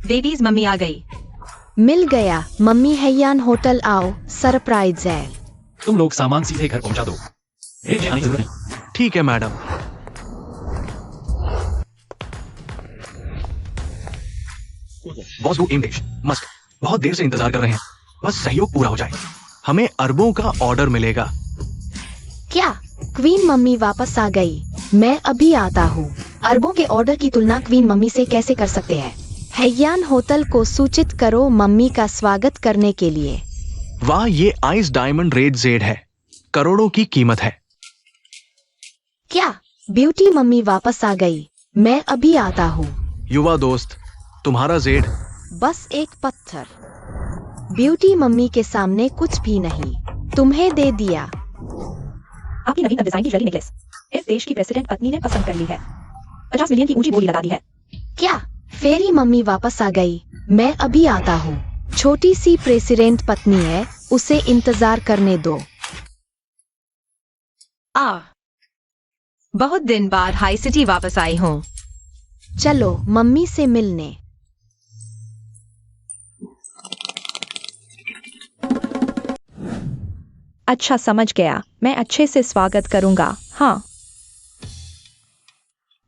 Babies mummy आ गई। मिल गया। Mummy हैयान hotel आओ, सरप्राइज है। तुम लोग सामान सीधे घर पहुंचा दो, आने की जरूरत नहीं। ठीक है मैडम। बॉस को एम देश मस्त बहुत देर से इंतजार कर रहे हैं, बस सहयोग पूरा हो जाए। हमें अरबों का ऑर्डर मिलेगा। क्या? क्वीन मम्मी वापस आ गई। मैं अभी आता हूँ। अरबों के ऑर्डर की तुलना क्वीन मम्मी से कैसे कर सकते हैं? हैयान होटल को सूचित करो मम्मी का स्वागत करने के लिए। वाह, ये आइस डायमंड रेड जेड है, करोड़ों की कीमत है। क्या? ब्यूटी मम्मी वापस आ गई। मैं अभी आता हूँ। युवा दोस्त, तुम्हारा जेड। बस एक पत्थर। ब्यूटी मम्मी के सामने कुछ भी नहीं। तुम्हें दे दिया। आपकी नवीनतम डिजाइन की ज्वेलरी नेकलेस इस देश की प्रेसिडेंट पत्नी ने पसंद कर ली है। 50 मिलियन की ऊंची बोली लगा दी है। क्या? फेरी मम्मी वापस आ गई। मैं अभी आता हूँ। छोटी सी प्रेसिडेंट पत्नी है, उसे इंतजार करने दो। बहुत दिन बाद हाई सिटी वापस आई हूँ। चलो मम्मी से मिलने। अच्छा, समझ गया। मैं अच्छे से स्वागत करूंगा। हाँ,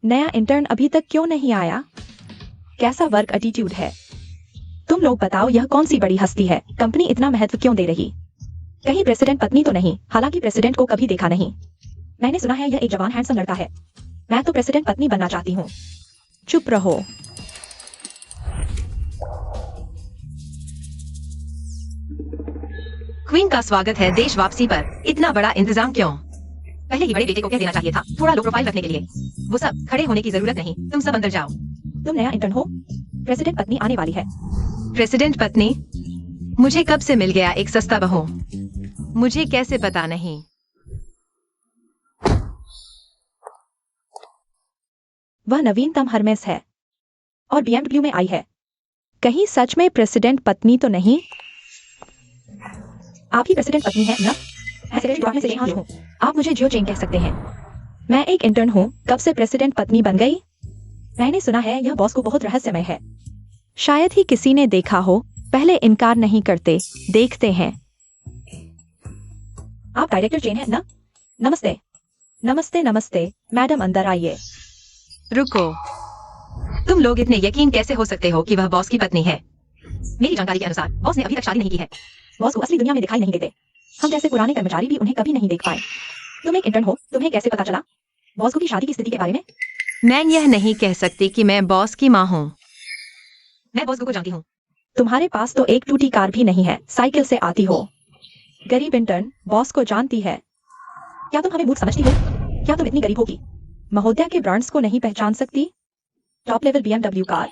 नया इंटर्न अभी तक क्यों नहीं आया? कैसा वर्क एटीट्यूड है? तुम लोग बताओ, यह कौन सी बड़ी हस्ती है? कंपनी इतना महत्व क्यों दे रही? कहीं प्रेसिडेंट पत्नी तो नहीं? हालांकि प्रेसिडेंट को कभी देखा नहीं। मैंने सुना है यह एक जवान हैंडसम लड़का है। मैं तो प्रेसिडेंट पत्नी बनना चाहती हूँ। चुप रहो। क्वीन का स्वागत है देश वापसी पर। इतना बड़ा इंतजाम क्यों? पहले ही बड़े बेटे को कह देना चाहिए था, थोड़ा लो प्रोफाइल रखने के लिए। वो सब खड़े होने की जरूरत नहीं, तुम सब अंदर जाओ। तुम नया इंटर्न हो? प्रेसिडेंट पत्नी आने वाली है। प्रेसिडेंट पत्नी? मुझे कब से मिल गया एक सस्ता बहू? मुझे कैसे पता नहीं? वह नवीनतम हर्मेस है और BMW में आई है। कहीं सच में प्रेसिडेंट पत्नी तो नहीं? आप ही प्रेसिडेंट पत्नी हैं ना? मैं सेक्रेटरी डिपार्टमेंट से यहाँ हूँ। आप मुझे जियो चेन कह सकते हैं। मैं एक इंटर्न हूँ। कब से प्रेसिडेंट पत्नी बन गई? मैंने सुना है यह बॉस को बहुत रहस्यमय है। शायद ही किसी ने देखा हो। पहले इनकार नहीं करते, देखते हैं। आप डायरेक्टर चेन हैं ना? नमस्ते। नमस्ते नमस्ते मैडम, अंदर आइए। रुको, तुम लोग इतने यकीन कैसे हो सकते हो कि वह बॉस की पत्नी है? मेरी जानकारी के अनुसार बॉस ने अभी तक शादी नहीं की है। बॉस को असली दुनिया में दिखाई नहीं देते। हम जैसे पुराने कर्मचारी भी उन्हें कभी नहीं देख पाए। तुम एक इंटर्न हो, तुम्हें कैसे पता चला बॉस को की शादी की स्थिति के बारे में? मैं यह नहीं कह सकती कि मैं बॉस की माँ हूँ। मैं बॉस को जानती हूँ। तुम्हारे पास तो एक टूटी कार भी नहीं है, साइकिल से आती हो। गरीब इंटर्न बॉस को जानती है। क्या तुम हमें मूर्ख समझती हो? क्या तुम इतनी गरीब होगी? महोदया के ब्रांड्स को नहीं पहचान सकती? Top level BMW car,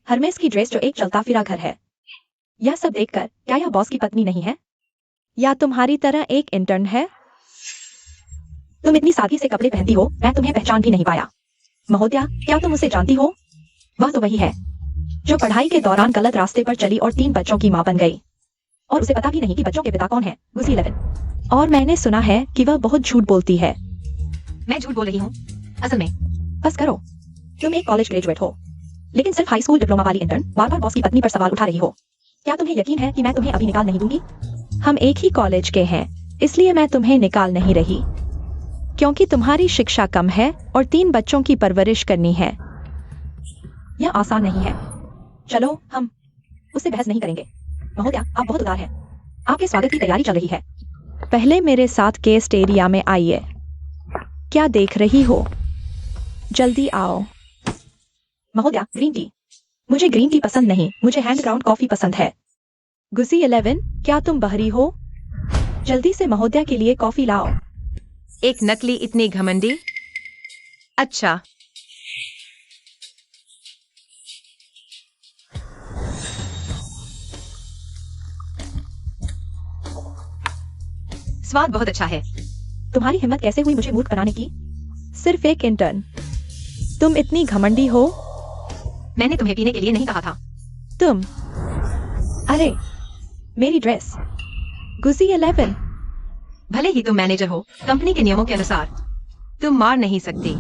Hermès की ड्रेस जो एक चलता फिरा घर है। यह सब देखकर क्या यह बॉस की पत्नी नहीं है? या तुम्हारी तरह एक इंटर्न है? तुम इतनी सादगी से कपड़े पहनती हो, मैं तुम्हें पहचान भी नहीं पाया। महोदया, क्या तुम उसे जानती हो? वह तो वही है जो पढ़ाई के दौरान गलत रास्ते पर चली और 3 बच्चों की मां बन गई, और उसे पता भी नहीं कि बच्चों के पिता कौन है। गुसी 11। और मैंने सुना है कि वह बहुत झूठ बोलती है। मैं झूठ बोल रही हूँ? असल में बस करो। तुम एक कॉलेज ग्रेजुएट हो, लेकिन सिर्फ हाई स्कूल डिप्लोमा वाली इंटर्न बार बार बॉस की पत्नी पर सवाल उठा रही हो। क्या तुम्हें यकीन है कि मैं तुम्हें अभी निकाल नहीं दूंगी? हम एक ही कॉलेज के हैं, इसलिए मैं तुम्हें निकाल नहीं रही, क्योंकि तुम्हारी शिक्षा कम है और 3 बच्चों की परवरिश करनी है। यह आसान नहीं है। चलो, हम उससे बहस नहीं करेंगे। महोदया, आप बहुत उदार हैं। आपके स्वागत की तैयारी चल रही है। पहले मेरे साथ गेस्ट एरिया में आइए। क्या देख रही हो? जल्दी आओ। महोदया, ग्रीन टी। मुझे ग्रीन टी पसंद नहीं, मुझे हैंड ग्राउंड कॉफी पसंद है। गुसी 11, क्या तुम बहरी हो? जल्दी से महोदया के लिए कॉफी लाओ। एक नकली इतनी घमंडी? अच्छा, स्वाद बहुत अच्छा है। तुम्हारी हिम्मत कैसे हुई मुझे मूर्ख बनाने की? सिर्फ एक इंटर्न, तुम इतनी घमंडी हो? मैंने तुम्हें पीने के लिए नहीं कहा था। तुम, अरे मेरी ड्रेस। गुसी 11। भले ही तुम मैनेजर हो, कंपनी के नियमों के अनुसार तुम मार नहीं सकती।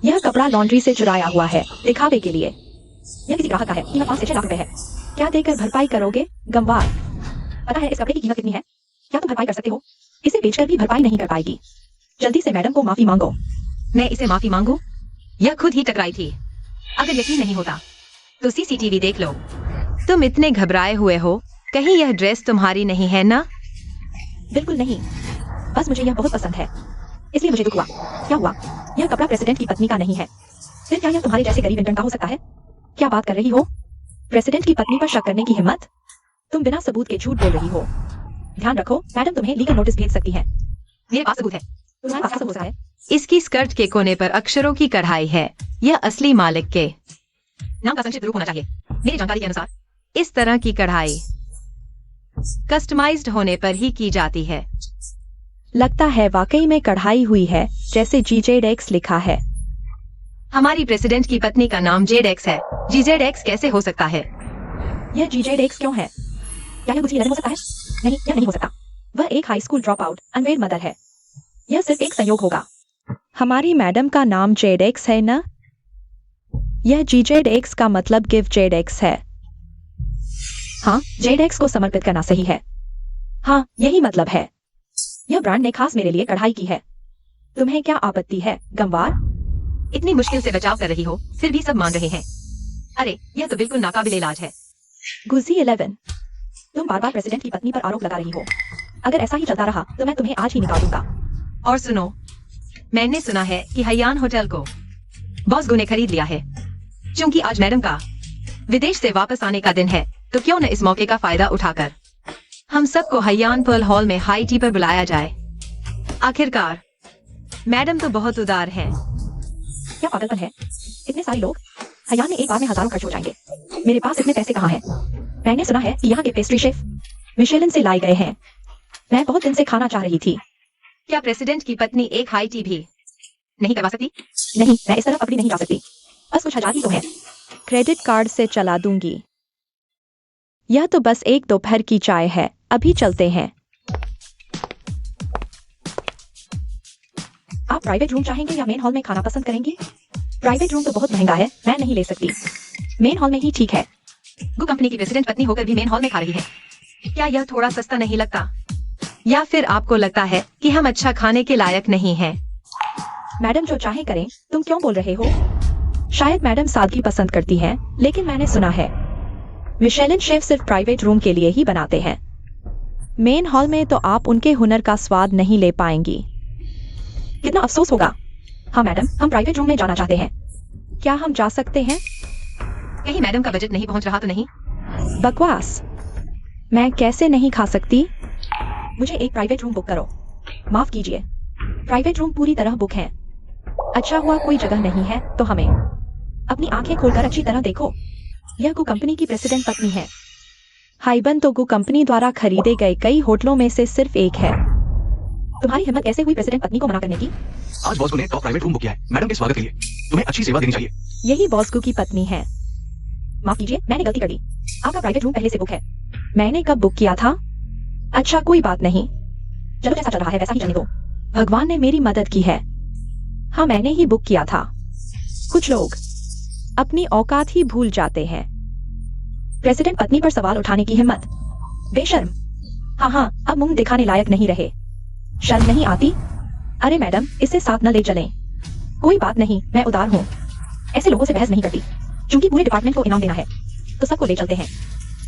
यह कपड़ा लॉन्ड्री से चुराया हुआ है, दिखावे के लिए। यह किसी ग्राहक का है, कीमत 5 से 6 लाख रुपए है। क्या देकर भरपाई करोगे? गमवार, पता है इस कपड़े की कीमत कितनी है? क्या तुम भरपाई कर सकते हो? इसे बेचकर भी भरपाई नहीं कर पाएगी। जल्दी से मैडम को माफी मांगो। मैं इसे माफी मांगू? यह खुद ही टकराई थी। अगर यकीन नहीं होता तो सीसीटीवी देख लो। तुम इतने घबराए हुए हो, कहीं यह ड्रेस तुम्हारी नहीं है ना? बिल्कुल नहीं, बस मुझे यह बहुत पसंद है, इसलिए मुझे दुख हुआ। क्या हुआ? यह कपड़ा प्रेसिडेंट की पत्नी का नहीं है। फिर क्या यह तुम्हारे जैसे गरीब इंटर्न का हो सकता है? क्या बात कर रही हो? प्रेसिडेंट की पत्नी पर शक करने की हिम्मत? तुम बिना सबूत के झूठ बोल रही हो। ध्यान रखो, मैडम तुम्हें लीगल नोटिस भेज सकती है। मेरे पास सबूत है। तुम्हारे पास क्या सबूत है? इसकी स्कर्ट के कोने पर अक्षरों की कढ़ाई है। यह असली मालिक के नाम का संक्षिप्त रूप होना चाहिए। मेरी जानकारी के अनुसार इस तरह की कढ़ाई कस्टमाइज्ड होने पर ही की जाती है। लगता है वाकई में कढ़ाई हुई है, जैसे GZX लिखा है। हमारी प्रेसिडेंट की पत्नी का नाम जेडेक्स है। GZX कैसे हो सकता है? यह GZX क्यों है? क्या यह दूसरी लड़न हो सकता है? नहीं, यह नहीं हो सकता। वह एक high school drop out unwed mother है। यह सिर्फ एक संयोग होगा। हमारी मैडम का नाम जेडेक्स है ना? यह GZX का मतलब गिव जेडेक्स है। हाँ, जेडेक्स को समर्पित करना सही है। हाँ, यही मतलब है। यह ब्रांड ने खास मेरे लिए कढ़ाई की है। तुम्हें क्या आपत्ति है, गमवार? इतनी मुश्किल से बचाव कर रही हो, फिर भी सब मान रहे हैं। अरे, यह तो बिल्कुल नाकाबिल इलाज है। गुजी 11, तुम बार बार प्रेसिडेंट की पत्नी पर आरोप लगा रही हो। अगर ऐसा ही चलता रहा तो मैं तुम्हें आज ही निकाल दूंगा। और सुनो, मैंने सुना है कि हयान होटल को बॉस गो ने खरीद लिया है। क्योंकि आज मैडम का विदेश से वापस आने का दिन है, तो क्यों न इस मौके का फायदा उठाकर हम सबको हयान पर्ल हॉल में हाई टी पर बुलाया जाए। आखिरकार मैडम तो बहुत उदार हैं। क्या पागलपन है? इतने सारे लोग, हयान में एक बार में हजारों खर्च हो जाएंगे। मेरे पास इतने पैसे कहाँ हैं? मैंने सुना है कि यहाँ के पेस्ट्री शेफ मिशेलिन से लाए गए हैं। मैं बहुत दिन से खाना चाह रही थी। क्या प्रेसिडेंट की पत्नी एक हाई टी भी नहीं करवा सकती? नहीं, मैं इस तरफ अपनी नहीं जा सकती। बस कुछ हजार ही तो है। क्रेडिट कार्ड से चला दूंगी। यह तो बस एक दोपहर की चाय है। अभी चलते हैं। आप प्राइवेट रूम चाहेंगे या मेन हॉल में खाना पसंद करेंगे? प्राइवेट रूम तो बहुत महंगा है, मैं नहीं ले सकती। मेन हॉल में ही ठीक है। गो कंपनी की प्रेसिडेंट पत्नी होकर भी मेन हॉल में खा रही है। क्या यह थोड़ा सस्ता नहीं लगता? या फिर आपको लगता है कि हम अच्छा खाने के लायक नहीं हैं? मैडम जो चाहे करें, तुम क्यों बोल रहे हो? शायद मैडम सादगी पसंद करती हैं, लेकिन मैंने सुना है मिशेलिन शेफ सिर्फ प्राइवेट रूम के लिए ही बनाते हैं। मेन हॉल में तो आप उनके हुनर का स्वाद नहीं ले पाएंगी। कितना अफसोस होगा। हाँ मैडम, हम प्राइवेट रूम में जाना चाहते हैं। क्या हम जा सकते हैं? कहीं मैडम का बजट नहीं पहुंच रहा तो नहीं? बकवास। मैं कैसे नहीं खा सकती? मुझे एक प्राइवेट रूम बुक करो। माफ कीजिए, प्राइवेट रूम पूरी तरह बुक है। अच्छा हुआ कोई जगह नहीं है तो हमें अपनी आंखें खोलकर अच्छी तरह देखो। यह गु कंपनी की प्रेसिडेंट पत्नी है। हाइबन तो गु कंपनी द्वारा खरीदे गए कई होटलों में से सिर्फ एक है। तुम्हारी हिम्मत कैसे हुई प्रेसिडेंट पत्नी को मना करने की? आज बॉस गो ने टॉप प्राइवेट रूम बुक किया है मैडम के स्वागत के लिए। तुम्हें अच्छी सेवा देनी चाहिए। यही बॉस गु की पत्नी है। माफ कीजिए, मैंने गलती कर दी। आपका प्राइवेट रूम पहले से बुक है। मैंने कब बुक किया था? अच्छा कोई बात नहीं, चलो जैसा चल रहा है वैसा ही चलने दो। भगवान ने मेरी मदद की है। हाँ, मैंने ही बुक किया था। कुछ लोग अपनी औकात ही भूल जाते हैं। प्रेसिडेंट पत्नी पर सवाल उठाने की हिम्मत, बेशर्म। हाँ, अब मुंह दिखाने लायक नहीं रहे। शर्म नहीं आती? अरे मैडम, इसे साथ न ले चलें। कोई बात नहीं, मैं उदार हूँ। ऐसे लोगों से बहस नहीं करती। क्योंकि पूरे डिपार्टमेंट को इनाम देना है, तो सबको ले चलते हैं।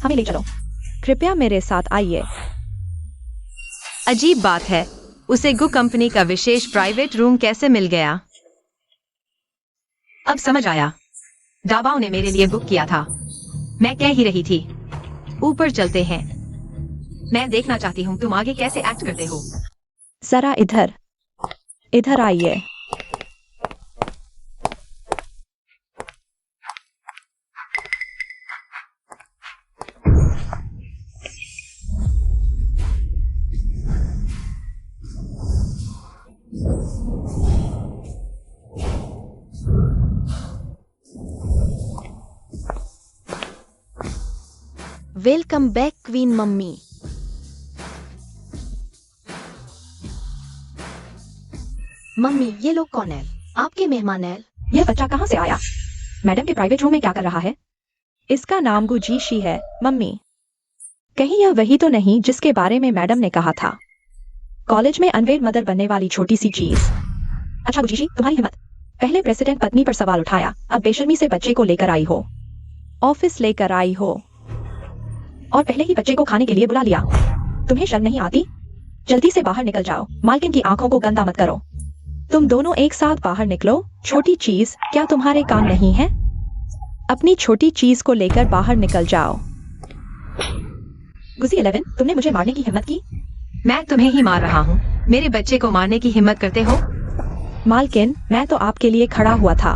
हमें ले चलो। कृपया मेरे साथ आइए। अजीब बात है, उसे गु कंपनी का विशेष प्राइवेट रूम कैसे मिल गया? अब समझ आया, डाबाओं ने मेरे लिए बुक किया था। मैं कह ही रही थी। ऊपर चलते हैं। मैं देखना चाहती हूँ तुम आगे कैसे एक्ट करते हो। जरा इधर आइए। Welcome back queen mummy. Mummy, ये लोग कौन है? आपके मेहमान है? यह बच्चा कहाँ से आया? मैडम के प्राइवेट रूम में क्या कर रहा है? इसका नाम गुजीशी है मम्मी। कहीं यह वही तो नहीं जिसके बारे में मैडम ने कहा था? कॉलेज में अनवेड मदर बनने वाली छोटी सी चीज। अच्छा गुजीशी, तुम्हारी हिम्मत। पहले प्रेसिडेंट पत्नी पर सवाल उठाया, अब बेशर्मी से बच्चे को लेकर आई हो, ऑफिस लेकर आई हो, और पहले ही बच्चे को खाने के लिए बुला लिया। तुम्हें शर्म नहीं आती? जल्दी से बाहर निकल जाओ, मालकिन की आंखों को गंदा मत करो। तुम दोनों एक साथ बाहर निकलो। छोटी चीज, क्या तुम्हारे काम नहीं है? अपनी छोटी चीज को लेकर बाहर निकल जाओ। गुजी 11, तुमने मुझे मारने की हिम्मत की? मैं तुम्हें ही मार रहा हूँ। मेरे बच्चे को मारने की हिम्मत करते हो? मालकिन, मैं तो आपके लिए खड़ा हुआ था।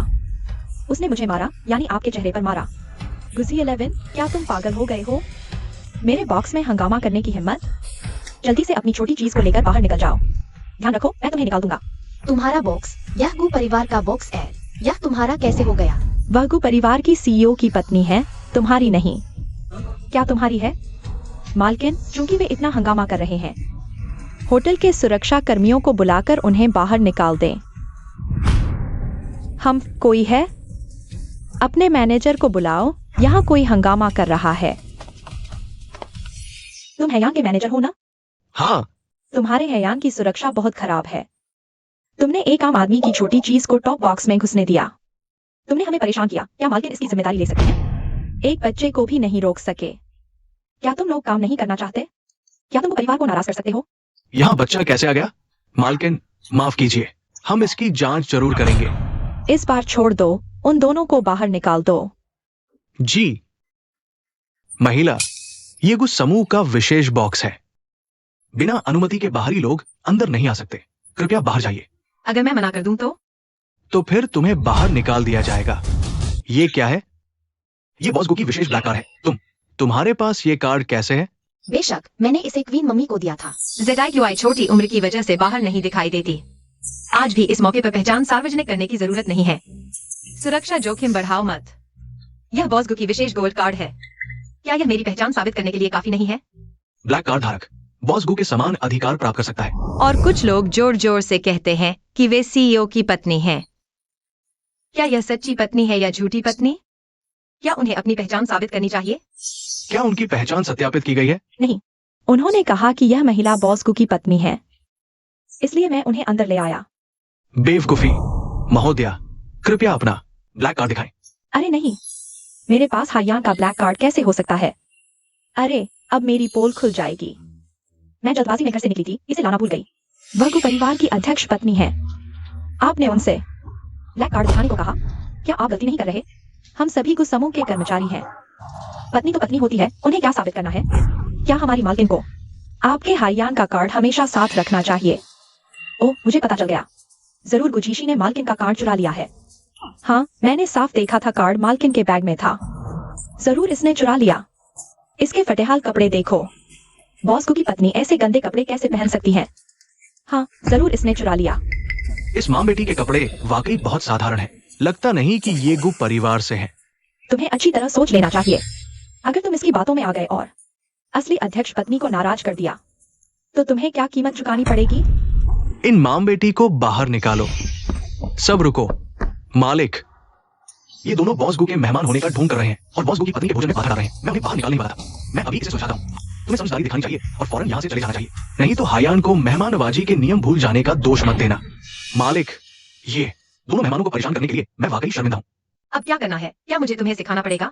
उसने मुझे मारा, यानी आपके चेहरे पर मारा। गुजी 11, क्या तुम पागल हो गए हो? मेरे बॉक्स में हंगामा करने की हिम्मत? जल्दी से अपनी छोटी चीज को लेकर बाहर निकल जाओ। ध्यान रखो, मैं तुम्हें निकाल दूंगा। तुम्हारा बॉक्स, यह गु परिवार का बॉक्स है। यह तुम्हारा कैसे हो गया? वह गु परिवार की सीईओ की पत्नी है, तुम्हारी नहीं। क्या तुम्हारी है? मालकिन, चूंकि वे इतना हंगामा कर रहे हैं, होटल के सुरक्षा कर्मियों को बुलाकर उन्हें बाहर निकाल दें। हम कोई है? अपने मैनेजर को बुलाओ, यहाँ कोई हंगामा कर रहा है। तुम हैयान के मैनेजर हो ना? हाँ, तुम्हारे हैयान की सुरक्षा बहुत खराब है। तुमने एक आम आदमी की छोटी चीज को टॉप बॉक्स में घुसने दिया। तुमने हमें परेशान किया। क्या मालकिन इसकी जिम्मेदारी ले सकती है? एक बच्चे को भी नहीं रोक सके। क्या तुम लोग काम नहीं करना चाहते? क्या तुम परिवार को नाराज कर सकते हो? यहाँ बच्चा कैसे आ गया? मालकिन, माफ कीजिए, हम इसकी जांच जरूर करेंगे। इस बार छोड़ दो, उन दोनों को बाहर निकाल दो। जी। महिला, ये कुछ समूह का विशेष बॉक्स है। बिना अनुमति के बाहरी लोग अंदर नहीं आ सकते। कृपया बाहर जाइए। अगर मैं मना कर दूं तो फिर तुम्हें बाहर निकाल दिया जाएगा। ये क्या है? ये बॉस गु की विशेष ब्लैक कार्ड है। तुम्हारे पास ये कार्ड कैसे है? बेशक, मैंने इसे क्वीन मम्मी को दिया था। ZIQI छोटी उम्र की वजह से बाहर नहीं दिखाई देती। आज भी इस मौके पर पहचान सार्वजनिक करने की जरूरत नहीं है। सुरक्षा जोखिम बढ़ाओ मत। यह बॉस गु की विशेष गोल्ड कार्ड है। क्या यह मेरी पहचान साबित करने के लिए काफी नहीं है? ब्लैक कार्ड धारक बॉस गु के समान अधिकार प्राप्त कर सकता है। और कुछ लोग जोर जोर से कहते हैं कि वे सीईओ की पत्नी हैं। क्या यह सच्ची पत्नी है या झूठी पत्नी? क्या उन्हें अपनी पहचान साबित करनी चाहिए? क्या उनकी पहचान सत्यापित की गई है? नहीं, उन्होंने कहा कि यह महिला बॉस गु की पत्नी है, इसलिए मैं उन्हें अंदर ले आया। बेवकूफी। महोदया, कृपया अपना ब्लैक कार्ड दिखाएं। अरे नहीं, मेरे पास हायान का ब्लैक कार्ड कैसे हो सकता है? अरे, अब मेरी पोल खुल जाएगी। मैं जल्दबाजी में घर से निकली थी, इसे लाना भूल गई। वह गु परिवार की अध्यक्ष पत्नी है। आपने उनसे ब्लैक कार्ड दिखाने को कहा। क्या आप गलती नहीं कर रहे? हम सभी गु समूह के कर्मचारी हैं। पत्नी तो पत्नी होती है, उन्हें क्या साबित करना है? क्या हमारी मालकिन को आपके हायान का कार्ड हमेशा साथ रखना चाहिए? ओह, मुझे पता चल गया। जरूर गुजीशी ने मालकिन का कार्ड चुरा लिया है। हाँ, मैंने साफ देखा था, कार्ड मालकिन के बैग में था। जरूर इसने चुरा लिया। इसके फटेहाल कपड़े देखो। बॉस गु की पत्नी ऐसे गंदे कपड़े कैसे पहन सकती है? हाँ, जरूर इसने चुरा लिया। इस मां बेटी के कपड़े वाकई बहुत साधारण हैं। लगता नहीं कि ये गु परिवार से हैं। तुम्हें अच्छी तरह सोच लेना चाहिए। अगर तुम इसकी बातों में आ गए और असली अध्यक्ष पत्नी को नाराज कर दिया, तो तुम्हें क्या कीमत चुकानी पड़ेगी? इन मां बेटी को बाहर निकालो। सब रुको। मालिक, ये दोनों बॉस गु के मेहमान होने का ढोंग कर रहे हैं और बॉस गु की पत्नी के भोजन में बाधा डाल रहे हैं। मैं उन्हें बाहर निकालने वाला था। मैं अभी इसे सुलझाता हूँ। तुम्हें समझदारी दिखानी चाहिए और फौरन यहाँ से चले जाना चाहिए, नहीं तो हायान को मेहमानबाजी के नियम भूल जाने का दोष मत देना। मालिक, ये दोनों मेहमानों को परेशान करने के लिए मैं वाकई शर्मिंदा हूँ। अब क्या करना है? क्या मुझे तुम्हें सिखाना पड़ेगा?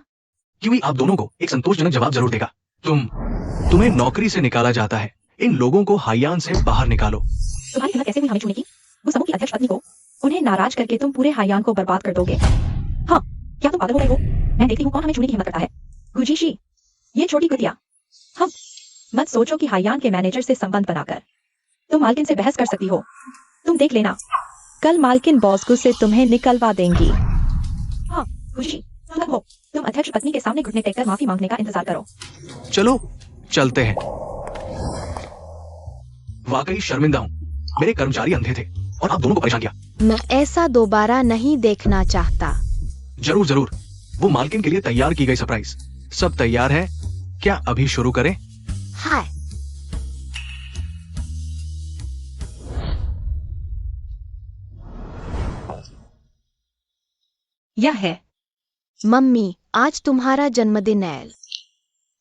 क्योंकि आप दोनों को एक संतोषजनक जवाब जरूर देगा। तुम्हें नौकरी से निकाला जाता है। इन लोगों को हायान से बाहर निकालो। तुम्हारी हिम्मत कैसे हुई हमें छूने की? वो समूह की अध्यक्ष पत्नी को, उन्हें नाराज करके तुम पूरे हायान को बर्बाद कर दोगे। हाँ, क्या तुम पागल हो गए हो? मैं देखती हूँ कौन हमें छूने की हिम्मत करता है। गुजीशी, ये छोटी कुतिया। हम मत सोचो कि हायान के मैनेजर से संबंध बनाकर तुम मालकिन से बहस कर सकती हो। तुम देख लेना, कल मालकिन बॉस गु से तुम्हें निकलवा देंगी। हाँ, गुजीशी, तुम अध्यक्ष पत्नी के सामने घुटने टेककर माफी मांगने का इंतजार करो। चलो चलते हैं। वाकई शर्मिंदा हूँ। मेरे कर्मचारी अंधे थे और आप दोनों को परेशान किया। मैं ऐसा दोबारा नहीं देखना चाहता। जरूर जरूर। वो मालकिन के लिए तैयार की गई सरप्राइज। सब तैयार है? क्या अभी शुरू करें? हाय, यह है मम्मी आज तुम्हारा जन्मदिन है।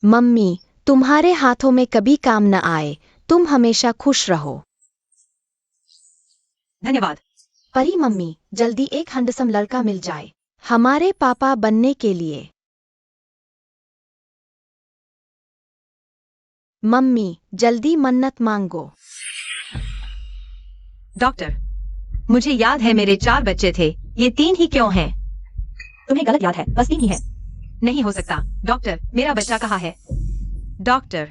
मम्मी तुम्हारे हाथों में कभी काम न आए, तुम हमेशा खुश रहो। धन्यवाद। परी मम्मी जल्दी एक हैंडसम लड़का मिल जाए हमारे पापा बनने के लिए। मम्मी जल्दी मन्नत मांगो। डॉक्टर, मुझे याद है मेरे 4 बच्चे थे, ये 3 ही क्यों हैं? तुम्हें गलत याद है, बस 3 ही है। नहीं हो सकता। डॉक्टर, मेरा बच्चा कहाँ है? डॉक्टर,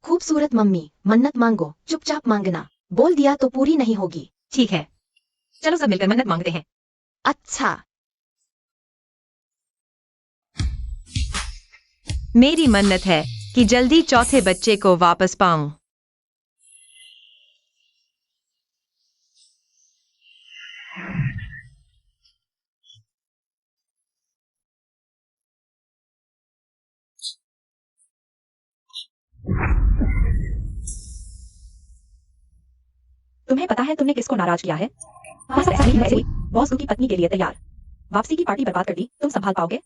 खूबसूरत मम्मी मन्नत मांगो, चुपचाप मांगना, बोल दिया तो पूरी नहीं होगी। ठीक है, चलो सब मिलकर मन्नत मांगते हैं। अच्छा। मेरी मन्नत है कि जल्दी चौथे बच्चे को वापस पाऊं। तुम्हें पता है तुमने किसको नाराज किया है? हाँ, सब ऐसा नहीं है, ऐसे ही बॉस की पत्नी के लिए तैयार। वापसी की पार्टी बर्बाद कर दी, तुम संभाल पाओगे?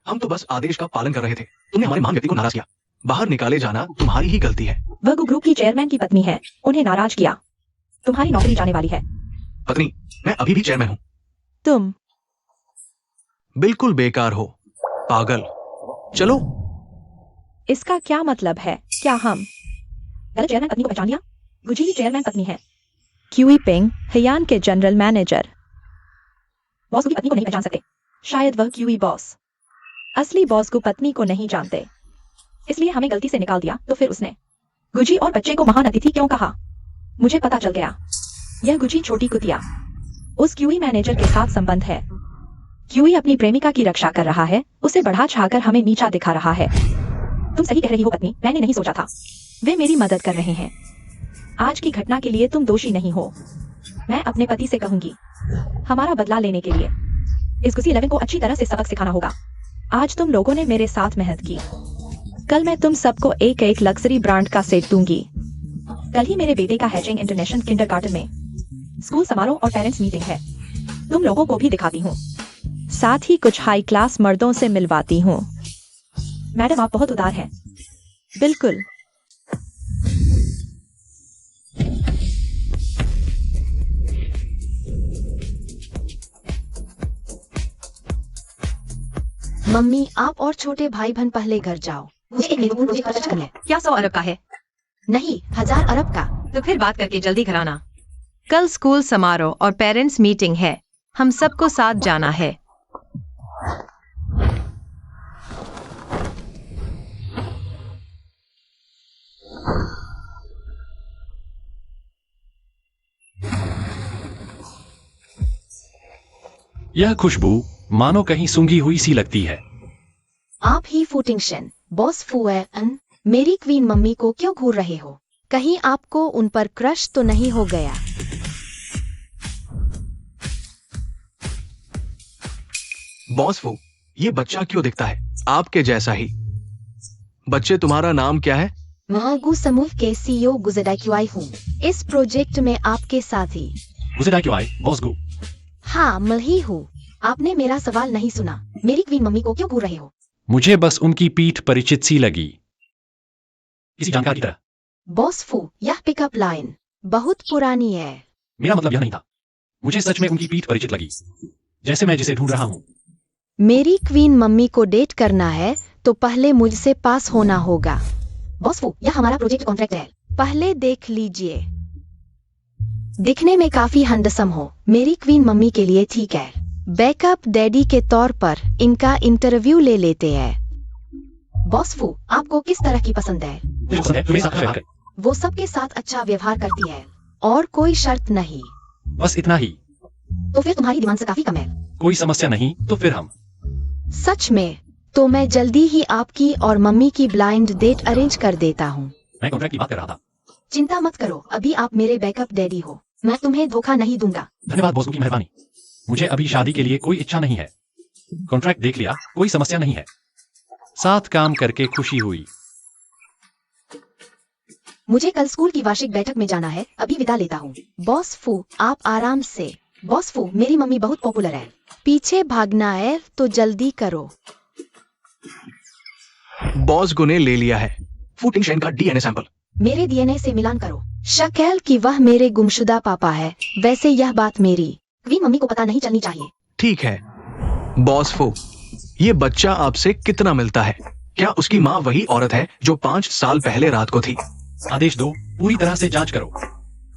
हम तो बस आदेश का पालन कर रहे थे। तुमने हमारे महान व्यक्ति को नाराज किया। बाहर निकाले जाना तुम्हारी ही गलती है। वह ग्रुप की चेयरमैन की पत्नी है, उन्हें नाराज किया। तुम्हारी नौकरी जाने वाली है। पत्नी, मैं अभी भी चेयरमैन हूँ। तुम बिल्कुल बेकार हो, पागल। चलो। इसका क्या मतलब है? क्या हम गलत चेयरमैन पत्नी को पहचान लिया? गुजी ही चेयरमैन पत्नी है। क्यूई पिंग, हयान के जनरल मैनेजर। बॉस की पत्नी को नहीं पहचान सकते। शायद वह क्यूई बॉस असली बॉस को पत्नी को नहीं जानते, इसलिए हमें गलती से निकाल दिया। तो फिर उसने गुजी और बच्चे को महान अतिथि क्यों कहा? मुझे पता चल गया। यह गुजी छोटी कुतिया उस क्यूई मैनेजर के साथ संबंध है। क्यूई अपनी प्रेमिका की रक्षा कर रहा है, उसे बढ़ा चढ़ाकर हमें नीचा दिखा रहा है। तुम सही कह रही हो पत्नी, मैंने नहीं सोचा था। वे मेरी मदद कर रहे हैं। आज की घटना के लिए तुम दोषी नहीं हो। मैं अपने पति से कहूंगी हमारा बदला लेने के लिए इस गुसी 11 को अच्छी तरह से सबक सिखाना होगा। आज तुम लोगों ने मेरे साथ मेहनत की, कल मैं तुम सबको एक एक लग्जरी ब्रांड का सेट दूंगी। कल ही मेरे बेटे का हैचिंग इंटरनेशनल किंडरगार्टन में स्कूल समारोह और पेरेंट्स मीटिंग है। तुम लोगों को भी दिखाती हूँ, साथ ही कुछ हाई क्लास मर्दों से मिलवाती हूँ। मैडम आप बहुत उदार हैं। बिल्कुल। मम्मी आप और छोटे भाई बहन पहले घर जाओ, मुझे एक महत्वपूर्ण प्रोजेक्ट पर चर्चा करना है। क्या 100 अरब का है? नहीं, 1000 अरब का। तो फिर बात करके जल्दी घर आना। कल स्कूल समारोह और पेरेंट्स मीटिंग है, हम सबको साथ जाना है। यह खुशबू मानो कहीं सूंघी हुई सी लगती है। आप ही फूटिंगशन बॉस फुएन, मेरी क्वीन मम्मी को क्यों घूर रहे हो? कहीं आपको उन पर क्रश तो नहीं हो गया? बॉस फू, ये बच्चा क्यों दिखता है आपके जैसा ही? बच्चे तुम्हारा नाम क्या है? महगू समूह के सीईओ गुजराक्यूआई हूँ। इस प्रोजेक्ट में आपके साथी। गुजरा क्यों आए बॉस गु? हाँ मैं ही हूँ। आपने मेरा सवाल नहीं सुना। मेरी क्वीन मम्मी को क्यों घूर रहे हो? मुझे बस उनकी पीठ परिचित सी लगी, किसी जानकार की तरह। बॉस फू, यह पिकअप लाइन बहुत पुरानी है। मेरा मतलब यह नहीं था। मुझे सच में उनकी पीठ परिचित लगी, जैसे मैं जिसे ढूंढ रहा हूँ। मेरी क्वीन मम्मी को डेट करना है तो पहले मुझसे पास होना होगा। बॉस फू, यह हमारा प्रोजेक्ट कॉन्ट्रैक्ट है। पहले देख लीजिए। दिखने में काफी हैंडसम हो, मेरी क्वीन मम्मी के लिए ठीक है। बैकअप डैडी के तौर पर इनका इंटरव्यू ले लेते हैं। बॉस फू, आपको किस तरह की पसंद है? मुझे पसंद है जो मेरे साथ अच्छा व्यवहार करे। वो सबके साथ अच्छा व्यवहार करती है और कोई शर्त नहीं। बस इतना ही। तो फिर तुम्हारी डिमांड से काफी कम है। कोई समस्या नहीं, तो फिर हम। सच में? तो मैं जल्दी ही आपकी और मम्मी की ब्लाइंड डेट अरेंज कर देता हूँ। मैं कॉन्ट्रैक्ट की बात कर रहा था। चिंता मत करो, अभी आप मेरे बैकअप डैडी हो। मैं तुम्हें धोखा नहीं दूंगा। धन्यवाद बॉस की मेहरबानी। मुझे अभी शादी के लिए कोई इच्छा नहीं है। कॉन्ट्रैक्ट देख लिया, कोई समस्या नहीं है। साथ काम करके खुशी हुई। मुझे कल स्कूल की वार्षिक बैठक में जाना है, अभी विदा लेता हूँ। बॉस फू, आप आराम से। बॉस फू, मेरी मम्मी बहुत पॉपुलर है। पीछे भागना है तो जल्दी करो। बॉस गो ने ले लिया है फू टिंगशेन का डीएनए सैंपल। मेरे डीएनए से मिलान करो। शक है कि वह मेरे गुमशुदा पापा है। वैसे यह बात मेरी क्वीन मम्मी को पता नहीं चलनी चाहिए। ठीक है बॉस फू, ये बच्चा आपसे कितना मिलता है? क्या उसकी माँ वही औरत है जो 5 साल पहले रात को थी? आदेश दो, पूरी तरह से जांच करो।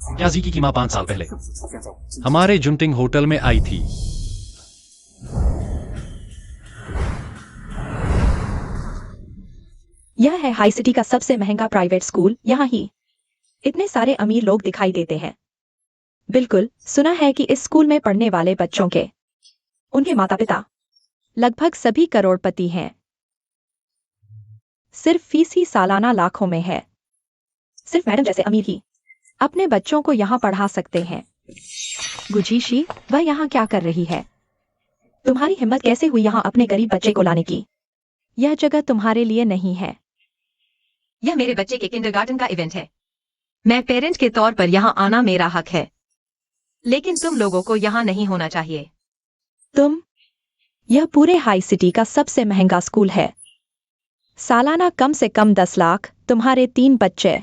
क्या जीकी की माँ 5 साल पहले हमारे जुनटिंग होटल में आई थी? यह है हाई सिटी का सबसे महंगा प्राइवेट स्कूल। यहाँ ही इतने सारे अमीर लोग दिखाई देते हैं। बिल्कुल, सुना है कि इस स्कूल में पढ़ने वाले बच्चों के उनके माता पिता लगभग सभी करोड़पति हैं। सिर्फ फीस ही सालाना लाखों में है। सिर्फ मैडम जैसे अमीर ही अपने बच्चों को यहाँ पढ़ा सकते हैं। गुजीशी, वह यहाँ क्या कर रही है? तुम्हारी हिम्मत कैसे हुई यहाँ अपने गरीब बच्चे को लाने की? यह जगह तुम्हारे लिए नहीं है। यह मेरे बच्चे के किंडरगार्टन का इवेंट है। मैं पेरेंट के तौर पर यहाँ आना मेरा हक है, लेकिन तुम लोगों को यहाँ नहीं होना चाहिए। यह पूरे हाई सिटी का सबसे महंगा स्कूल है। सालाना कम से कम 10 लाख, तुम्हारे 3 बच्चे।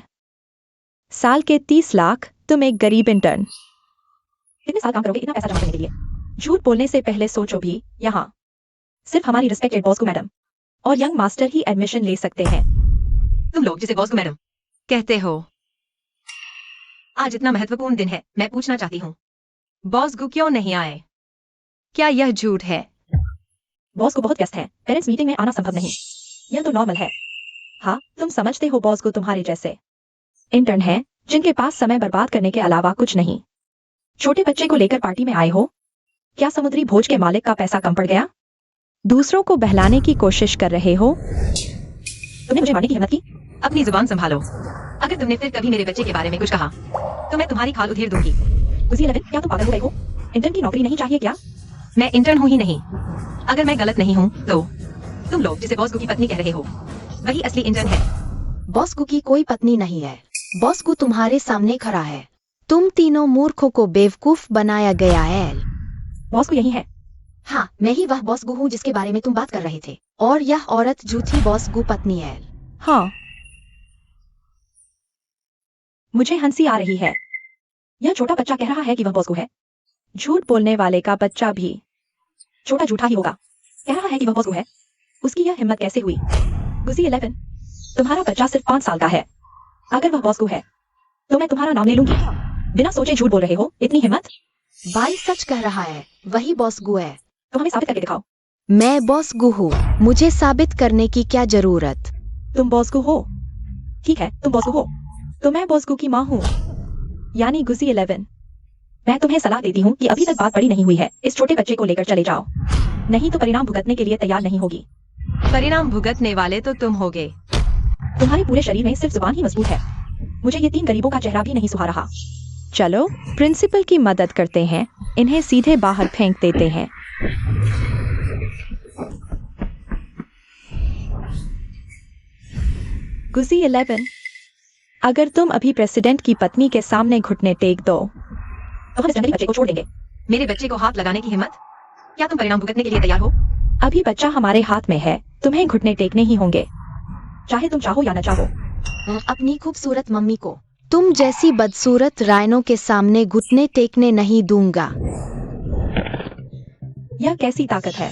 साल के 30 लाख, तुम एक गरीब इंटर्न। कितने साल काम करोगे इतना पैसा जमा करने के लिए? झूठ बोलने से पहले सोचो भी। यहाँ सिर्फ हमारी रिस्पेक्टेड बॉस को मैडम और यंग मास्टर ही एडमिशन ले सकते हैं। तुम लोग जिसे बॉस को मैडम कहते हो, आज इतना महत्वपूर्ण दिन है। मैं पूछना चाहती हूँ, बॉस गु क्यों नहीं आए? क्या यह झूठ है? बॉस को बहुत व्यस्त है। पेरेंट्स मीटिंग में आना संभव नहीं। यह तो नॉर्मल है। हाँ, तुम समझते हो बॉस को तुम्हारे जैसे इंटर्न है जिनके पास समय बर्बाद करने के अलावा कुछ नहीं। छोटे बच्चे को लेकर पार्टी में आए हो? क्या समुद्री भोज के मालिक का पैसा कम पड़ गया? दूसरों को बहलाने की कोशिश कर रहे हो? तुमने मुझे मारने की हिम्मत की? अपनी जुबान संभालो। अगर तुमने फिर कभी मेरे बच्चे के बारे में कुछ कहा तो मैं तुम्हारी खाल उधेड़ दूंगी। गुज़ी 11, क्या तुम पागल हो गए हो? इंटर्न की नौकरी नहीं चाहिए क्या? मैं इंटर्न हूँ ही नहीं। अगर मैं गलत नहीं हूँ तो तुम लोग जिसे बॉस गु की पत्नी कह रहे हो वही असली इंटर्न है। बॉस गु की कोई पत्नी नहीं है। बॉस गु तुम्हारे सामने खड़ा है। तुम तीनों मूर्खों को बेवकूफ बनाया गया है। बॉस को यही है। हाँ, मैं ही वह बॉस गु हूँ जिसके बारे में तुम बात कर रहे थे। और यह औरत झूठी बॉस गु पत्नी है। हाँ, मुझे हंसी आ रही है। यह छोटा बच्चा कह रहा है कि वह बॉस गु है। झूठ बोलने वाले का बच्चा भी छोटा झूठा ही होगा। कह रहा है कि वह बॉस गु है। उसकी यह हिम्मत कैसे हुई? गुज़ी 11, तुम्हारा बच्चा सिर्फ 5 साल का है। अगर वह बॉस गु है तो मैं तुम्हारा नाम ले लूंगी। बिना सोचे झूठ बोल रहे हो, इतनी हिम्मत? भाई सच कह रहा है, वही बॉस गु है। तो हमें साबित करके दिखाओ। मैं बॉस गु हूँ, मुझे साबित करने की क्या जरूरत? तुम बॉस गु हो? ठीक है, तुम बॉस गु हो तो मैं बॉस गु की माँ हूँ, यानी गुज़ी 11। मैं तुम्हें सलाह देती हूँ कि अभी तक बात बड़ी नहीं हुई है। इस छोटे बच्चे को लेकर चले जाओ, नहीं तो परिणाम भुगतने के लिए तैयार नहीं होगी। परिणाम भुगतने वाले तो तुम होगे। तुम्हारे पूरे शरीर में सिर्फ जुबान ही मजबूत है। मुझे ये 3 गरीबों का चेहरा भी नहीं सुहा रहा। चलो, प्रिंसिपल की मदद करते हैं। इन्हें सीधे बाहर फेंक देते हैं। गुज़ी 11, अगर तुम अभी प्रेसिडेंट की पत्नी के सामने घुटने टेक दो तो हम इस जंगली बच्चे को छोड़ देंगे। मेरे बच्चे को हाथ लगाने की हिम्मत? क्या तुम परिणाम भुगतने के लिए तैयार हो? अभी बच्चा हमारे हाथ में है, तुम्हें घुटने टेकने ही होंगे, चाहे तुम चाहो या न चाहो। अपनी खूबसूरत मम्मी को तुम जैसी बदसूरत रायनों के सामने घुटने टेकने नहीं दूंगा। यह कैसी ताकत है?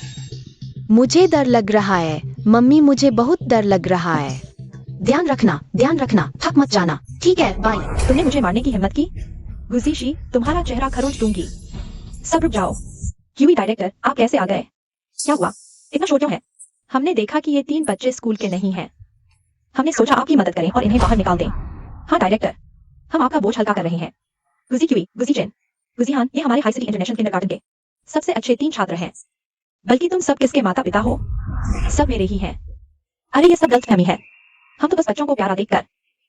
मुझे डर लग रहा है मम्मी, मुझे बहुत डर लग रहा है। ध्यान रखना, थक मत जाना। ठीक है, बाय। तुमने मुझे मारने की हिम्मत की? गुज़ीशी, तुम्हारा चेहरा खरोच दूंगी। सब रुक जाओ। क्यूई डायरेक्टर, आप कैसे आ गए? क्या हुआ? इतना शोर क्यों है? हमने देखा कि ये 3 बच्चे स्कूल के नहीं हैं। हमने सोचा आपकी मदद करें और इन्हें बाहर निकाल दें। हाँ डायरेक्टर, हम आपका बोझ हल्का कर रहे हैं। गुज़ी क्यूई, गुज़ी चेन, गुज़ी हान, ये हमारे हाई सिटी इंटरनेशनल किंडरगार्टन के सबसे अच्छे 3 छात्र हैं। बल्कि तुम सब किसके माता पिता हो? सब मेरे ही हैं। अरे ये सब गलतफहमी है। हम तो बस बच्चों को प्यारा देखकर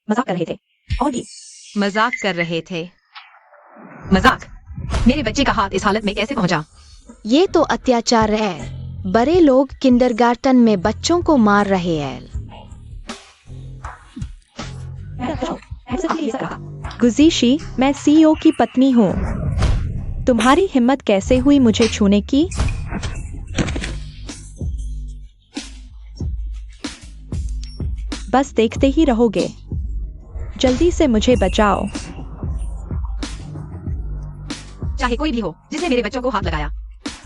मजाक कर रहे थे। और भी मजाक कर रहे थे? मजाक? मेरे बच्चे का हाथ इस हालत में कैसे पहुंचा? ये तो अत्याचार है। बड़े लोग किंडरगार्टन में बच्चों को मार रहे हैं। गुज़ीशी, मैं CEO की पत्नी हूँ। तुम्हारी हिम्मत कैसे हुई मुझे छूने की? बस देखते ही रहोगे। जल्दी से मुझे बचाओ। चाहे कोई भी हो जिसने मेरे बच्चों को हाथ लगाया,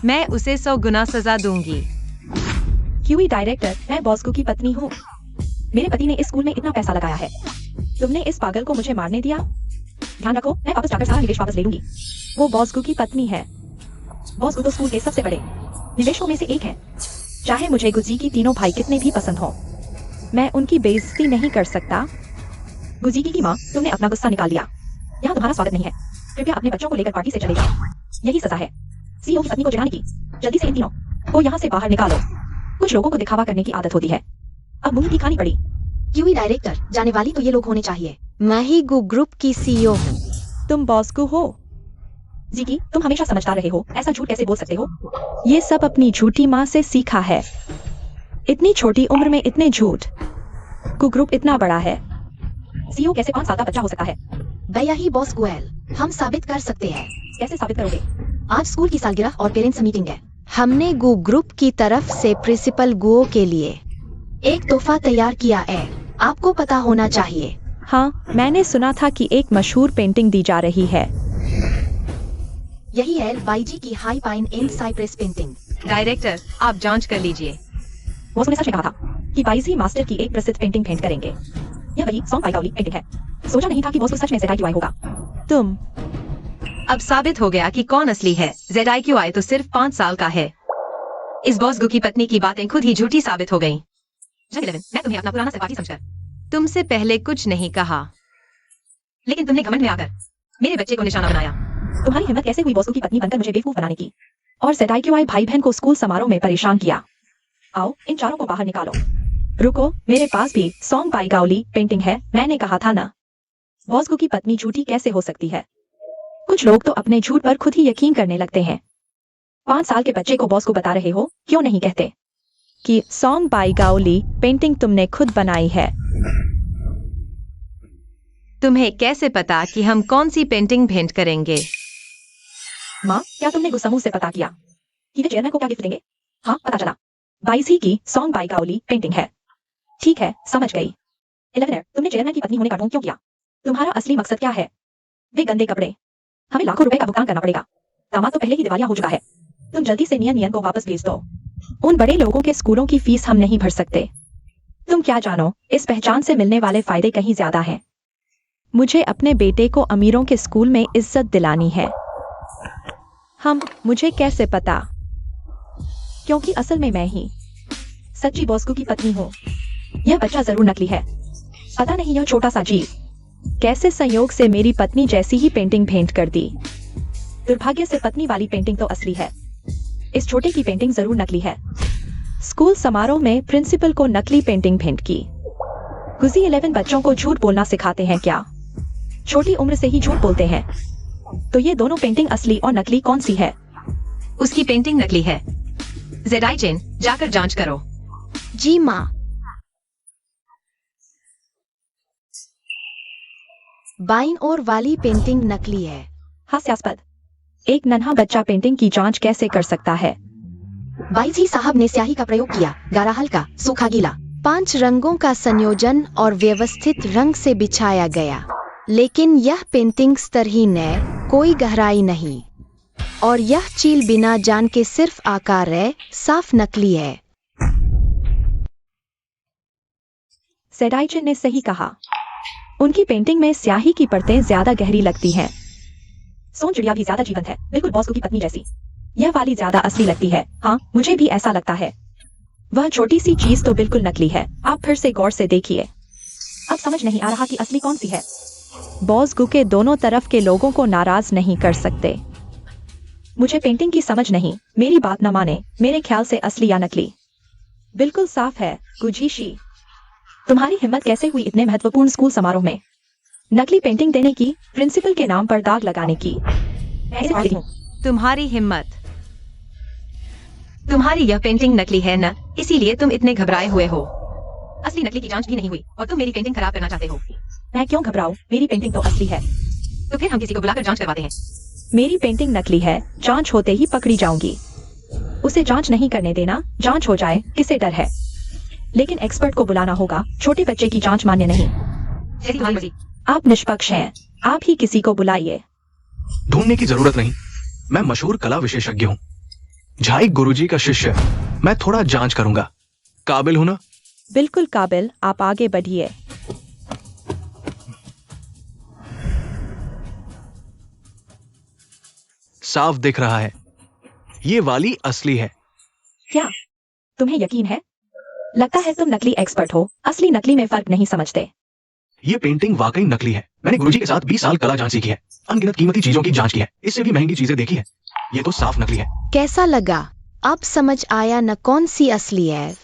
मैं उसे 100 गुना सजा दूंगी। क्यूई डायरेक्टर, मैं बॉस्को की पत्नी हूँ। मेरे पति ने इस स्कूल में इतना पैसा लगाया है। तुमने इस पागल को मुझे मारने दिया? ध्यान रखो, मैं वापस जाकर सारा निवेश वापस ले लूंगी। वो बॉस्को की पत्नी है। बॉस्को तो स्कूल के सबसे बड़े निवेशकों में से एक है। चाहे मुझे गुजी की तीनों भाई कितने भी पसंद हो, मैं उनकी बेइज्जती नहीं कर सकता। गुजी की माँ, तुमने अपना गुस्सा निकाल दिया। यहाँ तुम्हारा स्वागत नहीं है। कृपया अपने बच्चों को लेकर पार्टी से चले जाओ। यही सजा है सीईओ की पत्नी को जगाने की। जल्दी से इन तीनों को यहाँ से बाहर निकालो। कुछ लोगों को दिखावा करने की आदत होती है, अब मुंह की खानी पड़ी। क्यूई डायरेक्टर, जाने वाली तो ये लोग होने चाहिए। मैं ही गु ग्रुप की सीईओ हूँ। तुम बॉस्को हो? जीकी, तुम हमेशा समझदार रहे हो, ऐसा झूठ कैसे बोल सकते हो? ये सब अपनी झूठी माँ से सीखा है। इतनी छोटी उम्र में इतने झूठ। गु ग्रुप इतना बड़ा है, सीईओ कैसे 5 साल का बच्चा हो सकता है? भैया ही बॉस गुएल, हम साबित कर सकते हैं। कैसे साबित करोगे? आज स्कूल की सालगिरह और पेरेंट्स मीटिंग है। हमने गु ग्रुप की तरफ से प्रिंसिपल गुओ के लिए एक तोहफा तैयार किया है, आपको पता होना चाहिए। हाँ, मैंने सुना था कि एक मशहूर पेंटिंग दी जा रही है। यही है बाईजी की high pine and Cypress painting. Director, आप जांच कर लीजिए। बॉस ने सच में कहा था कि बाईजी मास्टर की एक प्रसिद्ध पेंटिंग भेंट करेंगे। यह वही सॉन्ग बाई गाओली पेंटिंग है। सोचा नहीं था कि बॉस को सच में ZIQI होगा। तुम अब साबित हो गया कि कौन असली है। ZIQI तो सिर्फ 5 साल का है। इस बॉस गु की पत्नी की बातें खुद ही झूठी साबित हो गईं। जग 11, मैं तुम्हें अपना पुराना सहपाठी समझकर तुमसे पहले कुछ नहीं कहा, लेकिन तुमने घमंड में आकर मेरे बच्चे को निशाना बनाया। तुम्हारी हिम्मत कैसे हुई बॉस्को की पत्नी बनकर मुझे बेवकूफ बनाने की, और ZIQI भाई बहन को स्कूल समारोह में परेशान किया। आओ, इन चारों को बाहर निकालो। रुको, मेरे पास भी सॉन्ग बाई गाओली पेंटिंग है। मैंने कहा था ना, बॉस्को की पत्नी झूठी कैसे हो सकती है? कुछ लोग तो अपने झूठ पर खुद ही यकीन करने लगते हैं। 5 साल के बच्चे को बॉस को बता रहे हो, क्यों नहीं कहते कि सॉन्ग बाई गाओली पेंटिंग तुमने खुद बनाई है? तुम्हें कैसे पता कि हम कौन सी पेंटिंग भेंट करेंगे? माँ, क्या तुमने गुस्सामू से पता किया कि वे चेयरमैन को क्या गिफ्ट देंगे? हाँ, पता चला। 22 की सॉन्ग बाई गाओली पेंटिंग है। ठीक है, समझ गई। 11, तुमने चेयरमैन की पत्नी होने का ढोंग क्यों किया? तुम्हारा असली मकसद क्या है? वे गंदे कपड़े, हमें लाखों रुपए का भुगतान करना पड़ेगा। दामाद तो पहले ही दिवालिया हो चुका है। तुम जल्दी से नियन को वापस भेज दो। उन बड़े लोगों के स्कूलों की फीस हम नहीं भर सकते। तुम क्या जानो, इस पहचान से मिलने वाले फायदे कहीं ज्यादा हैं। मुझे अपने बेटे को अमीरों के स्कूल में इज्जत दिलानी है। मुझे कैसे पता? क्योंकि असल में मैं ही सच्ची बॉस्को की पत्नी हूँ। यह बच्चा जरूर नकली है। पता नहीं यह छोटा सा जीव कैसे संयोग से मेरी पत्नी जैसी ही पेंटिंग भेंट कर दी। दुर्भाग्य से पत्नी वाली पेंटिंग तो असली है, इस छोटे की पेंटिंग जरूर नकली है। स्कूल समारोह में प्रिंसिपल को नकली पेंटिंग भेंट की। गुजी 11 बच्चों को झूठ बोलना सिखाते हैं क्या? छोटी उम्र से ही झूठ बोलते हैं। तो ये दोनों पेंटिंग असली और नकली कौन सी है? उसकी पेंटिंग नकली है। जेडाई चेन, जाकर जांच करो। जी माँ। बाईं ओर वाली पेंटिंग नकली है। हास्यास्पद। एक नन्हा बच्चा पेंटिंग की जांच कैसे कर सकता है? बाईजी साहब ने स्याही का प्रयोग किया, गाढ़ा हल्का, सूखा गीला, 5 रंगों का संयोजन और व्यवस्थित रंग से बिछाया गया। लेकिन यह पेंटिंग स्तरहीन है, कोई गहराई नहीं, और यह चील बिना जान के सिर्फ आकार है, साफ नकली है। सेडाइचन ने सही कहा। उनकी पेंटिंग में स्याही की परतें ज्यादा गहरी लगती हैं। सोन चिड़िया भी ज्यादा जीवंत है, बिल्कुल बॉस्को की पत्नी जैसी। यह वाली ज्यादा असली लगती है। हाँ, मुझे भी ऐसा लगता है। वह छोटी सी चीज तो बिल्कुल नकली है। आप फिर से गौर से देखिए। अब समझ नहीं आ रहा कि असली कौन सी है। बॉस्को के दोनों तरफ के लोगों को नाराज नहीं कर सकते। मुझे पेंटिंग की समझ नहीं, मेरी बात न माने। मेरे ख्याल से असली या नकली बिल्कुल साफ है। गुजीशी, तुम्हारी हिम्मत कैसे हुई इतने महत्वपूर्ण स्कूल समारोह में नकली पेंटिंग देने की, प्रिंसिपल के नाम पर दाग लगाने की? तुम्हारी हिम्मत। तुम्हारी यह पेंटिंग नकली है न, इसीलिए तुम इतने घबराए हुए हो। असली नकली की जांच भी नहीं हुई और तुम मेरी पेंटिंग खराब करना चाहते हो। मैं क्यों घबराऊं? मेरी पेंटिंग तो असली है। तो फिर हम किसी को बुलाकर जांच करवाते हैं। मेरी पेंटिंग नकली है, जांच होते ही पकड़ी जाऊंगी। उसे जांच नहीं करने देना, जांच हो जाए किसे डर है। लेकिन एक्सपर्ट को बुलाना होगा, छोटे बच्चे की जांच मान्य नहीं। जैसी तुम्हारी मर्जी। आप निष्पक्ष हैं, आप ही किसी को बुलाइए। ढूंढने की जरूरत नहीं, मैं मशहूर कला विशेषज्ञ हूँ, झाई गुरुजी का शिष्य। मैं थोड़ा जांच करूंगा। काबिल हूं ना? बिल्कुल काबिल, आप आगे बढ़िए। साफ दिख रहा है, ये वाली असली है। क्या तुम्हें यकीन है? लगता है तुम नकली एक्सपर्ट हो, असली नकली में फर्क नहीं समझते। ये पेंटिंग वाकई नकली है। मैंने गुरुजी के साथ 20 साल कला जांच सीखी है, अनगिनत कीमती चीजों की जांच की है, इससे भी महंगी चीजें देखी है। ये तो साफ नकली है। कैसा लगा? अब समझ आया न कौन सी असली है?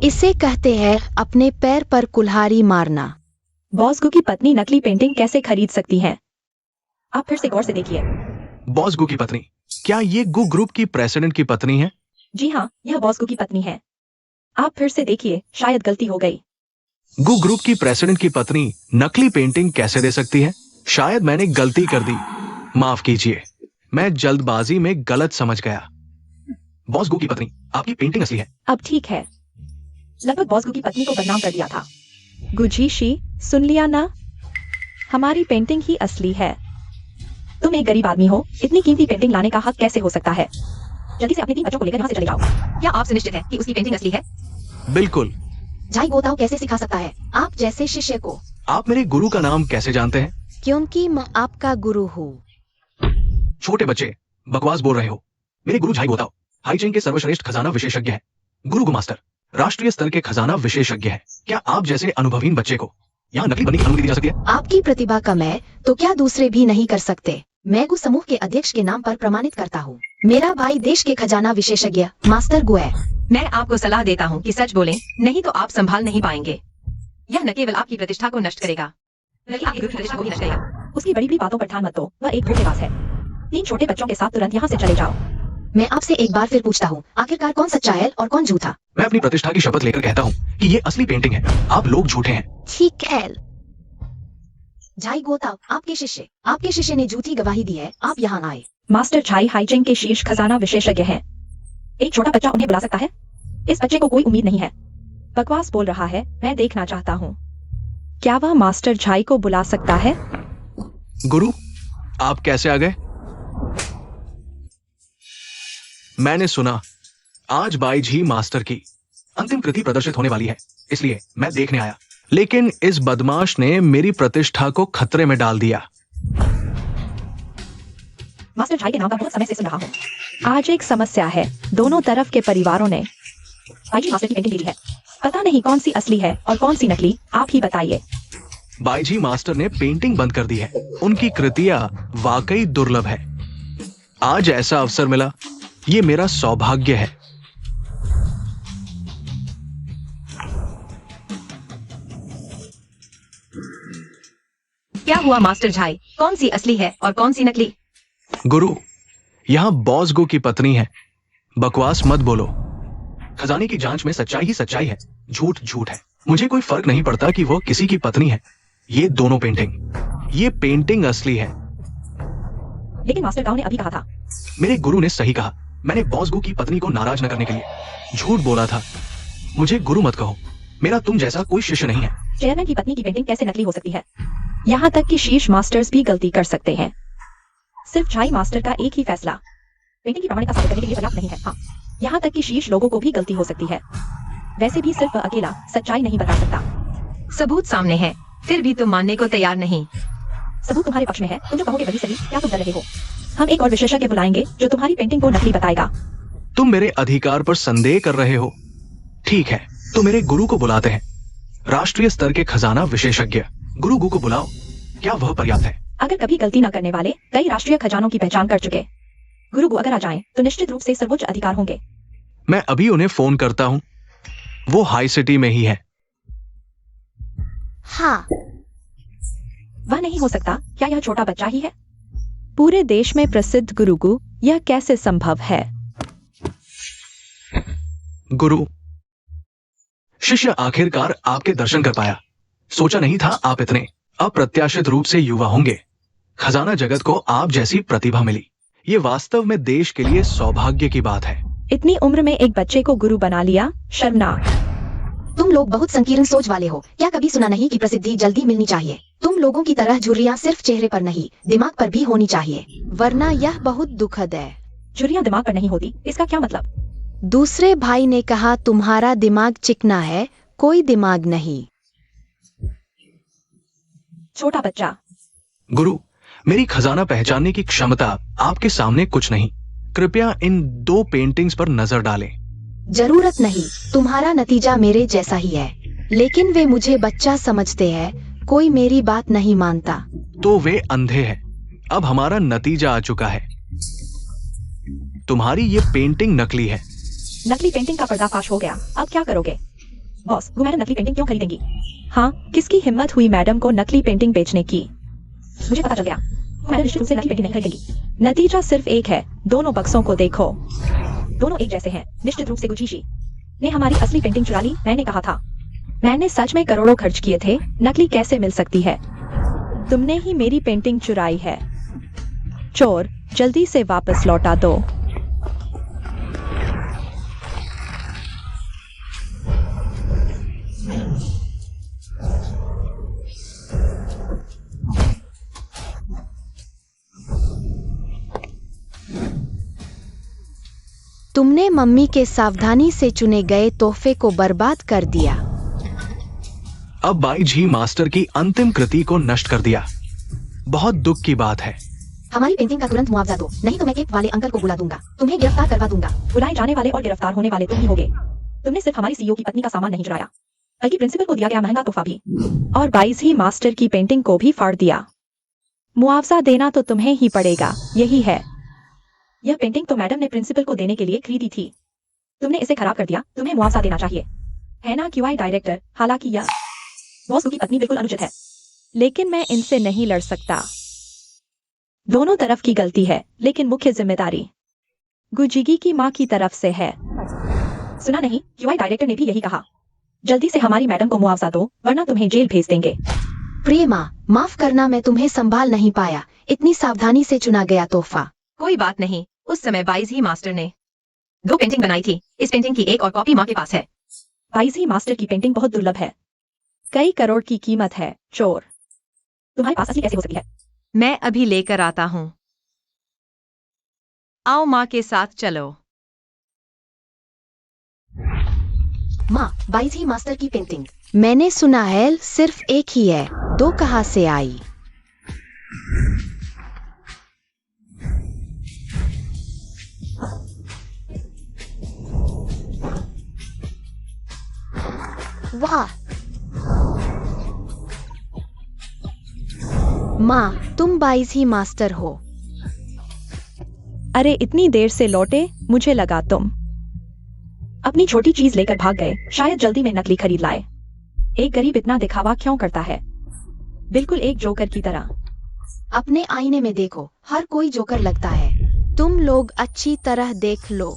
इसे कहते हैं अपने पैर पर कुल्हाड़ी मारना। बॉस गु की पत्नी नकली पेंटिंग कैसे खरीद सकती है? आप फिर से गौर से देखिए। बॉस गु की पत्नी? क्या ये गु ग्रुप की प्रेसिडेंट की पत्नी है? जी हाँ, यह बॉस गु की पत्नी है। आप फिर से देखिए, शायद गलती हो गई। गु ग्रुप की प्रेसिडेंट की पत्नी नकली पेंटिंग कैसे दे सकती है? शायद मैंने गलती कर दी, माफ कीजिए, मैं जल्दबाजी में गलत समझ गया। बॉस गु की पत्नी, आपकी पेंटिंग असली है। अब ठीक है, लगभग बॉस गु की पत्नी को बदनाम कर दिया था। गुजीशी, सुन लिया ना? हमारी पेंटिंग ही असली है। तुम एक गरीब आदमी हो, इतनी कीमती पेंटिंग लाने का हक कैसे हो सकता है? जल्दी से अपने 3 बच्चों को लेकर यहाँ से चले जाओ। क्या आप सुनिश्चित हैं कि उसकी पेंटिंग असली है? बिल्कुल। झाई गोताओ कैसे सिखा सकता है आप जैसे शिष्य को? आप मेरे गुरु का नाम कैसे जानते हैं? क्योंकि मैं आपका गुरु हूँ। छोटे बच्चे, बकवास बोल रहे हो। मेरे गुरु झाई गोताओ हाईचेंग के सर्वश्रेष्ठ खजाना विशेषज्ञ हैं। गुरु गु मास्टर राष्ट्रीय स्तर के खजाना विशेषज्ञ हैं। क्या आप जैसे अनुभवीन बच्चे को यहाँ नकली बनने की अनुमति दी जा सकती है? आपकी प्रतिभा कम है तो क्या दूसरे भी नहीं कर सकते? मैं गु समूह के अध्यक्ष के नाम पर प्रमाणित करता हूँ। मेरा भाई देश के खजाना विशेषज्ञ मास्टर गु है। मैं आपको सलाह देता हूँ कि सच बोलें, नहीं तो आप संभाल नहीं पाएंगे। यह न केवल आपकी प्रतिष्ठा को नष्ट करेगा, बल्कि आपकी गुरु प्रतिष्ठा को भी नष्ट करेगा। उसकी बड़ी बड़ी बातों पर ध्यान मत दो, वह एक धोखेबाज है। 3 छोटे बच्चों के साथ तुरंत यहाँ से चले जाओ। मैं आपसे एक बार फिर पूछता हूँ, आखिरकार कौन सच्चा है और कौन झूठा? मैं अपनी प्रतिष्ठा की शपथ लेकर कहता हूँ कि ये असली पेंटिंग है, आप लोग झूठे हैं। ठीक है। झाई गोताओ, आपके शिष्य ने झूठी गवाही दी है, आप यहाँ आए। मास्टर झाई हाईचेंग के शीर्ष खजाना विशेषज्ञ हैं। एक छोटा बच्चा उन्हें बुला सकता है? इस बच्चे को कोई उम्मीद नहीं है। बकवास बोल रहा है, मैं देखना चाहता हूँ। क्या वह मास्टर झाई को बुला सकता है? गुरु, आप कैसे आ गए? मैंने सुना आज बाईजी मास्टर की अंतिम कृति प्रदर्शित होने वाली है, इसलिए मैं देखने आया। लेकिन इस बदमाश ने मेरी प्रतिष्ठा को खतरे में डाल दिया। मास्टर झाई के नाम का बहुत समय से सुन रहा हूँ। आज एक समस्या है, दोनों तरफ के परिवारों ने बाईजी मास्टर की पेंटिंग ली है। पता नहीं कौन सी असली है और कौन सी नकली, आप ही बताइए। बाईजी मास्टर ने पेंटिंग बंद कर दी है। उनकी कृतियां वाकई दुर्लभ है। आज ऐसा अवसर मिला, ये मेरा सौभाग्य है। क्या हुआ मास्टर झाई, कौन सी असली है और कौन सी नकली? गुरु, यहाँ बॉस गो की पत्नी है, बकवास मत बोलो। खजाने की जांच में सच्चाई ही सच्चाई है, झूठ झूठ है। मुझे कोई फर्क नहीं पड़ता कि वो किसी की पत्नी है। ये दोनों ये पेंटिंग असली है। लेकिन मास्टर गांव ने अभी कहा था। मेरे गुरु ने सही कहा। मैंने बॉस गो की पत्नी को नाराज न करने के लिए झूठ बोला था। मुझे गुरु मत कहो, मेरा तुम जैसा कोई शिष्य नहीं है। चेयरमैन की पत्नी की पेंटिंग कैसे नकली हो सकती है? यहाँ तक कि शीर्ष मास्टर्स भी गलती कर सकते हैं। सिर्फ झाई मास्टर का एक ही फैसला पेंटिंग की प्रामाणिकता साबित करने के लिए पर्याप्त नहीं है। हाँ, यहाँ तक कि शीर्ष लोगों को भी गलती हो सकती है। वैसे भी सिर्फ वह अकेला सच्चाई नहीं बता सकता। सबूत सामने है, फिर भी तुम मानने को तैयार नहीं। सबूत तुम्हारे पक्ष में है, तुम जो कहोगे वही सही। क्या तुम डर रहे हो? हम एक और विशेषज्ञ बुलाएंगे जो तुम्हारी पेंटिंग को नकली बताएगा। तुम मेरे अधिकार पर संदेह कर रहे हो? ठीक है, तो मेरे गुरु को बुलाते हैं, राष्ट्रीय स्तर के खजाना विशेषज्ञ। गुरु गु को बुलाओ। क्या वह पर्याप्त है? अगर कभी गलती न करने वाले कई राष्ट्रीय खजानों की पहचान कर चुके गुरु गु अगर आ जाएं, तो निश्चित रूप से सर्वोच्च अधिकार होंगे। मैं अभी उन्हें फोन करता हूँ, वो हाई सिटी में ही है। हाँ। वह नहीं हो सकता। क्या यह छोटा बच्चा ही है? पूरे देश में प्रसिद्ध गुरु गु, यह कैसे संभव है? गुरु, शिष्य आखिरकार आपके दर्शन कर पाया। सोचा नहीं था आप इतने अप्रत्याशित रूप से युवा होंगे। खजाना जगत को आप जैसी प्रतिभा मिली। ये वास्तव में देश के लिए सौभाग्य की बात है। इतनी उम्र में एक बच्चे को गुरु बना लिया, शर्मनाक। तुम लोग बहुत संकीर्ण सोच वाले हो। क्या कभी सुना नहीं कि प्रसिद्धि जल्दी मिलनी चाहिए? तुम लोगों की तरह झुर्रियां सिर्फ चेहरे पर नहीं, दिमाग पर भी होनी चाहिए, वरना यह बहुत दुखद है। झुर्रियां दिमाग पर नहीं होती, इसका क्या मतलब? दूसरे भाई ने कहा, तुम्हारा दिमाग चिकना है, कोई दिमाग नहीं। छोटा बच्चा। गुरु, मेरी खजाना पहचानने की क्षमता आपके सामने कुछ नहीं। कृपया इन 2 पेंटिंग्स पर नजर डालें। जरूरत नहीं, तुम्हारा नतीजा मेरे जैसा ही है, लेकिन वे मुझे बच्चा समझते हैं, कोई मेरी बात नहीं मानता। तो वे अंधे हैं। अब हमारा नतीजा आ चुका है। तुम्हारी ये पेंटिंग नकली है। नकली पेंटिंग का पर्दाफाश हो गया, अब क्या करोगे? बॉस, वो मैडम नकली पेंटिंग क्यों खरीदेंगी? हाँ, किसकी हिम्मत हुई मैडम को नकली पेंटिंग बेचने की? मुझे पता चल गया, मैडम निश्चित रूप से नकली पेंटिंग नहीं खरीदेंगी। नतीजा सिर्फ एक है, दोनों बक्सों को देखो, दोनों एक जैसे हैं। निश्चित रूप से गुचीशी ने हमारी असली पेंटिंग चुरा ली। मैंने कहा था, मैंने सच में करोड़ों खर्च किए थे, नकली कैसे मिल सकती है? तुमने ही मेरी पेंटिंग चुराई है। चोर, जल्दी से वापस लौटा दो। तुमने मम्मी के सावधानी से चुने गए तोहफे को बर्बाद कर दिया। अब बाईज ही मास्टर की अंतिम कृति को नष्ट कर दिया। बहुत दुख की बात है। हमारी पेंटिंग का तुरंत मुआवजा दो, नहीं तो मैं केक वाले अंकल को बुला दूंगा, तुम्हें गिरफ्तार करवा दूंगा। बुलाए जाने वाले और गिरफ्तार होने वाले तुम ही होगे। तुमने सिर्फ हमारी सीईओ की पत्नी का सामान नहीं चुराया, बल्कि प्रिंसिपल को दिया गया महंगा तोहफा भी, और 22 ही मास्टर की पेंटिंग को भी फाड़ दिया। मुआवजा देना तो तुम्हें ही पड़ेगा, यही है। यह पेंटिंग तो मैडम ने प्रिंसिपल को देने के लिए खरीदी थी, तुमने इसे खराब कर दिया, तुम्हें मुआवजा देना चाहिए, है ना क्यूआई डायरेक्टर? हालांकि यह बॉस की पत्नी बिल्कुल अनुचित है, लेकिन मैं इनसे नहीं लड़ सकता। दोनों तरफ की गलती है, लेकिन मुख्य जिम्मेदारी गुजिगी की माँ की तरफ से है। सुना नहीं, क्यूआई डायरेक्टर ने भी यही कहा। जल्दी से हमारी मैडम को मुआवजा दो, वरना तुम्हें जेल भेज देंगे। प्रिय माँ, माफ करना, मैं तुम्हें संभाल नहीं पाया। इतनी सावधानी से चुना गया तोहफा। कोई बात नहीं, उस समय 22 ही मास्टर ने 2 पेंटिंग बनाई थी। इस पेंटिंग की एक और कॉपी माँ के पास है। 22 ही मास्टर की पेंटिंग बहुत दुर्लभ है, कई करोड़ की कीमत है। चोर, तुम्हारे पास असली कैसे हो सकती है? मैं अभी लेकर आता हूँ। आओ माँ के साथ चलो। माँ, 22 ही मास्टर की पेंटिंग। मैंने सुना है सिर्फ एक ही है, 2 कहाँ से आई? वाह माँ, तुम 22 ही मास्टर हो। अरे इतनी देर से लौटे, मुझे लगा तुम अपनी छोटी चीज लेकर भाग गए, शायद जल्दी में नकली खरीद लाए। एक गरीब इतना दिखावा क्यों करता है? बिल्कुल एक जोकर की तरह। अपने आईने में देखो, हर कोई जोकर लगता है। तुम लोग अच्छी तरह देख लो।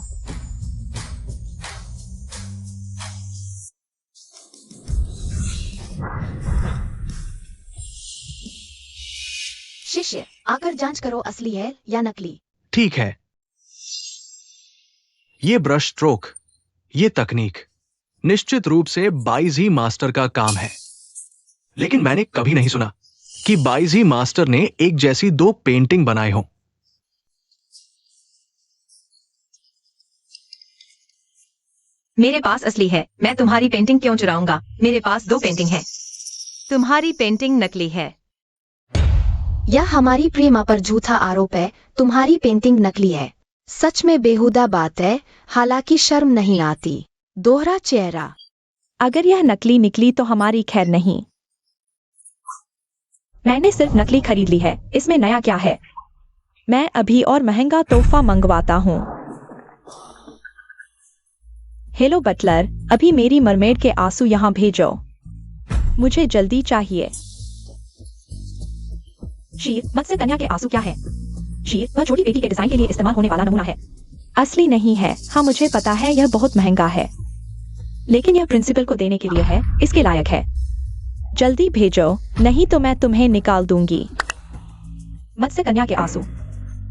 शिष्य, आकर जांच करो असली है या नकली। ठीक है। ये ब्रश स्ट्रोक, ये तकनीक निश्चित रूप से 22 ही मास्टर का काम है, लेकिन मैंने कभी नहीं सुना कि 22 ही मास्टर ने एक जैसी 2 पेंटिंग बनाए हों। मेरे पास असली है, मैं तुम्हारी पेंटिंग क्यों चुराऊंगा? मेरे पास 2 पेंटिंग है, तुम्हारी पेंटिंग नकली है। यह हमारी प्रेमा पर झूठा आरोप है, तुम्हारी पेंटिंग नकली है। सच में बेहुदा बात है, हालांकि शर्म नहीं आती। दोहरा चेहरा। अगर यह नकली निकली तो हमारी खैर नहीं। मैंने सिर्फ नकली खरीद ली है, इसमें नया क्या है? मैं अभी और महंगा तोहफा मंगवाता हूँ। हेलो बटलर, अभी मेरी मरमेड के आंसू यहाँ भेजो, मुझे जल्दी चाहिए। शीर, मत्स्य कन्या के आंसू क्या है? शीर, वह छोटी बेटी के डिजाइन के लिए इस्तेमाल होने वाला नमूना है, असली नहीं है। हाँ मुझे पता है, यह बहुत महंगा है, लेकिन यह प्रिंसिपल को देने के लिए है, इसके लायक है। जल्दी भेजो, नहीं तो मैं तुम्हें निकाल दूंगी। मत्स्य कन्या के आंसू,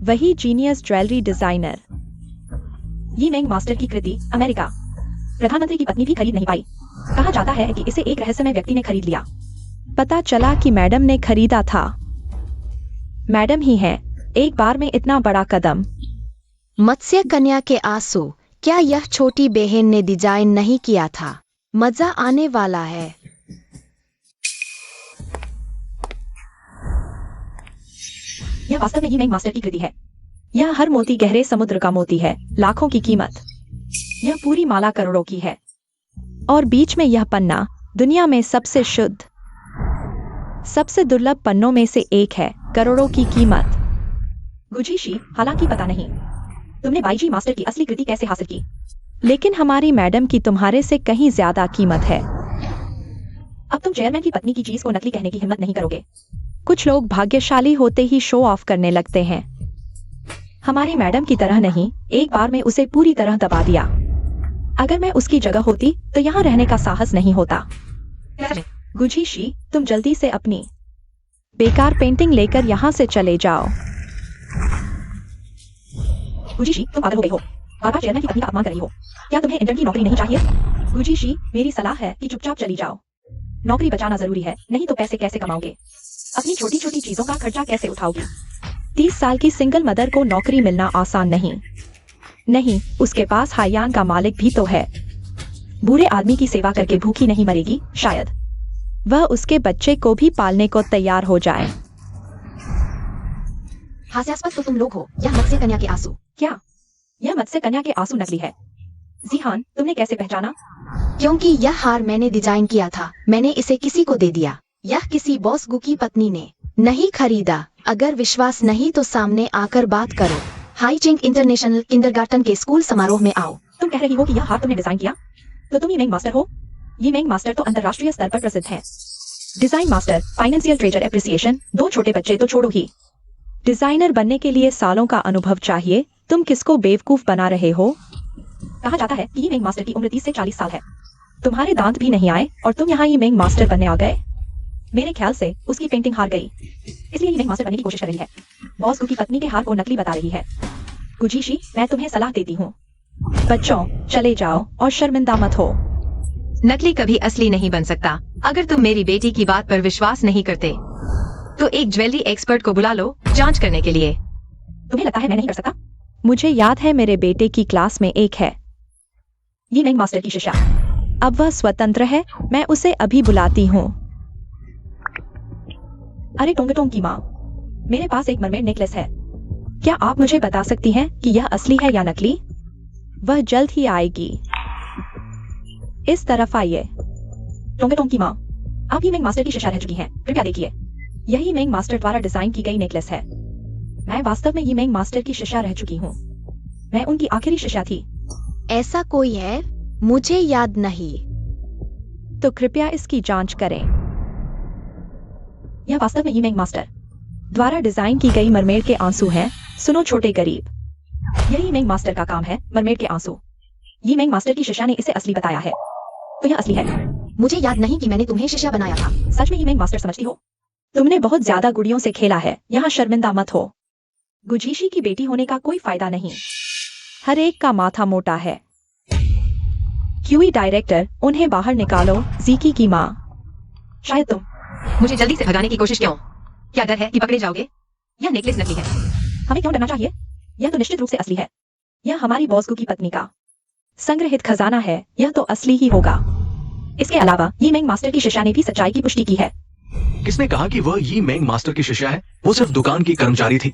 वही जीनियस ज्वेलरी डिजाइनर। यी मेंग मास्टर की कृति अमेरिका प्रधानमंत्री की पत्नी भी खरीद नहीं पाई। कहा जाता है कि इसे एक रहस्यमय व्यक्ति ने खरीद लिया। पता चला कि मैडम ने खरीदा था। मैडम ही है। एक बार में इतना बड़ा कदम। मत्स्य कन्या के आंसू, क्या यह छोटी बहन ने डिजाइन नहीं किया था? मजा आने वाला है। यह वास्तव में यी मेंग मास्टर की कृति है। यह हर मोती गहरे समुद्र का मोती है, लाखों की कीमत। यह पूरी माला करोड़ों की है। और बीच में यह पन्ना दुनिया में सबसे शुद्ध, सबसे दुर्लभ पन्नों में से एक है, करोड़ों की कीमत। गुजीशी, हालांकि पता नहीं तुमने बाईजी मास्टर की असली कृति कैसे हासिल की, लेकिन हमारी मैडम की तुम्हारे से कहीं ज्यादा कीमत है। अब तुम चेयरमैन की पत्नी की चीज को नकली कहने की हिम्मत नहीं करोगे। कुछ लोग भाग्यशाली होते ही शो ऑफ करने लगते हैं। हमारी मैडम की तरह नहीं, एक बार में उसे पूरी तरह दबा दिया। अगर मैं उसकी जगह होती तो यहाँ रहने का साहस नहीं होता। गुजीशी, तुम जल्दी से अपनी बेकार पेंटिंग लेकर यहाँ से चले जाओ। गुजीशी, तुम पागल हो गई हो। बार बार चेयरमैन की पत्नी का अपमान कर रही हो। क्या तुम्हें इंटर्न की नौकरी नहीं चाहिए? गुजीशी, मेरी सलाह है कि चुपचाप चली जाओ। नौकरी बचाना जरूरी है, नहीं तो पैसे कैसे कमाओगे? अपनी छोटी छोटी चीजों का खर्चा कैसे उठाओगी? 30 साल की सिंगल मदर को नौकरी मिलना आसान नहीं। नहीं, उसके पास हाईयान का मालिक भी तो है। बूढ़े आदमी की सेवा करके भूखी नहीं मरेगी, शायद वह उसके बच्चे को भी पालने को तैयार हो जाए। हास्यास्पद तो तुम लोग हो। यह मत्स्य कन्या के आंसू। क्या यह मत्स्य कन्या के आंसू नकली है? जीहान, तुमने कैसे पहचाना? क्योंकि यह हार मैंने डिजाइन किया था। मैंने इसे किसी को दे दिया। यह किसी बॉस गु की पत्नी ने नहीं खरीदा। अगर विश्वास नहीं तो सामने आकर बात करो। हाईचिंग इंटरनेशनल किंडरगार्टन के स्कूल समारोह में आओ। तुम कह रही हो कि यह हार तुमने डिजाइन किया? तो तुम यी मेंग मास्टर हो? यी मेंग मास्टर तो अंतरराष्ट्रीय स्तर पर प्रसिद्ध हैं। Design master, financial treasure appreciation, 2 छोटे बच्चे तो छोड़ो ही। डिजाइनर बनने के लिए सालों का अनुभव चाहिए। तुम किसको बेवकूफ बना रहे हो? कहा जाता है कि यी मेंग मास्टर की उम्र 30 से 40 साल है। तुम्हारे दांत भी नहीं आए और तुम यहाँ यी मेंग मास्टर बनने आ गए। मेरे ख्याल से उसकी पेंटिंग हार गई, इसलिए यी मेंग मास्टर बनने की कोशिश कर रही है। बॉस गु की पत्नी के हार को नकली बता रही है। गुजीशी, मैं तुम्हें सलाह देती हूँ, बच्चों चले जाओ और शर्मिंदा मत हो। नकली कभी असली नहीं बन सकता। अगर तुम मेरी बेटी की बात पर विश्वास नहीं करते तो एक ज्वेलरी एक्सपर्ट को बुला लो जांच करने के लिए। तुम्हें लगता है मैं नहीं कर सकता? मुझे याद है मेरे बेटे की क्लास में एक है यी मेंग मास्टर की शिष्या। अब वह स्वतंत्र है। मैं उसे अभी बुलाती हूँ। अरे टोंगटोंग की माँ, मेरे पास एक मरमेड नेकलेस है। क्या आप मुझे बता सकती हैं कि यह असली है या नकली? वह जल्द ही आएगी। इस तरफ आइए। टोंगटोंग की माँ, आप यी मेंग मास्टर की शिष्या रह चुकी हैं। कृपया देखिए, यही मेंग मास्टर द्वारा डिजाइन की गई नेकलेस है। मैं वास्तव में यी मेंग मास्टर की शिष्या रह चुकी हूँ। मैं उनकी आखिरी शिष्या थी। ऐसा कोई है? मुझे याद नहीं। तो कृपया इसकी जांच करें। यह वास्तव में यी मेंग मास्टर द्वारा डिजाइन की गई मरमेड के आंसू हैं। सुनो छोटे गरीब, यही मेंग मास्टर का काम है, मरमेड के आंसू। यी मेंग मास्टर की शिष्या ने इसे असली बताया है, तो यह असली है। मुझे याद नहीं कि मैंने तुम्हें शिष्या बनाया था। सच में यी मेंग मास्टर समझती हो? तुमने बहुत ज्यादा गुड़ियों से खेला है। यहाँ शर्मिंदा मत हो। गुजीशी की बेटी होने का कोई फायदा नहीं। हर एक का माथा मोटा है। क्यूई डायरेक्टर, उन्हें बाहर निकालो। जीकी की माँ, शायद तुम मुझे जल्दी से भगाने की कोशिश क्यों? क्या डर है कि पकड़े जाओगे? यह नेकलेस नकली है। हमें क्यों डरना चाहिए? यह तो निश्चित रूप से असली है। यह हमारी बॉस गु की पत्नी का संग्रहित खजाना है। यह तो असली ही होगा। इसके अलावा यी मेंग मास्टर की शिष्या ने भी सच्चाई की पुष्टि की है। किसने कहा कि वह यी मेंग मास्टर की शिष्या है? वो सिर्फ दुकान की कर्मचारी थी।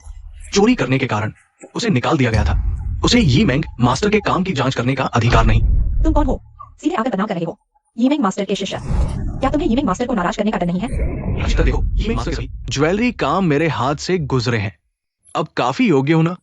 चोरी करने के कारण उसे निकाल दिया गया था। उसे यी मेंग मास्टर के काम की जांच करने का अधिकार नहीं। तुम कौन हो? सीधे आकर बदनाम कर रहे हो। यी मेंग मास्टर के शिष्य। क्या तुम्हें यी मेंग मास्टर को नाराज करने का डर नहीं है? अच्छा देखो, यी मेंग मास्टर सही। ज्वेलरी काम मेरे हाथ से गुजरे हैं। अब काफी योग्य हो ना?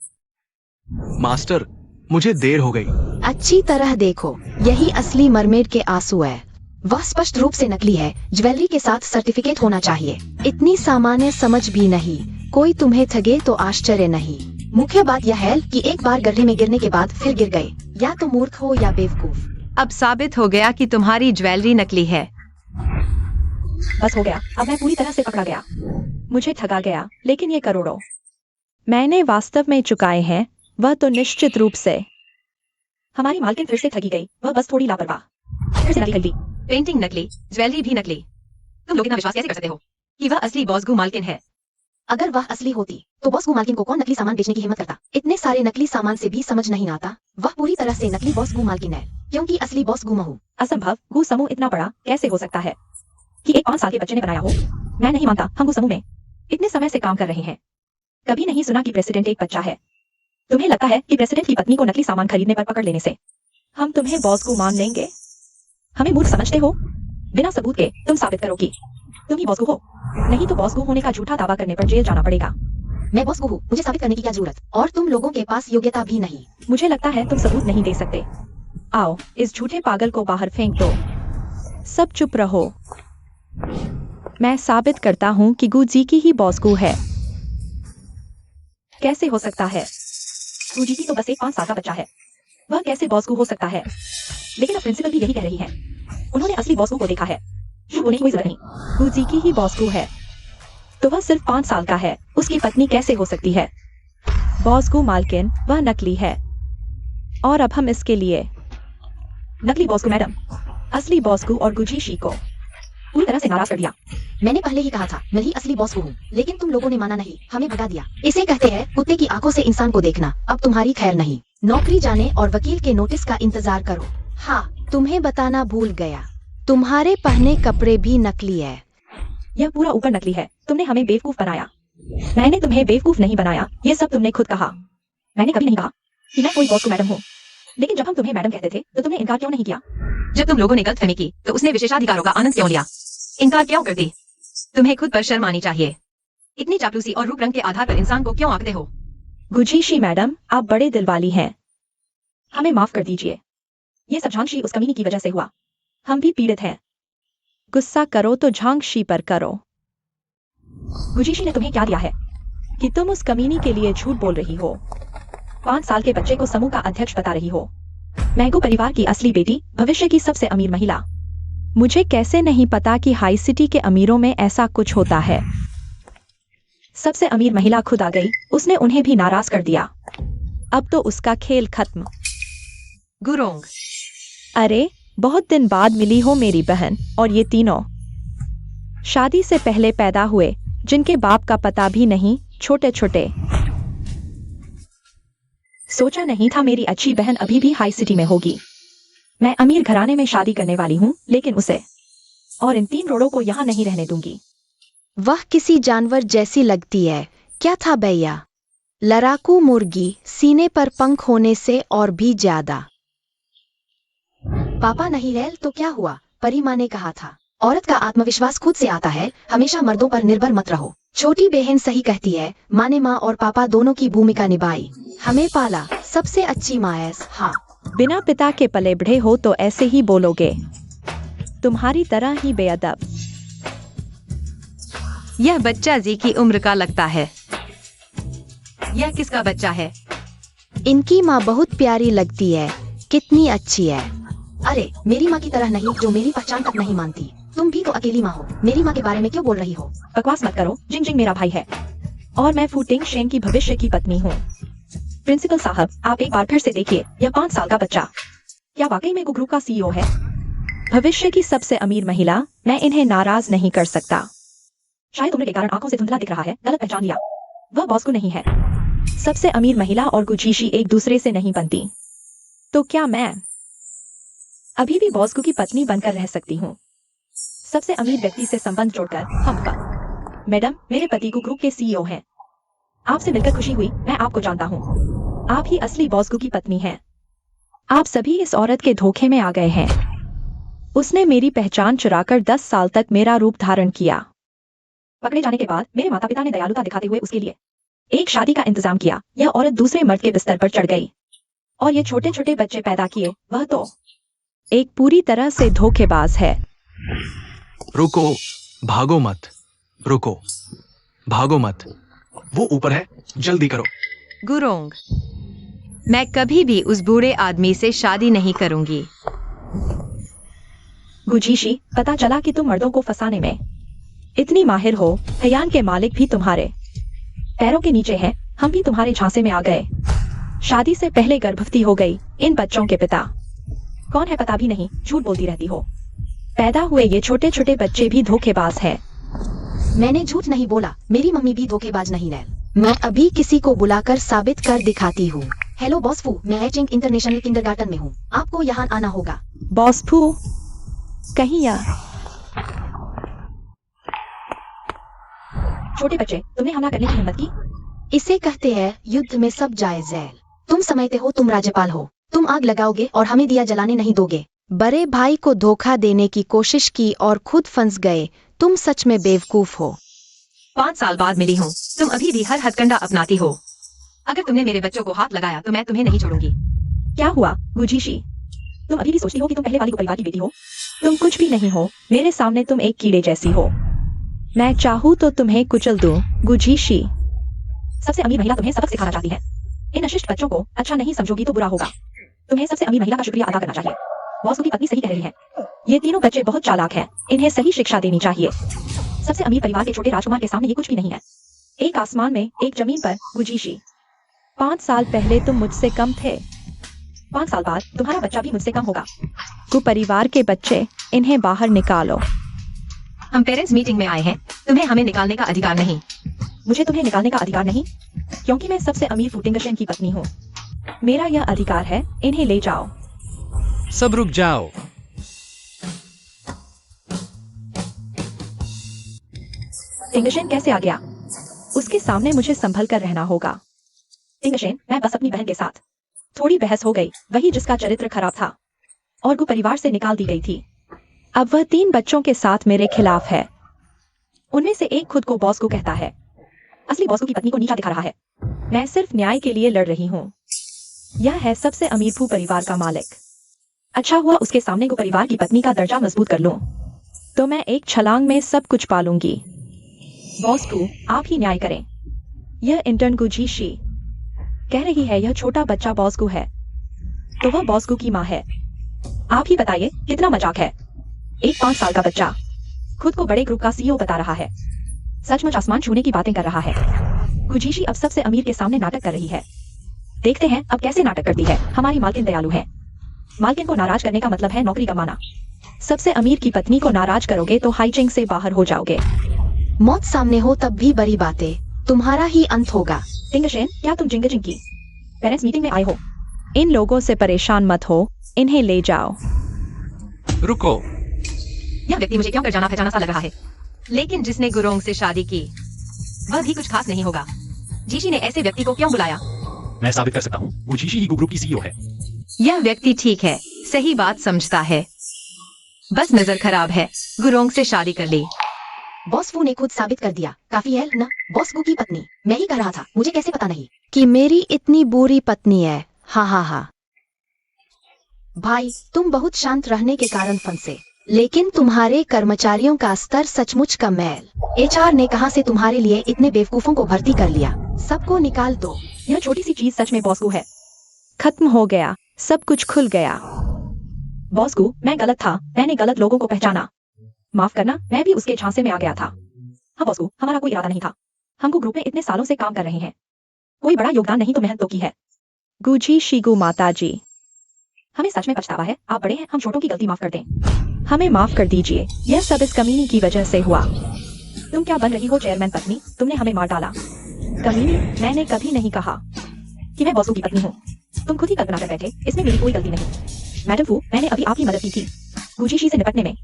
मास्टर, मुझे देर हो गई। अच्छी तरह देखो, यही असली मरमेड के आंसू है। वह स्पष्ट रूप से नकली है। ज्वेलरी के साथ सर्टिफिकेट होना चाहिए। इतनी सामान्य समझ भी नहीं। कोई तुम्हें ठगे तो आश्चर्य नहीं। मुख्य बात यह है कि एक बार गड्ढे में गिरने के बाद फिर गिर गए। या तो मूर्ख हो या बेवकूफ। अब साबित हो गया कि तुम्हारी ज्वेलरी नकली है। बस हो गया। अब मैं पूरी तरह से पकड़ा गया। मुझे ठगा गया, लेकिन ये करोड़ों मैंने वास्तव में चुकाए हैं, वह तो निश्चित रूप से। हमारी मालकिन फिर से ठगी गई, वह बस थोड़ी लापरवाह। फिर से नकली खरीदी, पेंटिंग नकली, ज्वेलरी भी नकली। तुम लोग इतना विश्वास कैसे कर सकते हो कि वह असली बॉस गु मालकिन है? अगर वह असली होती तो बॉस गु मालकिन को कौन नकली सामान बेचने की हिम्मत करता? इतने सारे नकली सामान से भी समझ नहीं आता वह पूरी तरह से नकली बॉस गु मालकिन है, क्योंकि असली बॉस गु महू। असंभव। गु समूह इतना बड़ा कैसे हो सकता है कि एक 5 साल के बच्चे ने बनाया हो? मैं नहीं मानता। हम गु समूह में इतने समय से काम कर रहे हैं, कभी नहीं सुना कि प्रेसिडेंट एक बच्चा है। तुम्हें लगता है कि प्रेसिडेंट की पत्नी को नकली सामान खरीदने पर पकड़ लेने से हम तुम्हें बॉस को मान लेंगे? हमें मूर्ख समझते हो? बिना सबूत के तुम साबित करो कि तुम ही बॉस को हो, नहीं तो बॉस को होने का झूठा दावा करने पर जेल जाना पड़ेगा। मैं बॉस को हूँ, मुझे साबित करने की क्या जरूरत? और तुम लोगों के पास योग्यता भी नहीं। मुझे लगता है तुम सबूत नहीं दे सकते। आओ, इस झूठे पागल को बाहर फेंक दो। सब चुप रहो। मैं साबित करता हूँ कि गु जी की ही बॉस गु है। कैसे हो सकता है? गु जी की तो बस एक 5 साल का बच्चा है, वह कैसे बॉस गु हो सकता है? लेकिन अब प्रिंसिपल भी यही कह रही है, उन्होंने असली बॉस गु को देखा है। झूठ बोलने की कोई जरूरत नहीं, गु जी की ही बॉस गु है। तो वह सिर्फ 5 साल का है, उसकी पत्नी कैसे हो सकती है बॉस गु मालकिन? वह नकली है। और अब हम इसके लिए नकली बॉस गु मैडम, असली बॉस गु और गुजीशी को पूरी तरह से नाराज कर दिया। मैंने पहले ही कहा था मैं ही असली बॉस हूँ, लेकिन तुम लोगों ने माना नहीं, हमें भगा दिया। इसे कहते हैं कुत्ते की आंखों से इंसान को देखना। अब तुम्हारी खैर नहीं, नौकरी जाने और वकील के नोटिस का इंतजार करो। हाँ, तुम्हें बताना भूल गया, तुम्हारे पहने कपड़े भी नकली है। यह पूरा ऊपर नकली है। तुमने हमें बेवकूफ बनाया। मैंने तुम्हें बेवकूफ नहीं बनाया, ये सब तुमने खुद कहा। मैंने कभी नहीं कहा कि मैं कोई बॉस को मैडम हूँ। लेकिन जब हम तुम्हें मैडम कहते थे तो तुमने इनकार क्यों नहीं किया? जब तुम लोगों ने गलतफहमी की तो उसने विशेषाधिकारों का आनंद क्यों लिया? इनकार क्यों करती? तुम्हें खुद पर शर्म आनी चाहिए। इतनी चापलूसी और रूप रंग के आधार पर इंसान को क्यों आंकते हो? गुजीशी मैडम, आप बड़े दिल वाली हैं, हमें माफ कर दीजिए। ये सब झांगशी उस कमीनी की वजह से हुआ। हम भी पीड़ित हैं। गुस्सा करो तो झांगशी पर करो। गुजीशी ने तुम्हें क्या दिया है कि तुम उस कमीनी के लिए झूठ बोल रही हो? 5 साल के बच्चे को समूह का अध्यक्ष बता रही हो। मैंगो परिवार की असली बेटी, भविष्य की सबसे अमीर महिला। मुझे कैसे नहीं पता कि हाई सिटी के अमीरों में ऐसा कुछ होता है। सबसे अमीर महिला खुद आ गई, उसने उन्हें भी नाराज कर दिया। अब तो उसका खेल खत्म। गुरोंग, अरे बहुत दिन बाद मिली हो मेरी बहन, और ये तीनों शादी से पहले पैदा हुए, जिनके बाप का पता भी नहीं, छोटे छोटे। सोचा नहीं था मेरी अच्छी बहन अभी भी हाई सिटी में होगी। मैं अमीर घराने में शादी करने वाली हूँ, लेकिन उसे और इन 3 रोड़ों को यहाँ नहीं रहने दूंगी। वह किसी जानवर जैसी लगती है। क्या था भैया? लड़ाकू मुर्गी, सीने पर पंख होने से और भी ज्यादा। पापा नहीं रहे तो क्या हुआ? परी माँ ने कहा था औरत का आत्मविश्वास खुद से आता है, हमेशा मर्दों पर निर्भर मत रहो। छोटी बहन सही कहती है, माँ ने माँ और पापा दोनों की भूमिका निभाई, हमें पाला, सबसे अच्छी माँ है। हाँ, बिना पिता के पले बढ़े हो तो ऐसे ही बोलोगे, तुम्हारी तरह ही बेअदब। यह बच्चा जी की उम्र का लगता है। यह किसका बच्चा है? इनकी माँ बहुत प्यारी लगती है, कितनी अच्छी है। अरे मेरी माँ की तरह नहीं, जो मेरी पहचान तक नहीं मानती। तुम भी तो अकेली माँ हो, मेरी माँ के बारे में क्यों बोल रही हो? बकवास मत करो। जिंग जिंग मेरा भाई है और मैं फूटिंग शेंग की भविष्य की पत्नी हूँ। प्रिंसिपल साहब, आप एक बार फिर से देखिए, यह 5 साल का बच्चा क्या वाकई में ग्रुप का सीईओ है? भविष्य की सबसे अमीर महिला। मैं इन्हें नाराज नहीं कर सकता। शायद उम्र के कारण आंखों से धुंधला दिख रहा है, गलत पहचान लिया। वह बॉस को नहीं है। सबसे अमीर महिला और गुजीशी एक दूसरे से नहीं बनती। तो क्या मैं अभी भी बॉस की पत्नी बनकर रह सकती हूँ? सबसे अमीर व्यक्ति से संबंध जोड़कर हम मैडम, मेरे पति को ग्रुप के सीईओ हैं। आपसे मिलकर खुशी हुई। मैं आपको जानता हूँ, आप ही असली बॉस की पत्नी हैं। आप सभी इस औरत के धोखे में आ गए हैं। उसने मेरी पहचान चुराकर 10 साल तक मेरा रूप धारण किया। पकड़े जाने के बाद मेरे माता पिता ने दयालुता दिखाते हुए उसके लिए एक शादी का इंतजाम किया। यह औरत दूसरे मर्द के बिस्तर पर चढ़ गई और ये छोटे छोटे बच्चे पैदा किए। वह तो एक पूरी तरह से धोखेबाज है। रुको, भागो मत। रुको, भागो मत। वो ऊपर है, जल्दी करो। गुरोंग, मैं कभी भी उस बूढ़े आदमी से शादी नहीं करूंगी। गुजीशी, पता चला कि तुम मर्दों को फंसाने में इतनी माहिर हो, हयान के मालिक भी तुम्हारे पैरों के नीचे हैं। हम भी तुम्हारे झांसे में आ गए। शादी से पहले गर्भवती हो गई। इन बच्चों के पिता कौन है पता भी नहीं, झूठ बोलती रहती हो। पैदा हुए ये छोटे छोटे बच्चे भी धोखेबाज हैं। मैंने झूठ नहीं बोला, मेरी मम्मी भी धोखेबाज नहीं नैल। मैं अभी किसी को बुलाकर साबित कर दिखाती हूँ। हेलो बॉस फू, मैं एचिंग इंटरनेशनल किंडरगार्टन में हूँ। आपको यहाँ आना होगा। बॉस फू कहीं या छोटे बच्चे, तुमने हमला करने की हिम्मत की? इसे कहते हैं युद्ध में सब जायज है। तुम समझते हो तुम राज्यपाल हो, तुम आग लगाओगे और हमें दिया जलाने नहीं दोगे। बड़े भाई को धोखा देने की कोशिश की और खुद फंस गए। तुम सच में बेवकूफ हो। 5 साल बाद मिली हूँ, तुम अभी भी हर हथकंडा अपनाती हो। अगर तुमने मेरे बच्चों को हाथ लगाया तो मैं तुम्हें नहीं छोड़ूंगी। क्या हुआ गुजीशी? तुम अभी भी सोचती हो कि तुम पहले वाली परिवार की बेटी हो? तुम कुछ भी नहीं हो। मेरे सामने तुम एक कीड़े जैसी हो। मैं चाहूँ तो तुम्हें कुचल दूं। गुजीशी, सबसे अमीर महिला तुम्हें सबक सिखाना चाहती है। इन अशिष्ट बच्चों को अच्छा नहीं समझोगी तो बुरा होगा। तुम्हें सबसे अमीर महिला का शुक्रिया अदा करना चाहिए। बॉस की पत्नी सही कह रही है। ये तीनों बच्चे बहुत चालाक हैं, इन्हें सही शिक्षा देनी चाहिए। सबसे अमीर परिवार के छोटे राजकुमार के सामने ये कुछ भी नहीं है। एक आसमान में, एक जमीन पर। गुजीशी, 5 साल पहले तुम मुझसे कम थे। 5 साल बाद तुम्हारा बच्चा भी मुझसे कम होगा। परिवार के बच्चे, इन्हें बाहर निकालो। हम पेरेंट्स मीटिंग में आए हैं, तुम्हें हमें निकालने का अधिकार नहीं। मुझे तुम्हें निकालने का अधिकार नहीं, क्योंकि मैं सबसे अमीर फुटिंगशन की पत्नी हूँ। मेरा यह अधिकार है। इन्हें ले जाओ। सब रुक जाओ। टिंगशेन कैसे आ गया? उसके सामने मुझे संभल कर रहना होगा। टिंगशेन, मैं बस अपनी बहन के साथ थोड़ी बहस हो गई, वही जिसका चरित्र खराब था और को परिवार से निकाल दी गई थी। अब वह 3 बच्चों के साथ मेरे खिलाफ है। उनमें से एक खुद को बॉस को कहता है। असली बॉस की पत्नी को नीचा दिखा रहा है। मैं सिर्फ न्याय के लिए लड़ रही हूँ। यह है सबसे अमीर फू परिवार का मालिक। अच्छा हुआ उसके सामने को परिवार की पत्नी का दर्जा मजबूत कर लूं, तो मैं एक छलांग में सब कुछ पालूंगी। बॉस फू, आप ही न्याय करें। यह इंटर्न गुजीशी कह रही है यह छोटा बच्चा बॉस को है, तो वह बॉस को की माँ है। आप ही बताइए कितना मजाक है। एक 5 साल का बच्चा खुद को बड़े ग्रुप का सीईओ बता रहा है। सचमुच आसमान छूने की बातें कर रहा है। गुजीशी अब सबसे अमीर के सामने नाटक कर रही है। देखते हैं अब कैसे नाटक करती है। हमारी मालकिन दयालु है। मालकिन को नाराज करने का मतलब है नौकरी गंवाना। सबसे अमीर की पत्नी को नाराज करोगे तो हाईजिंग से बाहर हो जाओगे। मौत सामने हो तब भी बड़ी बातें, तुम्हारा ही अंत होगा। टिंगशेन, क्या तुम जिंग की पेरेंट्स मीटिंग में आए हो? इन लोगों से परेशान मत हो, इन्हें ले जाओ। रुको। यह व्यक्ति मुझे क्यों कर जाना पहचाना सा लग रहा है, लेकिन जिसने गुरोंग से शादी की वह भी कुछ खास नहीं होगा। जीशी ने ऐसे व्यक्ति को क्यों बुलाया? मैं साबित कर सकता हूँ, वो जीशी ही ग्रुप की सीईओ है। यह व्यक्ति ठीक है, सही बात समझता है, बस नजर खराब है। गुरोंग से शादी कर ली। बॉस फू ने खुद साबित कर दिया। काफी है ना? बॉस फू की पत्नी। मैं ही कह रहा था, मुझे कैसे पता नहीं कि मेरी इतनी बुरी पत्नी है। हाँ हाँ हाँ। भाई, तुम बहुत शांत रहने के कारण फंसे, लेकिन तुम्हारे कर्मचारियों का स्तर सचमुच कम है। एचआर ने कहां से तुम्हारे लिए इतने बेवकूफों को भर्ती कर लिया? सबको निकाल दो। यह छोटी सी चीज सच में बॉस को है। खत्म हो गया, सब कुछ खुल गया। बॉस को, मैं गलत था, मैंने गलत लोगों को पहचाना। माफ करना, मैं भी उसके झांसे में आ गया था। हाँ बॉस को, हमारा कोई इरादा नहीं था। हमको ग्रुप में इतने सालों से काम कर रहे हैं, कोई बड़ा योगदान नहीं तो मेहनत तो की है। गुजी शिगु माताजी, हमें सच में पछतावा है। आप बड़े हैं, हम छोटों की गलती माफ कर दें। हमें माफ कर दीजिए, यह सब इस कमीनी की वजह से हुआ। तुम क्या बन रही हो चेयरमैन पत्नी? तुमने हमें मार डाला। कमीनी, मैंने कभी नहीं कहा कि मैं बॉसू की पत्नी हूँ। तुम खुद ही कल्पना कर बैठे, इसमें मेरी कोई गलती नहीं। मैडम फू, मैंने अभी आपकी मदद की थी गुजीशी से निपटने में।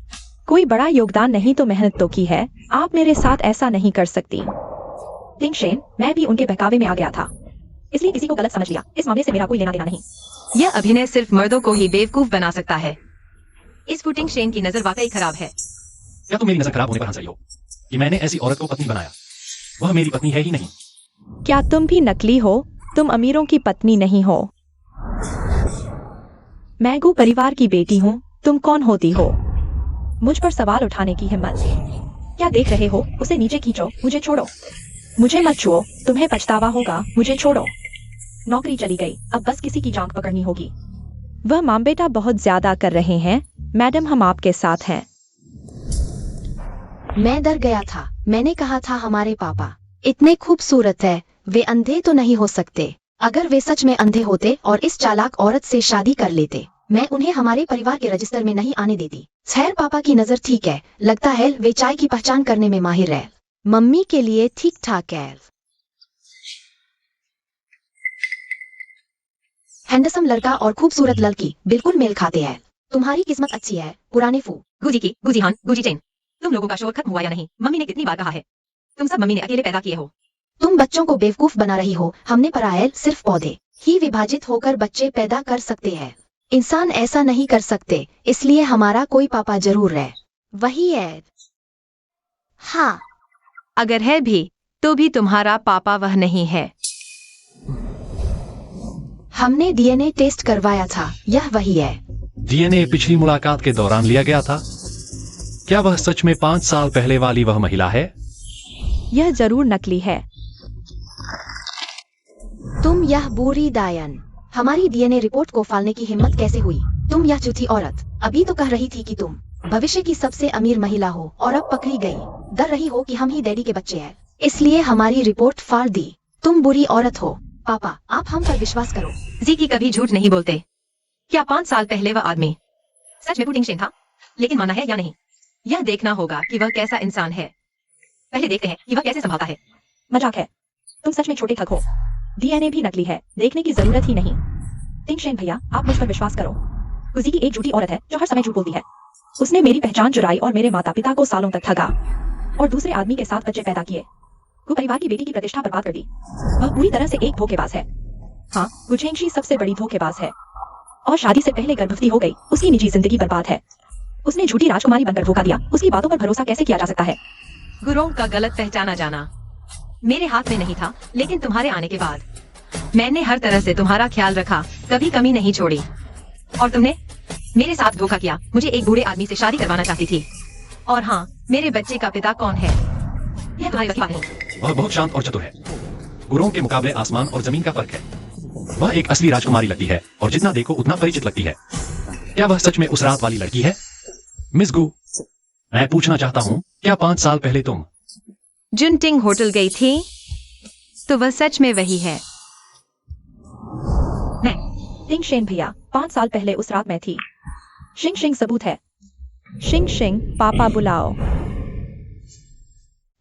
कोई बड़ा योगदान नहीं तो मेहनत तो की है। आप मेरे साथ ऐसा नहीं कर सकती। टिंगशेन, मैं भी उनके बहकावे में आ गया था, इसलिए किसी को गलत समझ लिया। इस मामले से मेरा कोई लेना देना नहीं। यह अभिनय सिर्फ मर्दों को ही बेवकूफ बना सकता है। इस फुटिंग शेन की नजर वाकई खराब है। क्या तुम मेरी नजर खराब होने पर हंस रही हो कि मैंने ऐसी औरत को पत्नी बनाया? वह मेरी पत्नी है ही नहीं। क्या तुम भी नकली हो? तुम अमीरों की पत्नी नहीं हो। मैं गु परिवार की बेटी हूँ। तुम कौन होती हो मुझ पर सवाल उठाने की हिम्मत? क्या देख रहे हो? उसे नीचे खींचो, मुझे छोड़ो। मुझे मत छुओ, तुम्हें पछतावा होगा। मुझे छोड़ो। नौकरी चली गई, अब बस किसी की जांच पकड़नी होगी। वह माम बेटा बहुत ज्यादा कर रहे हैं। मैडम, हम आपके साथ हैं। मैं डर गया था। मैंने कहा था हमारे पापा इतने खूबसूरत है, वे अंधे तो नहीं हो सकते। अगर वे सच में अंधे होते और इस चालाक औरत से शादी कर लेते, मैं उन्हें हमारे परिवार के रजिस्टर में नहीं आने देती। खैर पापा की नजर ठीक है, लगता है वे चाय की पहचान करने में माहिर है। मम्मी के लिए ठीक ठाक है। हैंडसम लड़का और खूबसूरत लड़की बिल्कुल मेल खाते हैं। तुम्हारी किस्मत अच्छी है पुराने फू। गुजी हान गुजी चेन, तुम लोगों का शोर खत्म हुआ या नहीं? मम्मी ने कितनी बार कहा है, तुम सब मम्मी ने अकेले पैदा किए हो। तुम बच्चों को बेवकूफ बना रही हो। हमने पढ़ा है सिर्फ पौधे ही विभाजित होकर बच्चे पैदा कर सकते हैं, इंसान ऐसा नहीं कर सकते। इसलिए हमारा कोई पापा जरूर है। वही है। हाँ, अगर है भी तो भी तुम्हारा पापा वह नहीं है। हमने डीएनए टेस्ट करवाया था, यह वही है। डीएनए पिछली मुलाकात के दौरान लिया गया था। क्या वह सच में 5 साल पहले वाली वह महिला है? यह जरूर नकली है। तुम यह बुरी डायन, हमारी डीएनए रिपोर्ट को फालने की हिम्मत कैसे हुई? तुम यह झूठी औरत, अभी तो कह रही थी कि तुम भविष्य की सबसे अमीर महिला हो और अब पकड़ी गई। डर रही हो कि हम ही डैडी के बच्चे हैं, इसलिए हमारी रिपोर्ट फाड़ दी। तुम बुरी औरत हो। पापा, आप हम पर विश्वास करो। जी की कभी झूठ नहीं बोलते। क्या 5 साल पहले वह आदमी सच में पुटिंग शेन था? लेकिन माना है या नहीं, यह देखना होगा कि वह कैसा इंसान है। पहले देखते हैं कि वह कैसे संभालता है। मजाक है, तुम सच में छोटे ठग हो। डीएनए भी नकली है, देखने की जरूरत ही नहीं। टिंगशेन भैया, आप मुझ पर विश्वास करो। गुजी की एक झूठी औरत है जो हर समय झूठ बोलती है। उसने मेरी पहचान चुराई और मेरे माता पिता को सालों तक ठगा और दूसरे आदमी के साथ बच्चे पैदा किए। वो परिवार की बेटी की प्रतिष्ठा बर्बाद कर दी। वह पूरी तरह से एक धोखेबाज है। हाँ, गुझेंगशी सबसे बड़ी धोखेबाज है और शादी से पहले गर्भवती हो गई। उसकी निजी जिंदगी बर्बाद है। उसने झूठी राजकुमारी बनकर धोखा दिया। उसकी बातों पर भरोसा कैसे किया जा सकता है? गुरों का गलत पहचाना जाना मेरे हाथ में नहीं था, लेकिन तुम्हारे आने के बाद मैंने हर तरह से तुम्हारा ख्याल रखा, कभी कमी नहीं छोड़ी। और तुमने मेरे साथ धोखा किया। मुझे एक बूढ़े आदमी से शादी करवाना चाहती थी। और हाँ, मेरे बच्चे का पिता कौन है यह तुम्हारी वकील है। वह बहुत शांत और चतुर है। गुरुओं के मुकाबले आसमान और जमीन का फर्क है। वह एक असली राजकुमारी लगती है और जितना देखो उतना परिचित लगती है। क्या वह सच में उस रात वाली लड़की है? मिस गु, मैं पूछना चाहता हूँ, क्या 5 साल पहले तुम जुनटिंग होटल गई थी? तो वह सच में वही है। मैं टिंगशेन भैया, 5 साल पहले उस रात में थी। शिंग शिंग सबूत है। शिंग शिंग, पापा बुलाओ।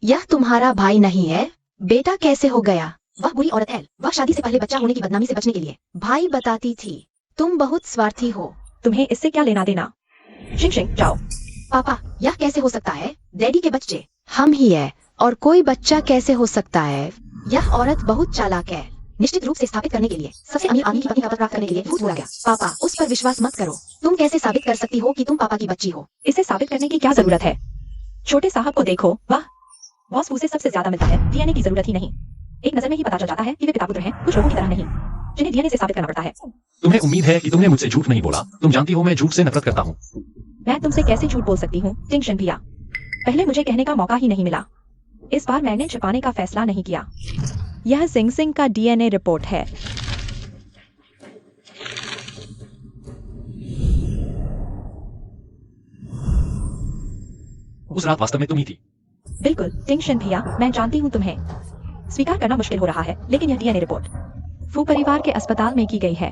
यह तुम्हारा भाई नहीं है? बेटा कैसे हो गया? वह बुरी औरत है। वह शादी से पहले बच्चा होने की बदनामी से बचने के लिए भाई बताती थी। तुम बहुत स्वार्थी हो। तुम्हें इससे क्या लेना देना? शिंग शिंग, जाओ। पापा, यह कैसे हो सकता है? डैडी के बच्चे हम ही है और कोई बच्चा कैसे हो सकता है? यह औरत बहुत चालाक है। निश्चित रूप से स्थापित करने के लिए सबसे अमीर आदमी की पत्नी का पद प्राप्त करने के लिए झूठ बोला गया। पापा, उस पर विश्वास मत करो। तुम कैसे साबित कर सकती हो कि तुम पापा की बच्ची हो? इसे साबित करने की क्या जरूरत है? छोटे साहब को देखो, वाह, बॉस उसे सबसे ज्यादा मिलता है। डीएनए की जरूरत ही नहीं, एक नजर में ही पता चल जाता है कि वे पिता पुत्र हैं। कुछ लोगों की तरह नहीं जिन्हें डीएनए से साबित करना पड़ता है। तुम्हें उम्मीद है कि तुमने मुझसे झूठ नहीं बोला। तुम जानती हो मैं झूठ से नफरत करता हूँ। मैं तुमसे कैसे झूठ बोल सकती हूँ टिंगशन भैया? पहले मुझे कहने का मौका ही नहीं मिला। इस बार मैंने छिपाने का फैसला नहीं किया। यह जिंग सिंह का डीएनए रिपोर्ट है। उस रात वास्तव में तुम ही थी। बिल्कुल टिंगशन भैया, मैं जानती हूँ तुम्हें स्वीकार करना मुश्किल हो रहा है, लेकिन यह डीएनए रिपोर्ट फू परिवार के अस्पताल में की गई है।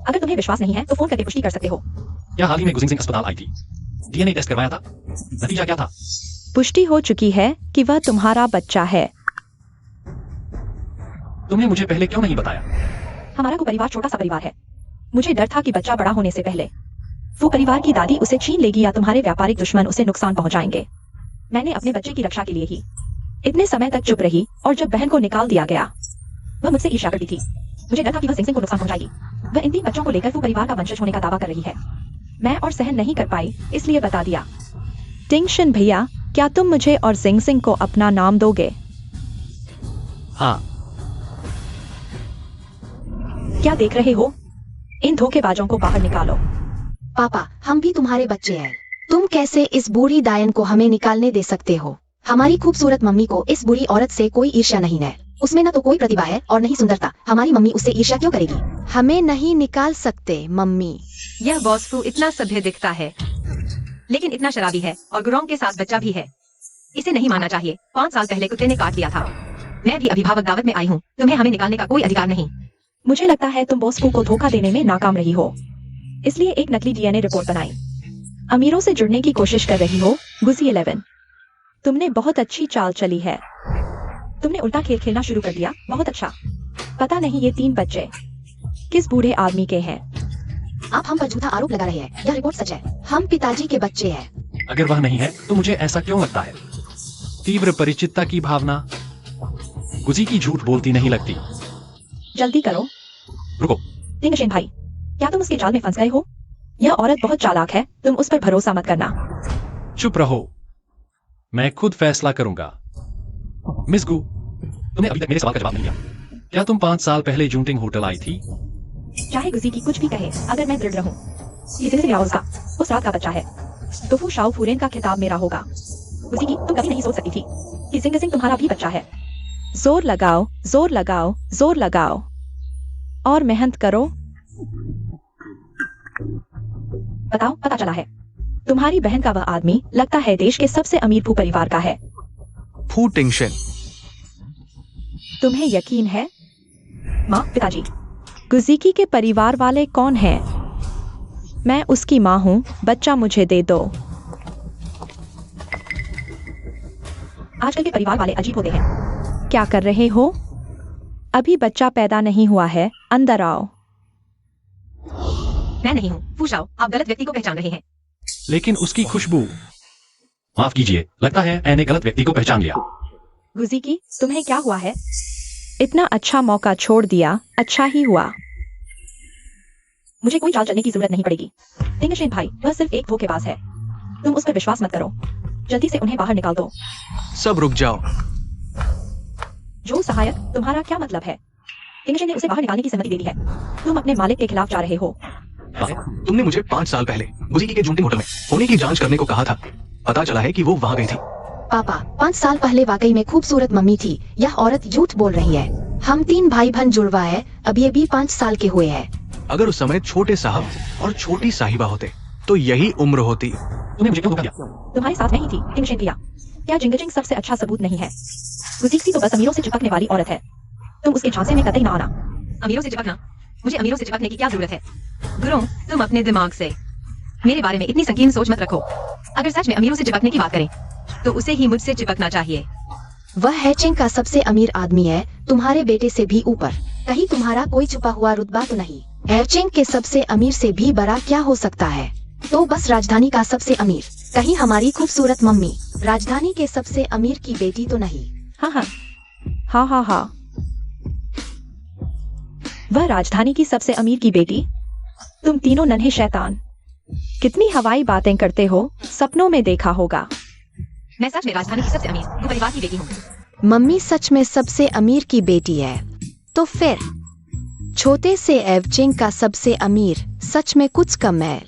अगर तुम्हें विश्वास नहीं है तो फोन करके पुष्टि कर सकते हो। क्या हाल ही में गुजिंग सिंह अस्पताल आई थी? डीएनए टेस्ट करवाया था? नतीजा क्या था? पुष्टि हो चुकी है कि वह तुम्हारा बच्चा है। तुमने मुझे पहले क्यों नहीं बताया? हमारा को परिवार छोटा सा परिवार है। मुझे डर था कि बच्चा बड़ा होने से पहले वो परिवार की दादी उसे छीन लेगी या तुम्हारे व्यापारिक दुश्मन उसे नुकसान पहुंचाएंगे। मैंने अपने बच्चे की रक्षा के लिए ही इतने समय तक चुप रही और जब बहन को निकाल दिया गया वह मुझसे ईर्ष्या करती थी। मुझे डर था कि वह सिंह को नुकसान पहुंचाएगी। वह इन 3 बच्चों को लेकर वो परिवार का वंशज होने का दावा कर रही है। मैं और सहन नहीं कर पाई, इसलिए बता दिया। टिंगशन भैया, क्या तुम मुझे और जिंग सिंह को अपना नाम दोगे? हाँ। क्या देख रहे हो? इन धोखेबाजों को बाहर निकालो। पापा, हम भी तुम्हारे बच्चे हैं। तुम कैसे इस बुरी डायन को हमें निकालने दे सकते हो? हमारी खूबसूरत मम्मी को इस बुरी औरत से कोई ईर्ष्या नहीं है। उसमें न तो कोई प्रतिभा है और न ही सुंदरता। हमारी मम्मी उससे ईर्ष्या क्यों करेगी? हमें नहीं निकाल सकते मम्मी। यह बॉस फू इतना सभ्य दिखता है, लेकिन इतना शराबी है और गुरोंग के साथ बच्चा भी है। इसे नहीं मानना चाहिए। 5 साल पहले कुत्ते ने काट लिया था। मैं भी अभिभावक दावत में आई हूँ। तुम्हें हमें निकालने का कोई अधिकार नहीं। मुझे लगता है तुम बॉस को धोखा देने में नाकाम रही हो, इसलिए एक नकली डीएनए रिपोर्ट बनाई। अमीरों से जुड़ने की कोशिश कर रही हो। गुजी 11, तुमने बहुत अच्छी चाल चली है। तुमने उल्टा खेल खेलना शुरू कर दिया। बहुत अच्छा। पता नहीं ये 3 बच्चे किस बूढ़े आदमी के हैं। आप हम पर झूठा आरोप लगा रहे हैं। यह रिपोर्ट सच है। हम पिताजी के बच्चे हैं। अगर वह नहीं है तो मुझे ऐसा क्यों लगता है? तीव्र परिचितता की भावना। गुजी की झूठ बोलती नहीं लगती। जल्दी करो। रुको। टिंगशेन भाई, क्या तुम उसके जाल में फंस गए हो? यह औरत बहुत चालाक है। तुम उस पर भरोसा मत करना। चुप रहो, मैं खुद फैसला करूंगा। मिस गू, तुमने अभी तक मेरे सवाल का जवाब नहीं दिया। क्या तुम 5 साल पहले जूटिंग होटल आई थी? चाहे गुजी की कुछ भी कहे, अगर मैं दृढ़ रहूं, ये जिनसे मिला उसका उस रात का बच्चा है। टोफू शाओ फूरेन का खिताब मेरा होगा। गुजी की तुम कभी नहीं सोच सकती थी कि जिंग जिंग तुम्हारा भी बच्चा है। जोर लगाओ, जोर लगाओ, जोर लगाओ और मेहनत करो। बताओ, पता चला है तुम्हारी बहन का वह आदमी लगता है देश के सबसे अमीर भू परिवार का है। फू टिंगशेन। तुम्हें यकीन है? माँ, पिताजी, गुजीकी के परिवार वाले कौन हैं? मैं उसकी माँ हूँ। बच्चा मुझे दे दो। आजकल के परिवार वाले अजीब होते हैं। क्या कर रहे हो? अभी बच्चा पैदा नहीं हुआ है। अंदर आओ। मैं नहीं हूँ। फूशाओ, आप गलत व्यक्ति को पहचान रहे हैं। लेकिन उसकी खुशबू। माफ कीजिए, लगता है मैंने गलत व्यक्ति को पहचान लिया। गुजीकी, तुम्हें क्या हुआ है? इतना अच्छा मौका छोड़ दिया। अच्छा ही हुआ। मुझे कोई चाल चलने की जरूरत नहीं पड़ेगी। टिंगशेन भाई, वह सिर्फ एक धोखेबाज है। तुम उस पर विश्वास मत करो। जल्दी से उन्हें बाहर निकाल दो। सब रुक जाओ। जो सहायक, तुम्हारा क्या मतलब है? टिंगशेन ने उसे बाहर निकालने की सहमति दे दी है। तुम अपने मालिक के खिलाफ जा रहे हो। तुमने मुझे 5 साल पहले गुजीकी के जूटिंग होटल में होने की जांच करने को कहा था। पता चला है कि वो वहां गई थी। पापा, 5 साल पहले वाकई में खूबसूरत मम्मी थी। यह औरत झूठ बोल रही है। हम 3 भाई बहन जुड़वा है। अभी अभी 5 साल के हुए हैं। अगर उस समय छोटे साहब और छोटी साहिबा होते तो यही उम्र होती। तुमने मुझे क्यों धोखा दिया? तुम्हारे साथ नहीं थी। टिंगशेन भैया, क्या जिंगजिंग सबसे अच्छा सबूत नहीं है? गुजीकी तो बस अमीरों से चिपकने वाली औरत है। तुम उसके झांसे में कतई ना आना। अमीरों से चिपकना? मुझे अमीरों से चिपकने की क्या जरूरत है? गुरु, तुम अपने दिमाग से मेरे बारे में इतनी संकीर्ण सोच मत रखो। अगर सच में अमीरों से चिपकने की बात करें तो उसे ही मुझसे चिपकना चाहिए। वह हैचिंग का सबसे अमीर आदमी है, तुम्हारे बेटे से भी ऊपर। कहीं तुम्हारा कोई छुपा हुआ रुतबा तो नहीं? हैचिंग के सबसे अमीर से भी बड़ा क्या हो सकता है? तो बस राजधानी का सबसे अमीर। कहीं हमारी खूबसूरत मम्मी राजधानी के सबसे अमीर की बेटी तो नहीं? हाँ हाँ हाँ हाँ हाँ, वह राजधानी की सबसे अमीर की बेटी। तुम तीनों नन्हे शैतान, कितनी हवाई बातें करते हो। सपनों में देखा होगा। मैं सच में राजधानी की सबसे अमीर भू परिवार की बेटी हूँ। मम्मी सच में सबसे अमीर की बेटी है। तो फिर छोटे से एवचिंग का सबसे अमीर सच में कुछ कम है।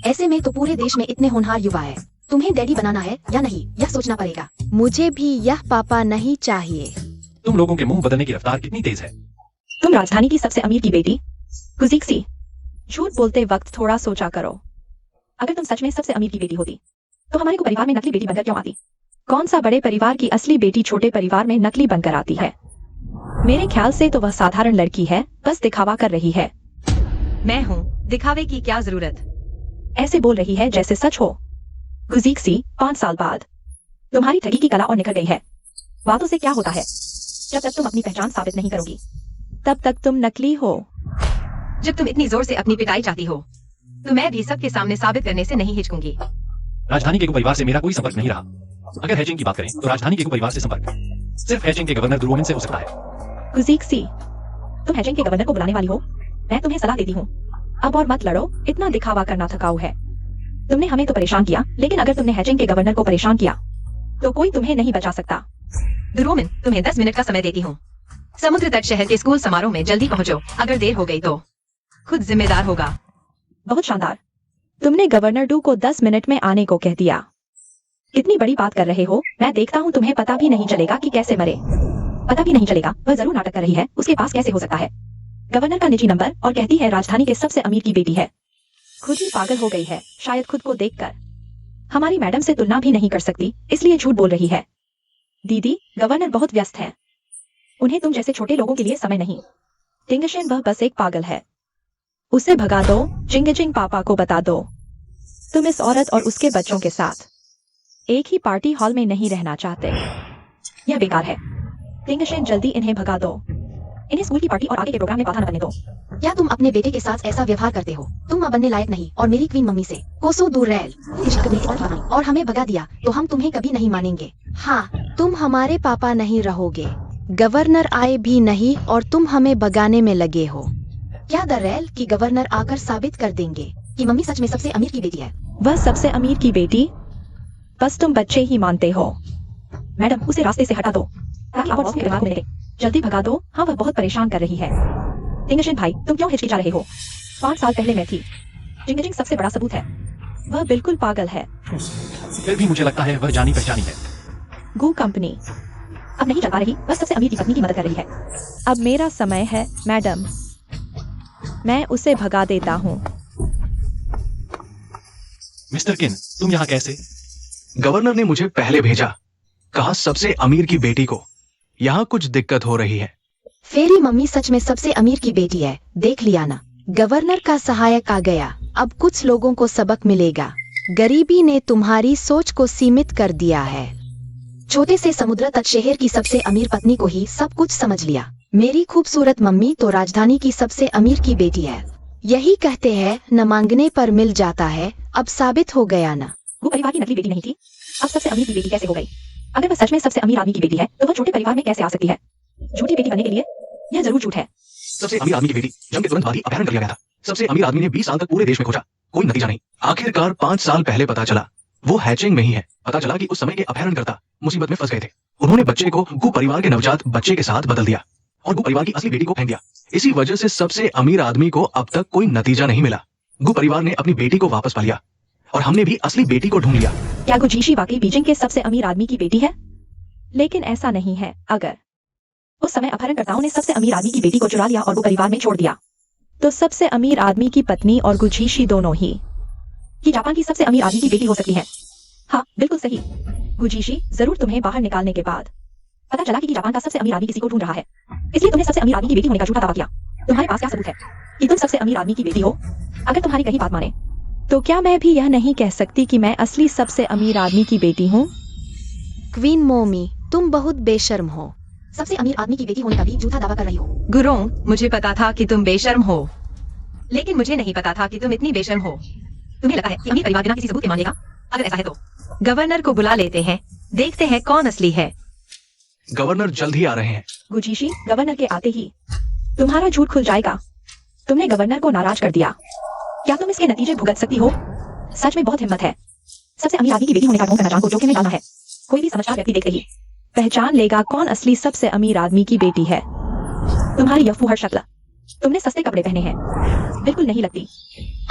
ऐसे में तो पूरे देश में इतने होनहार युवा है। तुम्हें डैडी बनाना है या नहीं, यह सोचना पड़ेगा। मुझे भी यह पापा नहीं चाहिए। तुम लोगों के मुंह बदलने की रफ्तार कितनी तेज है। तुम राजधानी की सबसे अमीर की बेटी। गुजीक्सी, झूठ बोलते वक्त थोड़ा सोचा करो। अगर तुम सच में सबसे अमीर की बेटी होती तो हमारे को परिवार में नकली बेटी बनकर क्यों आती? कौन सा बड़े परिवार की असली बेटी छोटे परिवार में नकली बनकर आती है? मेरे ख्याल से तो वह साधारण लड़की है, बस दिखावा कर रही है। मैं हूँ, दिखावे की क्या जरूरत? ऐसे बोल रही है जैसे सच हो। गुजीक्सी, 5 साल बाद तुम्हारी ठगी की कला और निकल गई है। बातों से क्या होता है? जब तक तुम अपनी पहचान साबित नहीं करोगी तब तक तुम नकली हो। जब तुम इतनी जोर से अपनी पिटाई चाहती हो तो मैं भी सबके सामने साबित करने से नहीं हिचकूंगी। राजधानी के परिवार से मेरा कोई संपर्क नहीं रहा। अगर हैचिंग की बात करें तो राजधानी के परिवार से संपर्क सिर्फ हैचिंग के गवर्नर द्रुवोमिन से हो सकता है। गुजीक्सी, तुम हैचिंग के गवर्नर को बुलाने वाली हो? मैं तुम्हें सलाह देती हूँ, अब और मत लड़ो। इतना दिखावा करना थकाऊ है। तुमने हमें तो परेशान किया, लेकिन अगर तुमने हैचिंग के गवर्नर को परेशान किया तो कोई तुम्हें नहीं बचा सकता। द्रुवोमिन, तुम्हें 10 मिनट का समय देती हूँ। समुद्र तट शहर के स्कूल समारोह में जल्दी पहुँचो। अगर देर हो गई तो खुद जिम्मेदार होगा। बहुत शानदार। तुमने गवर्नर डू को 10 मिनट में आने को कह दिया। कितनी बड़ी बात कर रहे हो। मैं देखता हूँ तुम्हें पता भी नहीं चलेगा कि कैसे मरे। पता भी नहीं चलेगा। वह जरूर नाटक कर रही है। उसके पास कैसे हो सकता है? गवर्नर का निजी नंबर और कहती है राजधानी के सबसे अमीर की बेटी है। खुद ही पागल हो गई है शायद खुद को देखकर। हमारी मैडम से तुलना भी नहीं कर सकती, इसलिए झूठ बोल रही है। दीदी, गवर्नर बहुत व्यस्त है। उन्हें तुम जैसे छोटे लोगों के लिए समय नहीं। टिंगशेन वह बस एक पागल है। उसे भगा दो। जिंगजिंग पापा को बता दो तुम इस औरत और उसके बच्चों के साथ एक ही पार्टी हॉल में नहीं रहना चाहते। यह बेकार है। टिंगशेन, जल्दी इन्हें भगा दो। इन्हें स्कूल की पार्टी और आगे के प्रोग्राम में बाधा न बनने दो। क्या तुम अपने बेटे के साथ ऐसा व्यवहार करते हो? तुम अब बनने लायक नहीं और मेरी क्वीन मम्मी से कोसों दूर रह और हमें भगा दिया तो हम तुम्हें कभी नहीं मानेंगे। हाँ, तुम हमारे पापा नहीं रहोगे। गवर्नर आए भी नहीं और तुम हमें भगाने में लगे हो। क्या दर्रेल कि गवर्नर आकर साबित कर देंगे कि मम्मी सच में सबसे अमीर की बेटी है? वह सबसे अमीर की बेटी? बस तुम बच्चे ही मानते हो। मैडम, उसे रास्ते से हटा दो ताकि आप उसके दिमाग में लगे। जल्दी भगा दो। हाँ, वह बहुत परेशान कर रही है। टिंगशेन भाई, तुम क्यों हिचकिचा रहे हो? 5 साल पहले मैं थी। जिंगजिंग सबसे बड़ा सबूत है। वह बिल्कुल पागल है। फिर भी मुझे लगता है वह जानी पहचानी है। गू कंपनी अब नहीं चल पा रही, बस सबसे अमीर की पत्नी की मदद कर रही है। अब मेरा समय है मैडम, मैं उसे भगा देता हूँ। मिस्टर किन, तुम यहाँ कैसे? गवर्नर ने मुझे पहले भेजा, कहा सबसे अमीर की बेटी को यहाँ कुछ दिक्कत हो रही है। फेरी मम्मी सच में सबसे अमीर की बेटी है, देख लिया ना। गवर्नर का सहायक आ गया। अब कुछ लोगों को सबक मिलेगा। गरीबी ने तुम्हारी सोच को सीमित कर दिया है। छोटे से समुद्र तक शहर की सबसे अमीर पत्नी को ही सब कुछ समझ लिया। मेरी खूबसूरत मम्मी तो राजधानी की सबसे अमीर की बेटी है। यही कहते हैं न मांगने पर मिल जाता है। अब साबित हो गया ना। वो परिवार की नकली बेटी नहीं थी, अब सबसे अमीर की बेटी कैसे हो गई? अगर वह सच में सबसे अमीर आदमी की बेटी है तो वह छोटे परिवार में कैसे आ सकती है? झूठी बेटी बनने के लिए यह जरूर झूठ है। सबसे अमीर आदमी की बेटी जंग के तुरंत बाद ही अपहरण कर लिया गया था। सबसे अमीर आदमी ने 20 साल तक पूरे देश में खोजा, कोई नतीजा नहीं। आखिरकार 5 साल पहले पता चला वो हैचिंग में ही है। पता चला कि उस समय के अपहरणकर्ता मुसीबत में फंस गए थे। उन्होंने बच्चे को गु परिवार के नवजात बच्चे के साथ बदल दिया और गु परिवार की असली बेटी को फेंक दिया। इसी वजह से सबसे अमीर आदमी को अब तक कोई नतीजा नहीं मिला। गु परिवार ने अपनी बेटी को वापस पा लिया और हमने भी असली बेटी को ढूंढ लिया। क्या गुजीशी वाकई बीजिंग के सबसे अमीर आदमी की बेटी है? लेकिन ऐसा नहीं है। अगर उस समय अपहरणकर्ताओं ने सबसे अमीर आदमी की बेटी को चुरा लिया और गु परिवार में छोड़ दिया तो सबसे अमीर आदमी की पत्नी और गुजीशी दोनों ही कि जापान की सबसे अमीर आदमी की बेटी हो सकती है। हाँ, बिल्कुल सही। गुजीशी, जरूर तुम्हें बाहर निकालने के बाद पता चला कि जापान का सबसे अमीर आदमी किसी को ढूंढ रहा है, इसलिए तुमने सबसे अमीर आदमी की बेटी होने का झूठा दावा किया। तुम्हारे पास क्या सबूत है कि तुम सबसे अमीर आदमी की बेटी हो? अगर तुम्हारी कही बात माने तो क्या मैं भी यह नहीं कह सकती कि मैं असली सबसे अमीर आदमी की बेटी हूँ? क्वीन मोमी, तुम बहुत बेशर्म हो। सबसे अमीर आदमी की बेटी होने का भी झूठा दावा कर रही हो। गुरोंग, मुझे पता था कि तुम बेशर्म हो, लेकिन मुझे नहीं पता था कि तुम इतनी बेशर्म हो। तुम्हें लगा है कि अमीर परिवार बिना किसी सबूत के मानेगा? अगर ऐसा है तो गवर्नर को बुला लेते हैं, देखते हैं कौन असली है। गवर्नर जल्द ही आ रहे हैं। गुजीशी, गवर्नर के आते ही तुम्हारा झूठ खुल जाएगा। तुमने गवर्नर को नाराज कर दिया। क्या तुम इसके नतीजे भुगत सकती हो? सच में बहुत हिम्मत है। सबसे अमीर आदमी की बेटी होने का ढोंग करना जान को जोखिम में डालना है। कोई भी समझदार व्यक्ति देख रही पहचान लेगा कौन असली सबसे अमीर आदमी की बेटी है। तुम्हारी यह फूहड़ शक्ल, तुमने सस्ते कपड़े पहने हैं, बिल्कुल नहीं लगती।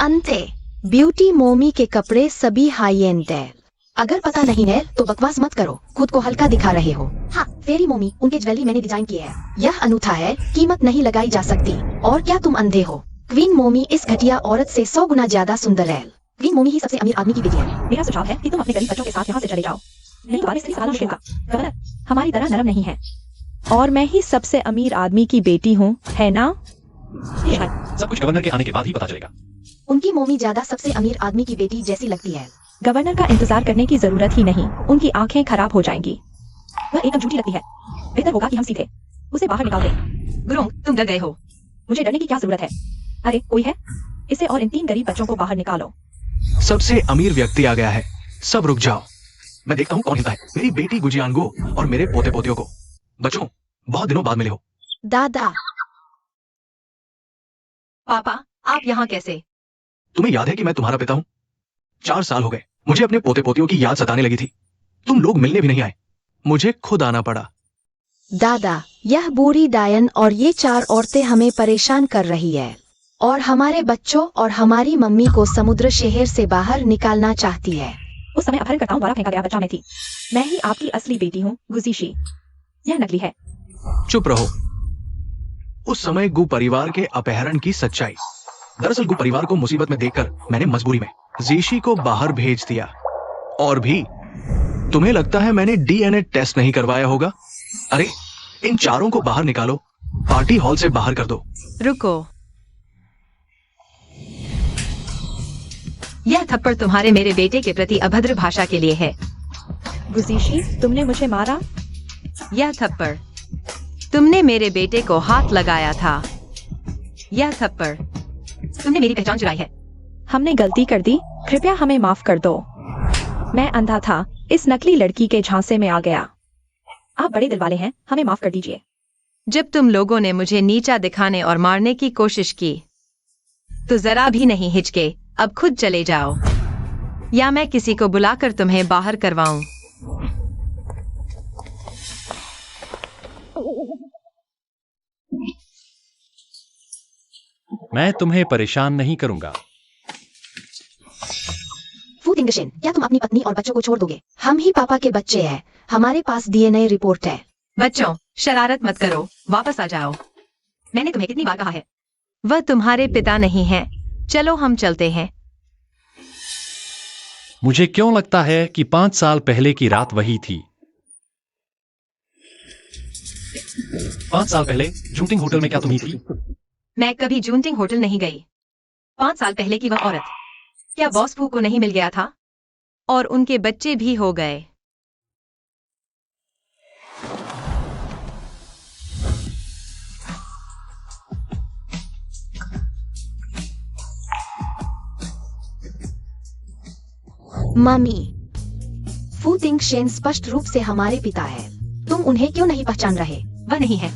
अंते ब्यूटी मोमी के कपड़े सभी हाई एंड है। अगर पता नहीं है तो बकवास मत करो, खुद को हल्का दिखा रहे हो। हाँ, फेरी मोमी, उनके ज्वेलरी मैंने डिजाइन की है। यह अनूठा है, कीमत नहीं लगाई जा सकती। और क्या तुम अंधे हो? क्वीन मोमी इस घटिया औरत से 100 गुना ज्यादा सुंदर है। क्वीन मोमी ही सबसे अमीर आदमी की बेटी है। मेरा सुझाव है कि तुम अपने गरीब बच्चों के साथ यहाँ से चले जाओ, नहीं तो बारिश से सवाल मुश्किल होगा। गवर्नर हमारी तरह नरम नहीं है और मैं ही सबसे अमीर आदमी की बेटी हूँ, है ना? सब कुछ गवर्नर के आने के बाद ही पता चलेगा। उनकी मोमी ज्यादा सबसे अमीर आदमी की बेटी जैसी लगती है। गवर्नर का इंतजार करने की जरूरत ही नहीं, उनकी आंखें खराब हो जाएंगी। वह एकदम झूठी लगती है। बेहतर होगा कि हम सीधे उसे बाहर निकाल दें। गुरोंग, तुम डर गए हो। मुझे डरने की क्या जरूरत है? अरे कोई है? इसे और इन 3 गरीब बच्चों को बाहर निकालो। सबसे अमीर व्यक्ति आ गया है। सब रुक जाओ, मैं देखता हूँ कौन हिलता है। मेरी बेटी गुजियानगो और मेरे पोते पोतियों को। बच्चों, बहुत दिनों बाद मिले हो। दादा, पापा, आप यहाँ कैसे? तुम्हें याद है कि मैं तुम्हारा पिता हूँ? 4 साल हो गए, मुझे अपने पोते पोतियों की याद सताने लगी थी। तुम लोग मिलने भी नहीं आए, मुझे खुद आना पड़ा। दादा, यह बूढ़ी डायन और ये 4 औरतें हमें परेशान कर रही है और हमारे बच्चों और हमारी मम्मी को समुद्र शहर से बाहर निकालना चाहती है। उस समय अपहरणकर्ताओं द्वारा फेंका गया बच्चा मैं थी। मैं ही आपकी असली बेटी हूँ, गुजीशी। यह नकली है। चुप रहो। उस समय गु परिवार के अपहरण की सच्चाई। दरअसल गु परिवार को मुसीबत में देखकर मैंने मजबूरी में जीशी को बाहर भेज दिया और भी तुम्हें लगता है मैंने डीएनए टेस्ट नहीं करवाया होगा? अरे इन चारों को बाहर निकालो, पार्टी हॉल से बाहर कर दो। रुको, यह थप्पड़ तुम्हारे मेरे बेटे के प्रति अभद्र भाषा के लिए है। गुजीशी, तुमने मुझे मारा। यह थप्पड़ तुमने मेरे बेटे को हाथ लगाया था। यह थप्पड़ तुमने मेरी पहचान चुराई है। हमने गलती कर दी, कृपया हमें माफ कर दो। मैं अंधा था, इस नकली लड़की के झांसे में आ गया। आप बड़े दिल वाले हैं, हमें माफ कर दीजिए। जब तुम लोगों ने मुझे नीचा दिखाने और मारने की कोशिश की तो जरा भी नहीं हिचके। अब खुद चले जाओ या मैं किसी को बुलाकर तुम्हें बाहर करवाऊं। मैं तुम्हें परेशान नहीं करूंगा। फू तिंगशेन, क्या तुम अपनी पत्नी और बच्चों को छोड़ दोगे? हम ही पापा के बच्चे हैं, हमारे पास डीएनए रिपोर्ट है। बच्चों, शरारत मत करो, वापस आ जाओ। मैंने तुम्हें कितनी बार कहा है, वह तुम्हारे पिता नहीं हैं। चलो हम चलते हैं। मुझे क्यों लगता है कि 5 साल पहले की रात वही थी। 5 साल पहले जूटिंग होटल में क्या तुम ही थी? मैं कभी जूनटिंग होटल नहीं गई। 5 साल पहले की वह औरत, क्या बॉस फू को नहीं मिल गया था? और उनके बच्चे भी हो गए। मम्मी, फू तिंगशेन स्पष्ट रूप से हमारे पिता है। तुम उन्हें क्यों नहीं पहचान रहे? वह नहीं है।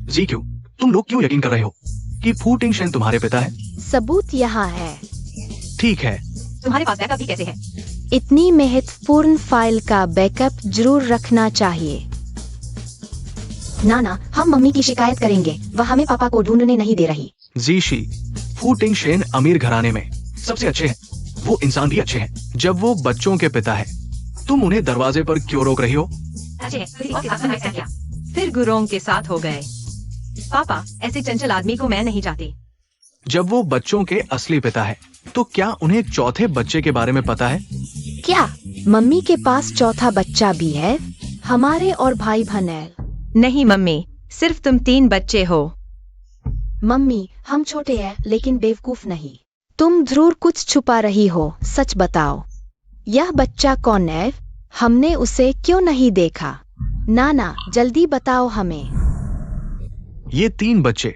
जी क्यों? तुम लोग क्यों यकीन कर रहे हो कि फू टिंगशेन तुम्हारे पिता है? सबूत यहाँ है। ठीक है, तुम्हारे पास बैकअप भी कैसे है? इतनी महत्वपूर्ण फाइल का बैकअप जरूर रखना चाहिए। नाना, हम मम्मी की शिकायत करेंगे, वह हमें पापा को ढूंढने नहीं दे रही। जीशी, फू टिंगशेन अमीर घराने में सबसे अच्छे हैं। वो इंसान भी अच्छे हैं। जब वो बच्चों के पिता है, तुम उन्हें दरवाजे पर क्यों रोक रही हो? अच्छे हैं, किसी और के साथ ऐसा किया, फिर गुरोंग के साथ हो गए। पापा, ऐसे चंचल आदमी को मैं नहीं चाहती। जब वो बच्चों के असली पिता है, तो क्या उन्हें एक चौथे बच्चे के बारे में पता है? क्या मम्मी के पास चौथा बच्चा भी है? हमारे और भाई बहन। नहीं मम्मी, सिर्फ तुम 3 बच्चे हो। मम्मी, हम छोटे हैं लेकिन बेवकूफ नहीं। तुम जरूर कुछ छुपा रही हो, सच बताओ। यह बच्चा कौन है? हमने उसे क्यों नहीं देखा? नाना, जल्दी बताओ हमें। ये 3 बच्चे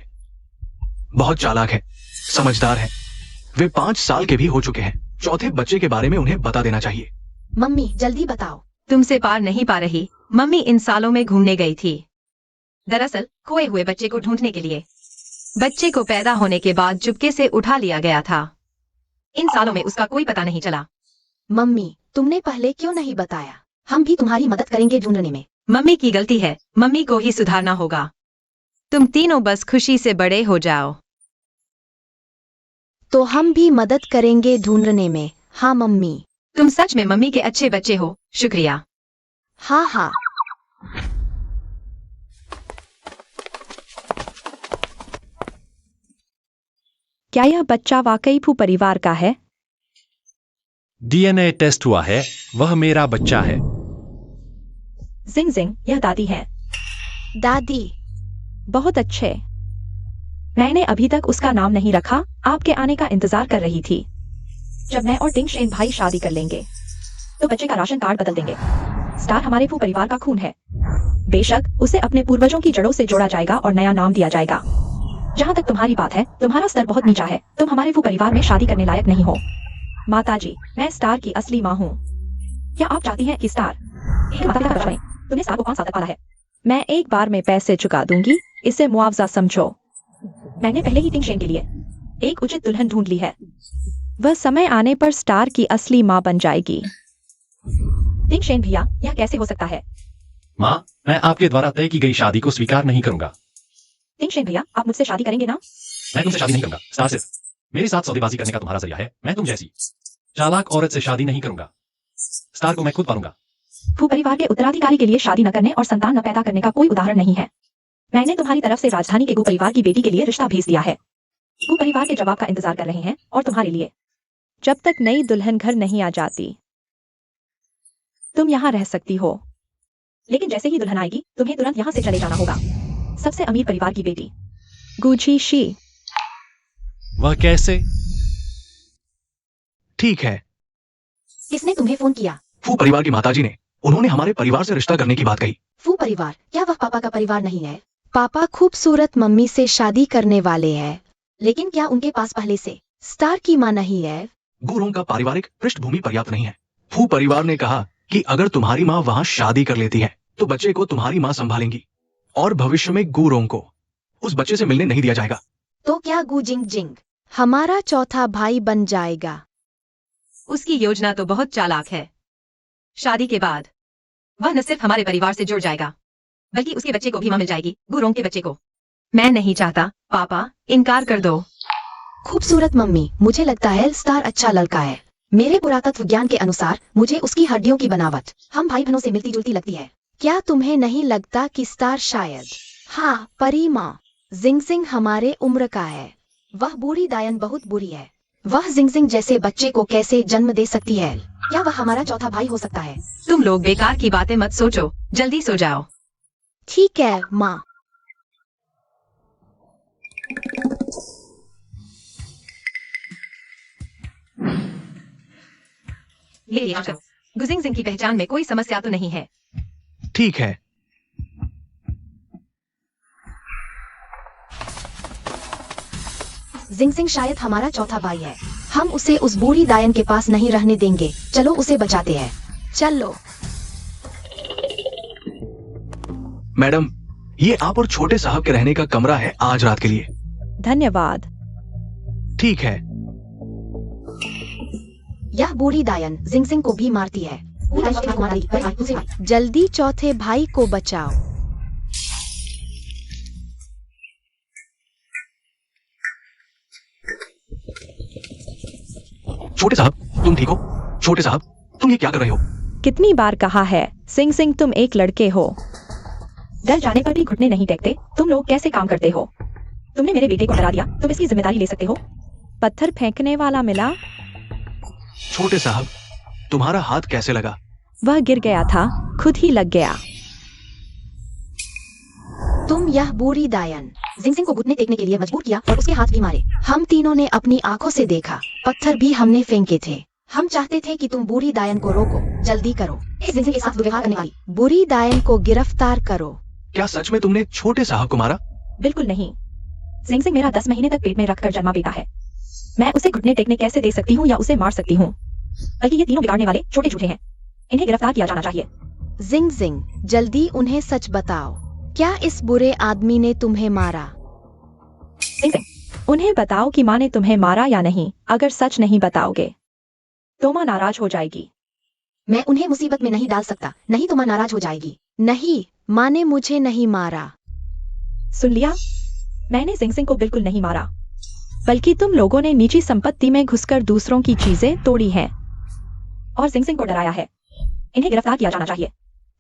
बहुत चालाक है, समझदार है। वे 5 साल के भी हो चुके हैं। चौथे बच्चे के बारे में उन्हें बता देना चाहिए। मम्मी, जल्दी बताओ। तुमसे पार नहीं पा रही। मम्मी इन सालों में घूमने गई थी, दरअसल खोए हुए बच्चे को ढूंढने के लिए। बच्चे को पैदा होने के बाद चुपके से उठा लिया गया था। इन सालों में उसका कोई पता नहीं चला। मम्मी, तुमने पहले क्यों नहीं बताया? हम भी तुम्हारी मदद करेंगे ढूंढने में। मम्मी की गलती है, मम्मी को ही सुधारना होगा। तुम तीनों बस खुशी से बड़े हो जाओ। तो हम भी मदद करेंगे ढूंढने में। हाँ मम्मी। तुम सच में मम्मी के अच्छे बच्चे हो, शुक्रिया। हाँ हाँ। क्या यह बच्चा वाकई फू परिवार का है? डीएनए टेस्ट हुआ है, वह मेरा बच्चा है। जिंग जिंग, यह दादी है। दादी। बहुत अच्छे। मैंने अभी तक उसका नाम नहीं रखा, आपके आने का इंतजार कर रही थी। जब मैं और टिंगशेन भाई शादी कर लेंगे तो बच्चे का राशन कार्ड बदल देंगे। स्टार हमारे फू परिवार का खून है। बेशक उसे अपने पूर्वजों की जड़ों से जोड़ा जाएगा और नया नाम दिया जाएगा। जहाँ तक तुम्हारी बात है, तुम्हारा स्तर बहुत नीचा है। तुम हमारे फू परिवार में शादी करने लायक नहीं हो। माताजी, मैं स्टार की असली माँ हूँ। क्या आप चाहती हैं कि स्टार एक माता पिता बचाएं? तुमने स्टार को 5 साल तक पाला है। मैं एक बार में पैसे चुका दूंगी, इसे मुआवजा समझो। मैंने पहले ही टिंगशेन के लिए एक उचित दुल्हन ढूंढ ली है। वह समय आने पर स्टार की असली माँ बन जाएगी। टिंगशेन भैया, यह कैसे हो सकता है? माँ, मैं आपके द्वारा तय की गई शादी को स्वीकार नहीं करूंगा। टिंगशेन भैया, आप मुझसे शादी करेंगे ना? मैं तुमसे शादी नहीं करूंगा। स्टार, सिर्फ मेरे साथ सौदेबाजी करने का तुम्हारा जरिया है। मैं तुम जैसी चालाक औरत से शादी नहीं करूंगा। स्टार को मैं खुद पालूंगा। फू परिवार के उत्तराधिकारी के लिए शादी न करने और संतान न पैदा करने का कोई उदाहरण नहीं है। मैंने तुम्हारी तरफ से राजधानी के गु परिवार की बेटी के लिए रिश्ता भेज दिया है। गु परिवार के जवाब का इंतजार कर रहे हैं और तुम्हारे लिए, जब तक नई दुल्हन घर नहीं आ जाती। तुम यहाँ रह सकती हो, लेकिन जैसे ही दुल्हन आएगी तुम्हें तुरंत यहाँ से चले जाना होगा। सबसे अमीर परिवार की बेटी गुची शी। वह कैसे? ठीक है। किसने तुम्हें फोन किया? फू परिवार की माताजी ने। उन्होंने हमारे परिवार से रिश्ता करने की बात कही। फू परिवार? क्या वह पापा का परिवार नहीं है? पापा खूबसूरत मम्मी से शादी करने वाले हैं, लेकिन क्या उनके पास पहले से स्टार की माँ नहीं है? गुरों का पारिवारिक पृष्ठभूमि पर्याप्त नहीं है। फू परिवार ने कहा कि अगर तुम्हारी माँ वहाँ शादी कर लेती है तो बच्चे को तुम्हारी माँ संभालेंगी और भविष्य में गुरों को उस बच्चे से मिलने नहीं दिया जाएगा। तो क्या गु जिंग जिंग हमारा चौथा भाई बन जाएगा? उसकी योजना तो बहुत चालाक है। शादी के बाद वह न सिर्फ हमारे परिवार से जुड़ जाएगा, बल्कि उसके बच्चे को भी मां मिल जाएगी, गुरों के बच्चे को। मैं नहीं चाहता। पापा, इनकार कर दो। खूबसूरत मम्मी, मुझे लगता है स्टार अच्छा लड़का है। मेरे पुरातत्व ज्ञान के अनुसार मुझे उसकी हड्डियों की बनावट हम भाई बहनों से मिलती जुलती लगती है। क्या तुम्हें नहीं लगता कि स्टार शायद? हाँ, परी माँ, जिंगजिंग हमारे उम्र का है। वह बूढ़ी दायन बहुत बुरी है। वह जिंगजिंग जैसे बच्चे को कैसे जन्म दे सकती है? क्या वह हमारा चौथा भाई हो सकता है? तुम लोग बेकार की बातें मत सोचो, जल्दी सो जाओ। ठीक है माँ। ये यहाँ करो। गुजिंग सिंह की पहचान में कोई समस्या तो नहीं है। ठीक है। जिंगजिंग शायद हमारा चौथा भाई है। हम उसे उस बूढ़ी दायन के पास नहीं रहने देंगे। चलो उसे बचाते हैं। चलो। मैडम, ये आप और छोटे साहब के रहने का कमरा है आज रात के लिए। धन्यवाद। ठीक है। यह बूढ़ी दायन जिंगजिंग को भी मारती है। जल्दी चौथे भाई को बचाओ। छोटे साहब, तुम ठीक हो? छोटे साहब, तुम ये क्या कर रहे हो? कितनी बार कहा है सिंह सिंह, तुम एक लड़के हो। डर जाने पर भी घुटने नहीं टेकते। तुम लोग कैसे काम करते हो? तुमने मेरे बेटे को डरा दिया, तुम इसकी जिम्मेदारी ले सकते हो? पत्थर फेंकने वाला मिला। छोटे साहब, तुम्हारा हाथ कैसे लगा? वह गिर गया था, खुद ही लग गया। तुम यह बूढ़ी दायन जिंगजिंग को घुटने टेकने के लिए मजबूर किया और उसके हाथ भी मारे। हम तीनों ने अपनी आंखों से देखा। पत्थर भी हमने फेंके थे। हम चाहते थे कि तुम बूढ़ी दायन को रोको। जल्दी करो। इस जिंगजिंग के साथ दुर्व्यवहार करने वाली बूढ़ी दायन को गिरफ्तार करो। क्या सच में तुमने छोटे साहब को मारा? बिल्कुल नहीं। सिंह सिंह मेरा 10 महीने तक पेट में रखकर जन्मा बेटा है। मैं उसे घुटने टेकने कैसे दे सकती हूँ या उसे मार सकती हूँ? बल्कि ये तीनों बिगाड़ने वाले छोटे झूठे हैं। इन्हें गिरफ्तार किया जाना चाहिए। जिंगजिंग, जल्दी उन्हें सच बताओ। क्या इस बुरे आदमी ने तुम्हें मारा? सिंह सिंह, उन्हें बताओ कि माँ ने तुम्हें मारा या नहीं। अगर सच नहीं बताओगे तो माँ नाराज हो जाएगी। मैं उन्हें मुसीबत में नहीं डाल सकता, नहीं तो माँ नाराज हो जाएगी। नहीं, माँ ने मुझे नहीं मारा। सुन लिया? मैंने सिंह सिंह को बिल्कुल नहीं मारा, बल्कि तुम लोगों ने निजी संपत्ति में घुसकर दूसरों की चीजें तोड़ी हैं और सिंह सिंह को डराया है। इन्हें गिरफ्तार किया जाना चाहिए।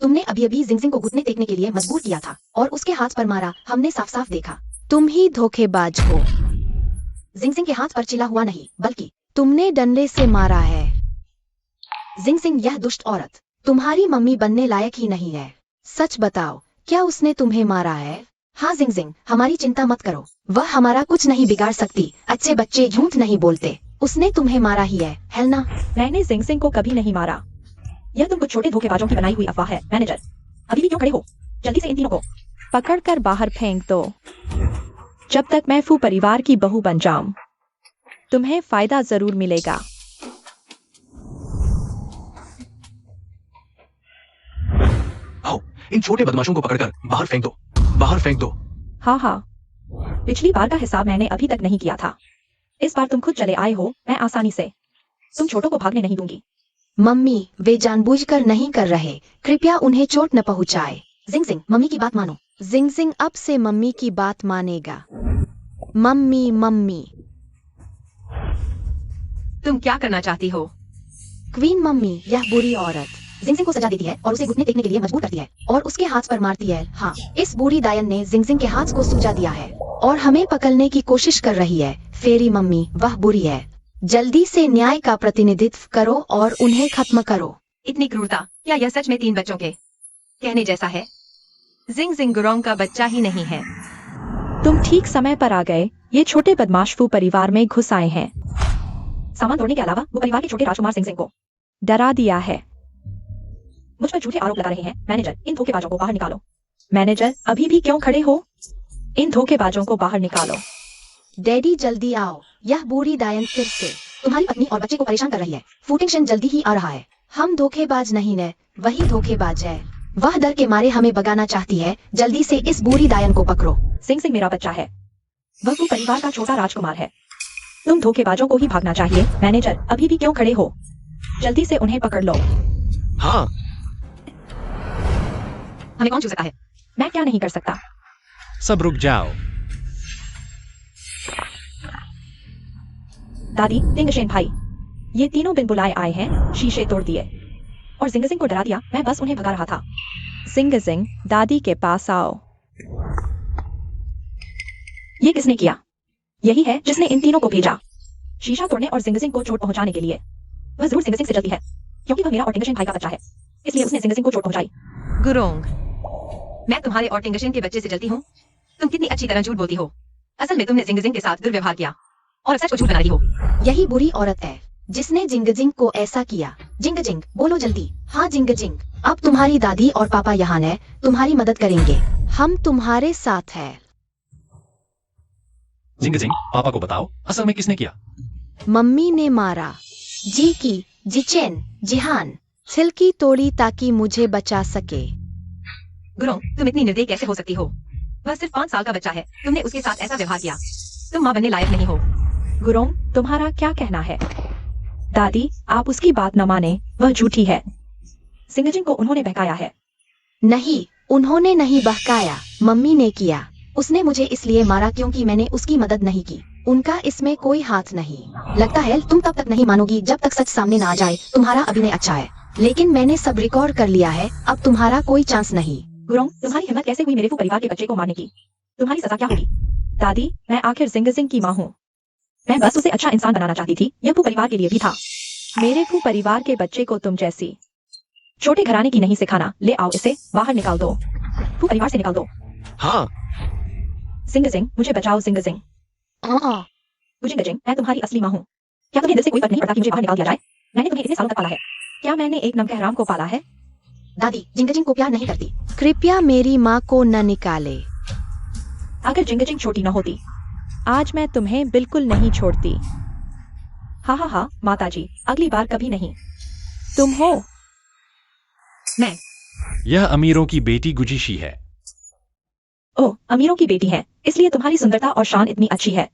तुमने अभी अभी जिंगजिंग को घुटने टेकने के लिए मजबूर किया था और उसके हाथ पर मारा। हमने साफ साफ देखा। तुम ही धोखेबाज हो। जिंगजिंग के हाथ पर चिल्ला हुआ नहीं, बल्कि तुमने डंडे से मारा है। जिंगजिंग, यह दुष्ट औरत तुम्हारी मम्मी बनने लायक ही नहीं है। सच बताओ, क्या उसने तुम्हें मारा है? हाँ जिंगजिंग, हमारी चिंता मत करो। वह हमारा कुछ नहीं बिगाड़ सकती। अच्छे बच्चे झूठ नहीं बोलते। उसने तुम्हें मारा ही है ना? मैंने सिंह सिंह को कभी नहीं मारा। यह तुम कुछ छोटे धोखेबाजों की बनाई हुई अफवाह है। मैनेजर, अभी भी क्यों खड़े हो? जल्दी से इन तीनों को पकड़कर बाहर फेंक दो। जब तक मैं फू परिवार की बहू बन जाऊं, तुम्हें फायदा जरूर मिलेगा। आओ, इन छोटे बदमाशों को पकड़कर बाहर फेंक दो। बाहर फेंक दो। हाँ हाँ, पिछली बार का हिसाब मैंने अभी तक नहीं किया था। इस बार तुम खुद चले आए हो। मैं आसानी से तुम छोटों को भागने नहीं दूंगी। मम्मी, वे जानबूझकर नहीं कर रहे। कृपया उन्हें चोट न पहुंचाए। जिंगजिंग, मम्मी की बात मानो। जिंगजिंग अब से मम्मी की बात मानेगा। Mummy mummy. तुम क्या करना चाहती हो? क्वीन मम्मी, यह बुरी औरत जिंगजिंग को सजा देती है और उसे घुटने टेकने के लिए मजबूर करती है और उसके हाथ पर मारती है। हाँ, इस बूढ़ी दायन ने जिंगजिंग के हाथ को सूजा दिया है और हमें पकड़ने की कोशिश कर रही है। फेरी मम्मी, वह बुरी है। जल्दी से न्याय का प्रतिनिधित्व करो और उन्हें खत्म करो। इतनी क्रूरता, क्या यह सच में 3 बच्चों के कहने जैसा है? जिंग जिंग गुरोंग का बच्चा ही नहीं है। तुम ठीक समय पर आ गए। ये छोटे बदमाश फू परिवार में घुस आए हैं। सामान तोड़ने के अलावा वो परिवार के छोटे राजकुमार सिंह सिंह को डरा दिया है। मुझ पर झूठे आरोप लगा रहे हैं। मैनेजर, इन धोखेबाजों को बाहर निकालो। मैनेजर, अभी भी क्यों खड़े हो? इन धोखेबाजों को बाहर निकालो। डैडी जल्दी आओ, यह बूढ़ी डायन फिर से तुम्हारी पत्नी और बच्चे को परेशान कर रही है। फूटिंगशन जल्दी ही आ रहा है। हम धोखेबाज नहीं है, वही धोखेबाज है। वह डर के मारे हमें भगाना चाहती है। जल्दी से इस बूढ़ी डायन को पकड़ो। सिंह सिंह मेरा बच्चा है। वह फू परिवार का छोटा राजकुमार है। तुम धोखेबाजों को ही भागना चाहिए। मैनेजर, अभी भी क्यों खड़े हो? जल्दी से उन्हें पकड़ लो। हाँ, हमें कौन छू सकता है? मैं क्या नहीं कर सकता? सब रुक जाओ। दादी, टिंगशेन भाई, ये तीनों बिन बुलाए आए हैं। शीशे तोड़ दिए और जिंग जिंग को डरा दिया। मैं बस उन्हें भगा रहा था। जिंग जिंग, दादी के पास आओ। ये किसने किया? यही है जिसने इन तीनों को भेजा, शीशा तोड़ने और जिंग जिंग को चोट पहुंचाने के लिए। वह जरूर जिंग जिंग से जलती है, क्योंकि वह मेरा और टिंगशेन भाई का बच्चा है। इसलिए उसने जिंग जिंग को चोट पहुंचाई। गुरोंग, मैं तुम्हारे और टिंगशेन के बच्चे से जलती हूँ। तुम कितनी अच्छी तरह झूठ बोलती हो। असल में तुमने जिंग जिंग के साथ दुर्व्यवहार किया और सच को झूठ बना रही हो। यही बुरी औरत है जिसने जिंग जिंग को ऐसा किया। जिंग जिंग, बोलो जल्दी। हाँ जिंग जिंग, अब तुम्हारी दादी और पापा यहाँ है, तुम्हारी मदद करेंगे। हम तुम्हारे साथ है। जिंग जिंग, पापा को बताओ असल में किसने किया। मम्मी ने मारा। जी की, जिचेन, जिहान, छिलकी तोड़ी ताकि मुझे बचा सके। गुरोंग, तुम इतनी निर्दयी कैसे हो सकती हो? वह सिर्फ 5 साल का बच्चा है। तुमने उसके साथ ऐसा व्यवहार किया। तुम माँ बनने लायक नहीं हो। गुरोंग, तुम्हारा क्या कहना है? दादी, आप उसकी बात न माने, वह झूठी है। जिंग जिंग को उन्होंने बहकाया है। नहीं, उन्होंने नहीं बहकाया, मम्मी ने किया। उसने मुझे इसलिए मारा क्योंकि मैंने उसकी मदद नहीं की। उनका इसमें कोई हाथ नहीं। लगता है तुम तब तक नहीं मानोगी जब तक सच सामने ना आ जाए। तुम्हारा अभिनय अच्छा है, लेकिन मैंने सब रिकॉर्ड कर लिया है। अब तुम्हारा कोई चांस नहीं। गुरोंग, तुम्हारी हिम्मत कैसे हुई मेरे फू परिवार के बच्चे को मारने की? तुम्हारी सजा क्या होगी? दादी, मैं आखिर जिंग जिंग की माँ हूँ। मैं बस उसे अच्छा इंसान बनाना चाहती थी। यह फू परिवार के लिए भी था। मेरे फू परिवार के बच्चे को तुम जैसी छोटे घराने की नहीं सिखाना। ले आओ इसे, बाहर निकाल दो। फू परिवार से निकाल दो। हाँ, जिंग जिंग, मुझे बचाओ। जिंग जिंग, जिंग जिंग, मैं तुम्हारी असली माँ हूँ। क्या तुम्हें दिल से कोई फर्क नहीं पड़ता कि मुझे बाहर निकाल दिया जाए? मैंने तुम्हें इतने सालों तक पाला है। क्या मैंने एक नमक हराम को पाला है? दादी जिंग जिंग को प्यार नहीं करती। कृपया मेरी माँ को न निकाले। अगर जिंग जिंग छोटी न होती, आज मैं तुम्हें बिल्कुल नहीं छोड़ती। हाँ हाँ हाँ, माताजी, अगली बार कभी नहीं। तुम हो। मैं यह अमीरों की बेटी गुजीशी है। ओह, अमीरों की बेटी है, इसलिए तुम्हारी सुंदरता और शान इतनी अच्छी है।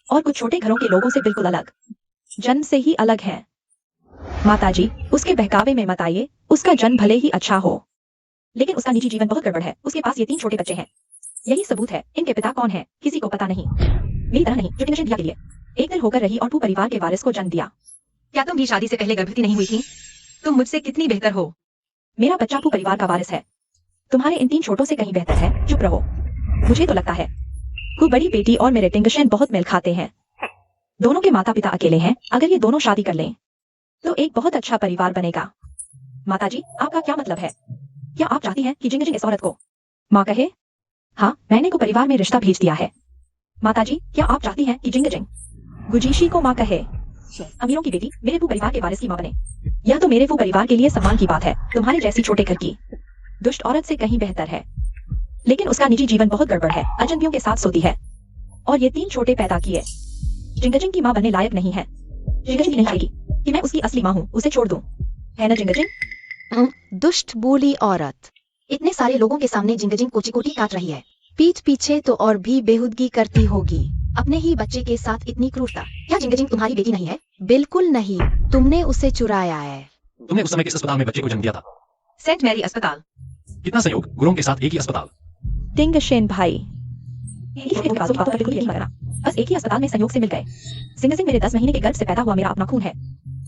और कुछ छोटे घरों के लोगों से बिल्कुल अलग, जन्म से ही अलग है। माताजी, उसके बहकावे में मत आइए। उसका जन्म भले ही अच्छा हो, लेकिन उसका निजी जीवन बहुत गड़बड़ है। उसके पास ये 3 छोटे बच्चे हैं। यही सबूत है। इनके पिता कौन है किसी को पता नहीं। मेरी तरह नहीं, जो टिंगशेन दिया के लिए एक दिल होकर रही और फू परिवार के वारिस को जन्म दिया। क्या तुम भी शादी से पहले गर्भवती नहीं हुई थी? तुम मुझसे कितनी बेहतर हो। मेरा बच्चा फू परिवार का वारिस है। तुम्हारे इन 3 छोटों से कहीं बेहतर है। चुप रहो। मुझे तो लगता है फू बड़ी बेटी और मेरे टिंगशेन बहुत मेल खाते हैं। दोनों के माता पिता अकेले हैं। अगर ये दोनों शादी कर लें तो एक बहुत अच्छा परिवार बनेगा। माताजी, आपका क्या मतलब है? क्या आप चाहती हैं कि जिंग जिंग इस औरत को माँ कहे? हाँ, मैंने को परिवार में रिश्ता भेज दिया है। माताजी, क्या आप चाहती हैं कि जिंग जिंग गुजीशी को माँ कहे? अमीरों की बेटी मेरे फू परिवार के वारिस की माँ बने। यह तो मेरे फू परिवार के लिए सम्मान की बात है। तुम्हारे जैसी छोटे घर की दुष्ट औरत से कहीं बेहतर है, लेकिन उसका निजी जीवन बहुत गड़बड़ है। अजनबियों के साथ सोती है और ये 3 छोटे पैदा किए। जिंग जिंग की माँ बनने लायक नहीं है। जिंग जिंग नहीं चाहेगी कि मैं उसकी असली माँ हूँ। उसे छोड़ दूं, है ना जिंग जिंग? दुष्ट बूढ़ी औरत इतने सारे लोगों के सामने जिंग जिंग कोची-कोटी काट रही है। पीठ पीछे तो और भी बेहुदगी करती होगी। अपने ही बच्चे के साथ इतनी क्रूरता। क्या जिंग जिंग तुम्हारी बेटी नहीं है? बिल्कुल नहीं, तुमने उसे चुराया है। तुमने उस समय किस अस्पताल में बच्चे को जन्म दिया था? सेंट मैरी अस्पताल। कितना संयोग, गुरों के साथ एक ही अस्पताल। टिंगशेन भाई, बस एक ही अस्पताल में संयोग से मिल गए। जिंग जिंग मेरे 10 महीने के गर्भ से पैदा हुआ मेरा अपना खून है।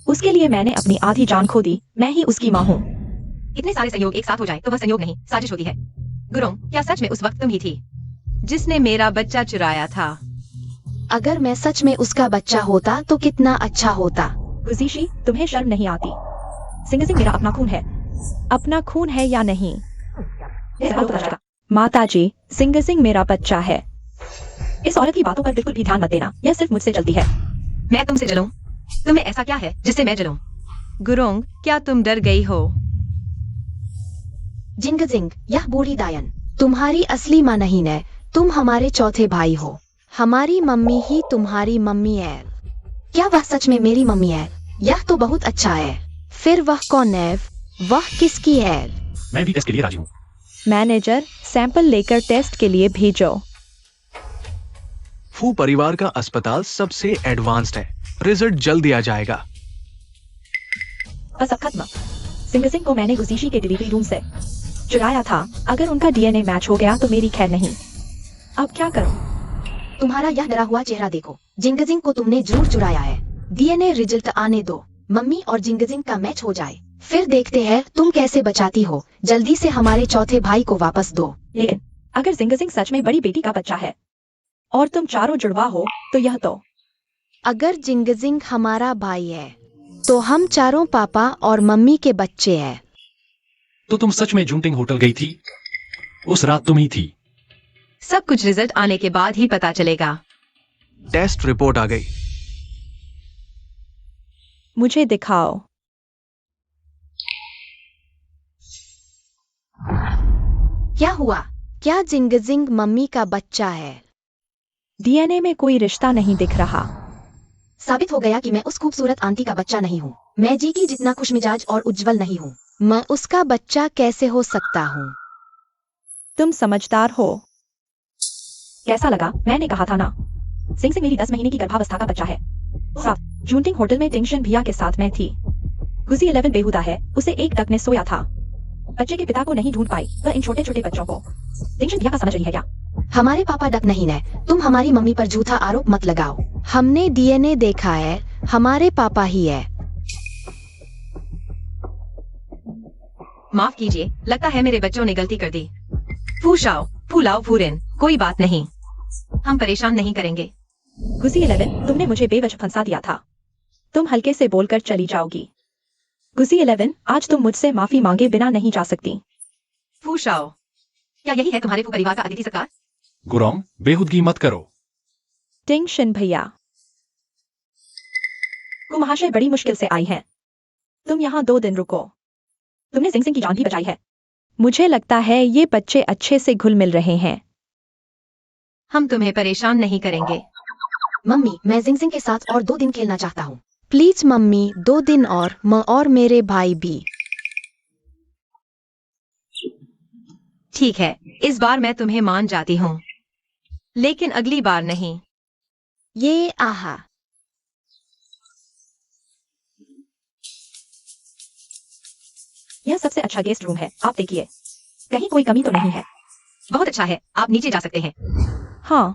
उसके लिए मैंने अपनी आधी जान खो दी। मैं ही उसकी माँ हूँ। इतने सारे संयोग एक साथ हो जाए तो वह संयोग नहीं, साजिश होती है। गुरोंग, क्या सच में उस वक्त तुम ही थी जिसने मेरा बच्चा चुराया था? अगर मैं सच में उसका बच्चा होता तो कितना अच्छा होता। गुजीशी, तुम्हें शर्म नहीं आती? सिंह सिंह मेरा अपना खून है। अपना खून है या नहीं? माता जी, सिंह सिंह मेरा बच्चा है। इस औरत की बातों पर बिल्कुल भी ध्यान मत देना, यह सिर्फ मुझसे चलती है। मैं तुमसे जलूं? तुम्हें ऐसा क्या है जिससे मैं जलूं? गुरोंग, क्या तुम डर गई हो? जिंगजिंग, यह बूढ़ी दायन तुम्हारी असली माँ नहीं है। तुम हमारे चौथे भाई हो। हमारी मम्मी ही तुम्हारी मम्मी है। क्या वह सच में मेरी मम्मी है? यह तो बहुत अच्छा है। फिर वह कौन है? वह किसकी है? मैं भी टेस्ट के लिए राजी हूँ। मैनेजर, सैंपल लेकर टेस्ट के लिए भेजो। फू परिवार का अस्पताल सबसे एडवांस्ड है। रिजल्ट जल्दी आ जाएगा। बस अब खत्म। सिंह सिंह को मैंने गुजीशी के डिलीवरी रूम से चुराया था। अगर उनका डीएनए मैच हो गया तो मेरी खैर नहीं। अब क्या करूं? तुम्हारा यह डरा हुआ चेहरा देखो। जिंगजिंग को तुमने जरूर चुराया है। डीएनए रिजल्ट आने दो। मम्मी और जिंगजिंग का मैच हो जाए, फिर देखते हैं तुम कैसे बचाती हो। जल्दी से हमारे चौथे भाई को वापस दो। लेकिन अगर सिंह सिंह सच में बड़ी बेटी का बच्चा है और तुम चारों जुड़वा हो तो यह तो। अगर जिंगजिंग हमारा भाई है तो हम चारों पापा और मम्मी के बच्चे हैं। तो तुम सच में जुंटिंग होटल गई थी? उस रात तुम ही थी। सब कुछ रिजल्ट आने के बाद ही पता चलेगा। टेस्ट रिपोर्ट आ गई। मुझे दिखाओ। क्या हुआ? क्या जिंगजिंग मम्मी का बच्चा है? डीएनए में कोई रिश्ता नहीं दिख रहा। साबित हो गया कि मैं उस खूबसूरत आंटी का बच्चा नहीं हूँ। मैं जी की जितना खुशमिजाज और उज्जवल नहीं हूँ। मैं उसका बच्चा कैसे हो सकता हूँ? तुम समझदार हो। कैसा लगा? मैंने कहा था ना। सिंह सिंह मेरी 10 महीने की गर्भावस्था का बच्चा है। साफ जूनटिंग होटल में टिंगशन भैया के साथ मैं थी। गुजी 11 बेहुदा है, उसे एक डक ने सोया था। बच्चे के पिता को नहीं ढूंढ पाई, वह इन छोटे छोटे बच्चों को टिंगशन भैया का समझ रही है क्या? हमारे पापा डक नहीं है। तुम हमारी मम्मी पर झूठा आरोप मत लगाओ। हमने डीएनए देखा है, हमारे पापा ही है। माफ कीजिए, लगता है मेरे बच्चों ने गलती कर दी। फूशाओ, फूलाओ फूरेन, कोई बात नहीं, हम परेशान नहीं करेंगे। गुजी 11, तुमने मुझे बेवजह फंसा दिया था। तुम हल्के से बोलकर चली जाओगी। गुजी 11, आज तुम मुझसे माफी मांगे बिना नहीं जा सकती। फूशाओ, क्या यही है तुम्हारे फू परिवार का अतिथि सत्कार? गुरोंग, बेहुदगी मत करो। टिंगशन भैया, वो महाशय बड़ी मुश्किल से आई हैं। तुम यहाँ 2 दिन रुको। तुमने सिंह सिंह की जान भी बचाई है। मुझे लगता है ये बच्चे अच्छे से घुल मिल रहे हैं। हम तुम्हें परेशान नहीं करेंगे। मम्मी, मैं जिंगजिंग के साथ और 2 दिन खेलना चाहता हूँ। प्लीज मम्मी, 2 दिन और मैं और मेरे भाई भी। ठीक है, इस बार मैं तुम्हें मान जाती हूँ, लेकिन अगली बार नहीं। ये आहा। यह सबसे अच्छा गेस्ट रूम है, आप देखिए, कहीं कोई कमी तो नहीं है। बहुत अच्छा है, आप नीचे जा सकते हैं। हाँ,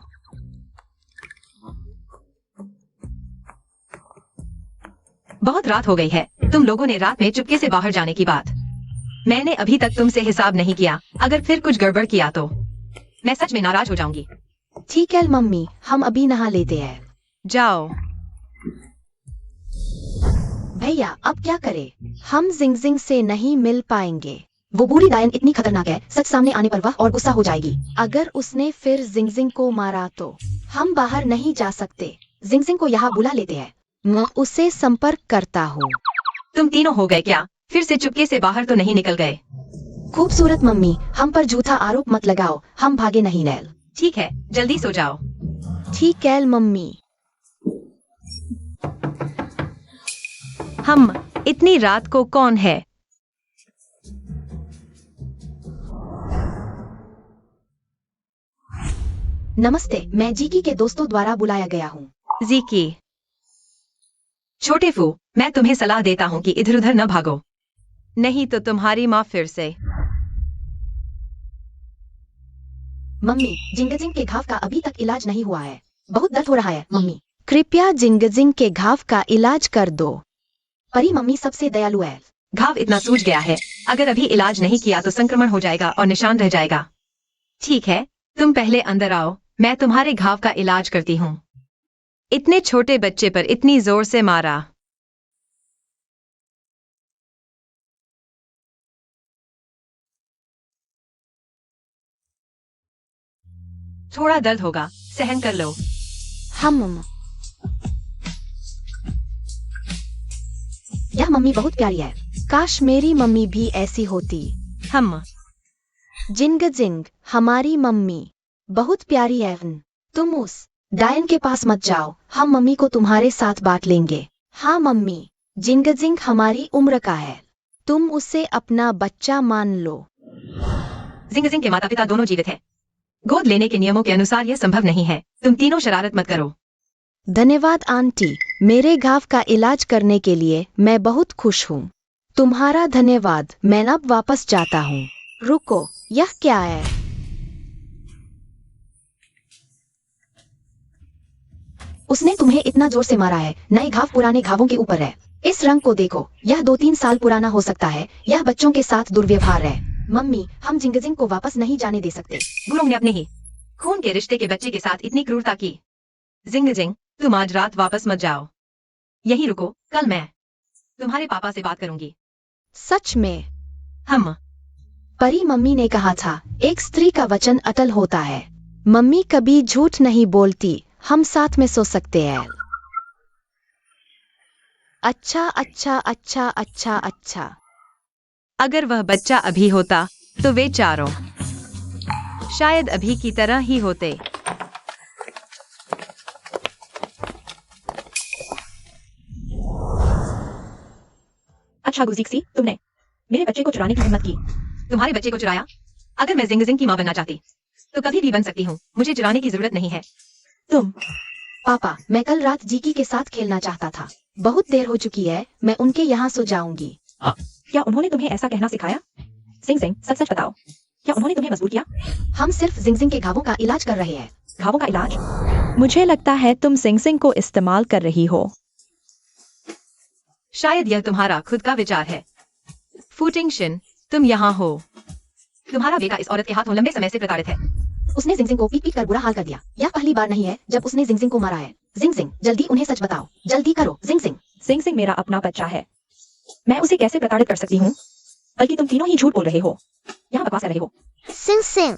बहुत रात हो गई है। तुम लोगों ने रात में चुपके से बाहर जाने की बात। मैंने अभी तक तुमसे हिसाब नहीं किया। अगर फिर कुछ गड़बड़ किया तो मैं सच में नाराज हो जाऊंगी। ठीक है मम्मी, हम अभी नहा लेते हैं। जाओ। भैया, अब क्या करें? हम जिंगजिंग से नहीं मिल पाएंगे। वो बूढ़ी डायन इतनी खतरनाक है, सच सामने आने पर वह और गुस्सा हो जाएगी। अगर उसने फिर जिंगजिंग को मारा तो हम बाहर नहीं जा सकते। जिंगजिंग को यहाँ बुला लेते हैं। मैं उसे संपर्क करता हूँ। तुम तीनों हो गए क्या? फिर से चुपके से बाहर तो नहीं निकल गए? खूबसूरत मम्मी, हम पर झूठा आरोप मत लगाओ। हम भागे नहीं नैल। ठीक है, जल्दी सो जाओ। ठीक है मम्मी। हम इतनी रात को कौन है? नमस्ते, मैं जीकी के दोस्तों द्वारा बुलाया गया हूँ। जीकी। छोटे फू, मैं तुम्हें सलाह देता हूँ कि इधर उधर न भागो, नहीं तो तुम्हारी माँ फिर से। मम्मी, जिंगजिंग के घाव का अभी तक इलाज नहीं हुआ है। बहुत दर्द हो रहा है मम्मी। कृपया जिंगजिंग के घाव का इलाज कर दो। परी मम्मी सबसे दयालु है। घाव इतना सूज गया है, अगर अभी इलाज नहीं किया तो संक्रमण हो जाएगा और निशान रह जाएगा। ठीक है, तुम पहले अंदर आओ, मैं तुम्हारे घाव का इलाज करती हूँ। इतने छोटे बच्चे पर इतनी जोर से मारा। थोड़ा दर्द होगा, सहन कर लो। हम यह मम्मी बहुत प्यारी है। काश मेरी मम्मी भी ऐसी होती। हम जिंग जिंग, हमारी मम्मी बहुत प्यारी है। तुम उस डायन के पास मत जाओ, हम मम्मी को तुम्हारे साथ बांट लेंगे। हाँ मम्मी, जिंग जिंग हमारी उम्र का है, तुम उसे अपना बच्चा मान लो। जिंग जिंग के माता पिता दोनों जीवित हैं। गोद लेने के नियमों के अनुसार यह संभव नहीं है। तुम तीनों शरारत मत करो। धन्यवाद आंटी, मेरे घाव का इलाज करने के लिए मैं बहुत खुश हूँ। तुम्हारा धन्यवाद, मैं अब वापस जाता हूँ। रुको, यह क्या है? उसने तुम्हें इतना जोर से मारा है। नए घाव पुराने घावों के ऊपर है। इस रंग को देखो, यह 2-3 साल पुराना हो सकता है। यह बच्चों के साथ दुर्व्यवहार है। मम्मी, हम जिंगजिंग को वापस नहीं जाने दे सकते। गुरु ने अपने ही खून के रिश्ते के बच्चे के साथ इतनी क्रूरता की। जिंग जिंग, तुम आज रात वापस मत जाओ, यहीं रुको। कल मैं तुम्हारे पापा से बात करूंगी। सच में? हम परी मम्मी ने कहा था, एक स्त्री का वचन अटल होता है। मम्मी कभी झूठ नहीं बोलती। हम साथ में सो सकते हैं। अच्छा अच्छा अच्छा अच्छा अच्छा। अगर वह बच्चा अभी होता तो वे चारों शायद अभी की तरह ही होते। अच्छा गुजीक्सी, तुमने मेरे बच्चे को चुराने की हिम्मत की। तुम्हारे बच्चे को चुराया? अगर मैं जिंग जिंग की माँ बनना चाहती तो कभी भी बन सकती हूँ। मुझे चुराने की जरूरत नहीं है। तुम पापा, मैं कल रात जीकी के साथ खेलना चाहता था। बहुत देर हो चुकी है, मैं उनके यहाँ सो जाऊंगी। क्या उन्होंने तुम्हें ऐसा कहना सिखाया? जिंग जिंग, सच सच बताओ, क्या उन्होंने तुम्हें मजबूर किया? हम सिर्फ जिंगजिंग के घावों का इलाज कर रहे हैं। घावों का इलाज? मुझे लगता है तुम जिंग जिंग को इस्तेमाल कर रही हो। शायद यह तुम्हारा खुद का विचार है। फूटिंगशन, तुम यहाँ हो। तुम्हारा बेटा इस औरत के हाथों लंबे समय से प्रताड़ित है। उसने जिंगजिंग को पीट पीट कर बुरा हाल कर दिया। यह पहली बार नहीं है जब उसने जिंगजिंग को मारा है। जिंगजिंग, जल्दी उन्हें सच बताओ। जल्दी करो जिंगजिंग। जिंग जिंग मेरा अपना बच्चा है, मैं उसे कैसे प्रताड़ित कर सकती हूँ? बल्कि तुम तीनों ही झूठ बोल रहे हो, यहाँ बकवास कर रहे हो। सिंग सिंग।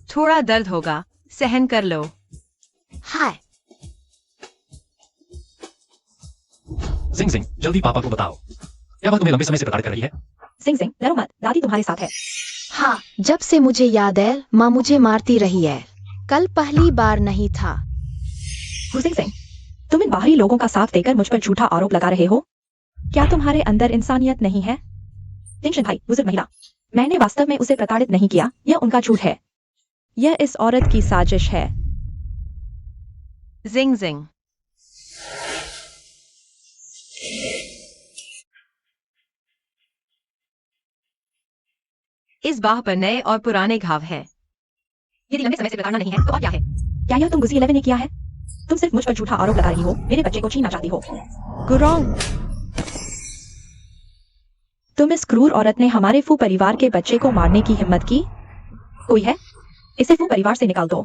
थोड़ा दर्द होगा, सहन कर लो। हाय। जिंग जिंग, जल्दी पापा को बताओ, क्या वह तुम्हें लंबे समय से प्रताड़ित कर रही है? जिंग जिंग, डरो मत, दादी तुम्हारे साथ है। हाँ, जब से मुझे याद है, माँ मुझे मारती रही है। कल पहली बार नहीं था। जिंग जिंग, तुम इन बाहरी लोगों का साथ देकर मुझ पर झूठा आरोप लगा रहे हो। क्या तुम्हारे अंदर इंसानियत नहीं है? टेंशन भाई, बुजुर्ग महिला, मैंने वास्तव में उसे प्रताड़ित नहीं किया, यह उनका झूठ है। यह इस औरत की साजिश है। जिंग जिंग, इस बाह पर नए और पुराने घाव है। यदि लंबे समय से प्रताड़ना नहीं है तो और क्या है? क्या यह तुम गुजी 11 ने किया है? तुम सिर्फ मुझ पर झूठा आरोप लगा रही हो, मेरे बच्चे को छीनना चाहती हो। गुरौंग, तुम इस क्रूर औरत ने हमारे फू परिवार के बच्चे को मारने की हिम्मत की? कोई है? इसे फू परिवार से निकाल दो।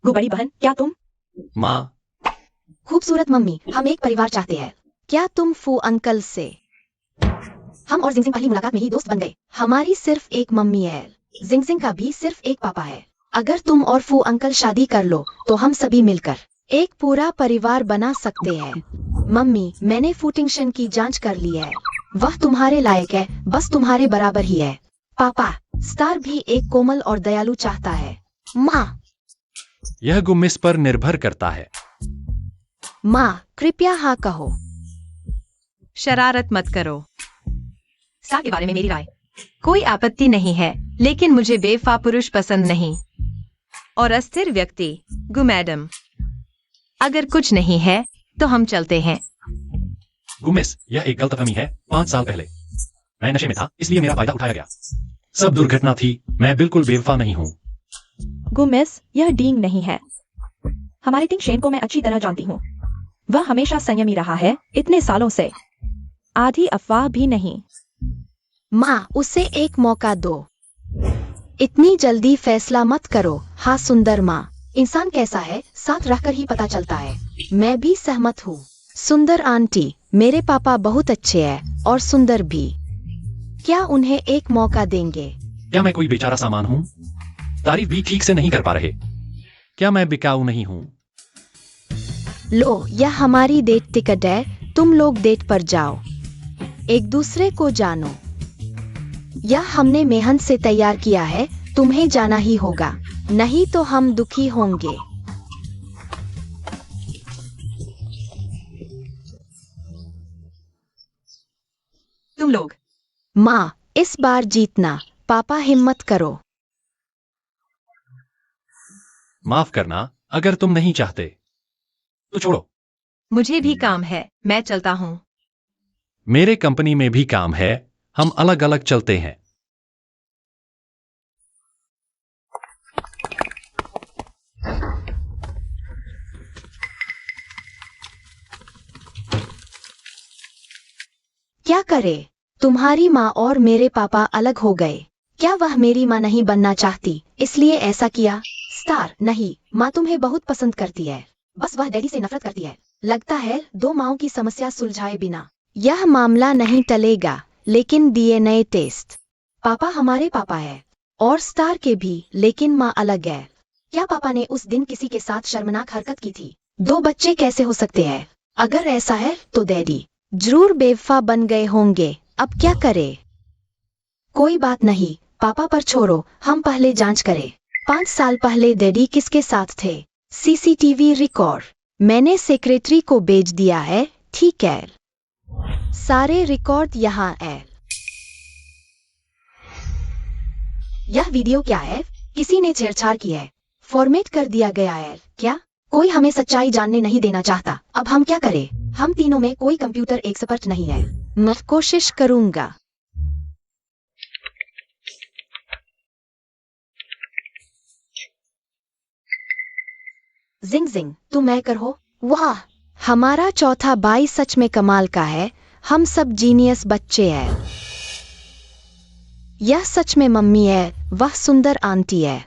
गु बड़ी बहन, क्या तुम? माँ, खूबसूरत मम्मी, हम एक परिवार चाहते हैं। क्या तुम फू अंकल से? हम और जिंगजिंग पहली मुलाकात में ही दोस्त बन गए। हमारी सिर्फ एक मम्मी है, जिंगजिंग का भी सिर्फ एक पापा है। अगर तुम और फू अंकल शादी कर लो तो हम सभी मिलकर एक पूरा परिवार बना सकते हैं। मम्मी, मैंने फूटिंगशन की जांच कर ली है, वह तुम्हारे लायक है, बस तुम्हारे बराबर ही है। पापा, स्टार भी एक कोमल और दयालु चाहता है। माँ, यह गुम्मिस पर निर्भर करता है। माँ कृपया हाँ कहो। शरारत मत करो। स्टार के बारे में मेरी राय, कोई आपत्ति नहीं है, लेकिन मुझे बेवफा पुरुष पसंद नहीं और अस्थिर व्यक्ति। गु मैडम, अगर कुछ नहीं है तो हम चलते हैं। गुम्मिस, यह एक गलतफहमी है। 5 साल पहले मैं नशे में था, इसलिए मेरा फायदा उठाया गया। सब दुर्घटना थी, मैं बिल्कुल बेवफा नहीं हूँ। गुमिस, यह डींग नहीं है। हमारे टिंग शेन को मैं अच्छी तरह जानती हूँ। वह हमेशा संयमी रहा है, इतने सालों से। आधी अफवाह भी नहीं। माँ, उसे एक मौका दो। इतनी जल्दी फैसला मत करो। हाँ सुंदर माँ, इंसान कैसा है साथ रहकर ही पता चलता है। मैं भी सहमत हूँ। सुंदर आंटी, मेरे पापा बहुत अच्छे हैं और सुंदर भी। क्या उन्हें एक मौका देंगे? क्या मैं कोई बेचारा सामान हूँ? तारीफ भी ठीक से नहीं कर पा रहे। क्या मैं बिकाऊ नहीं हूँ? लो, यह हमारी डेट टिकट है, तुम लोग डेट पर जाओ, एक दूसरे को जानो। यह हमने मेहनत से तैयार किया है, तुम्हें जाना ही होगा, नहीं तो हम दुखी होंगे। तुम लोग माँ, इस बार जीतना, पापा हिम्मत करो। माफ करना, अगर तुम नहीं चाहते तो छोड़ो। मुझे भी काम है, मैं चलता हूँ। मेरे कंपनी में भी काम है, हम अलग अलग चलते हैं। क्या करे? तुम्हारी माँ और मेरे पापा अलग हो गए। क्या वह मेरी माँ नहीं बनना चाहती, इसलिए ऐसा किया? स्टार, नहीं, माँ तुम्हें बहुत पसंद करती है, बस वह डैडी से नफरत करती है। लगता है दो माँओं की समस्या सुलझाए बिना यह मामला नहीं टलेगा, लेकिन डीएनए टेस्ट। पापा हमारे पापा है, और स्टार के भी, लेकिन माँ अलग है। क्या पापा ने उस दिन किसी के साथ शर्मनाक हरकत की थी? दो बच्चे कैसे हो सकते हैं? अगर ऐसा है तो डैडी जरूर बेवफा बन गए होंगे। अब क्या करे? कोई बात नहीं, पापा पर छोड़ो, हम पहले जांच करें। 5 साल पहले डैडी किसके साथ थे? सीसीटीवी रिकॉर्ड मैंने सेक्रेटरी को भेज दिया है, ठीक है? सारे रिकॉर्ड यहाँ है। यह वीडियो क्या है? किसी ने छेड़छाड़ की है, फॉर्मेट कर दिया गया है। क्या कोई हमें सच्चाई जानने नहीं देना चाहता? अब हम क्या करें? हम तीनों में कोई कंप्यूटर एक्सपर्ट नहीं है। मैं कोशिश करूंगा। जिंग जिंग, तुम हैकर हो? वाह, हमारा चौथा भाई सच में कमाल का है। हम सब जीनियस बच्चे हैं। यह सच में मम्मी है, वह सुंदर आंटी है।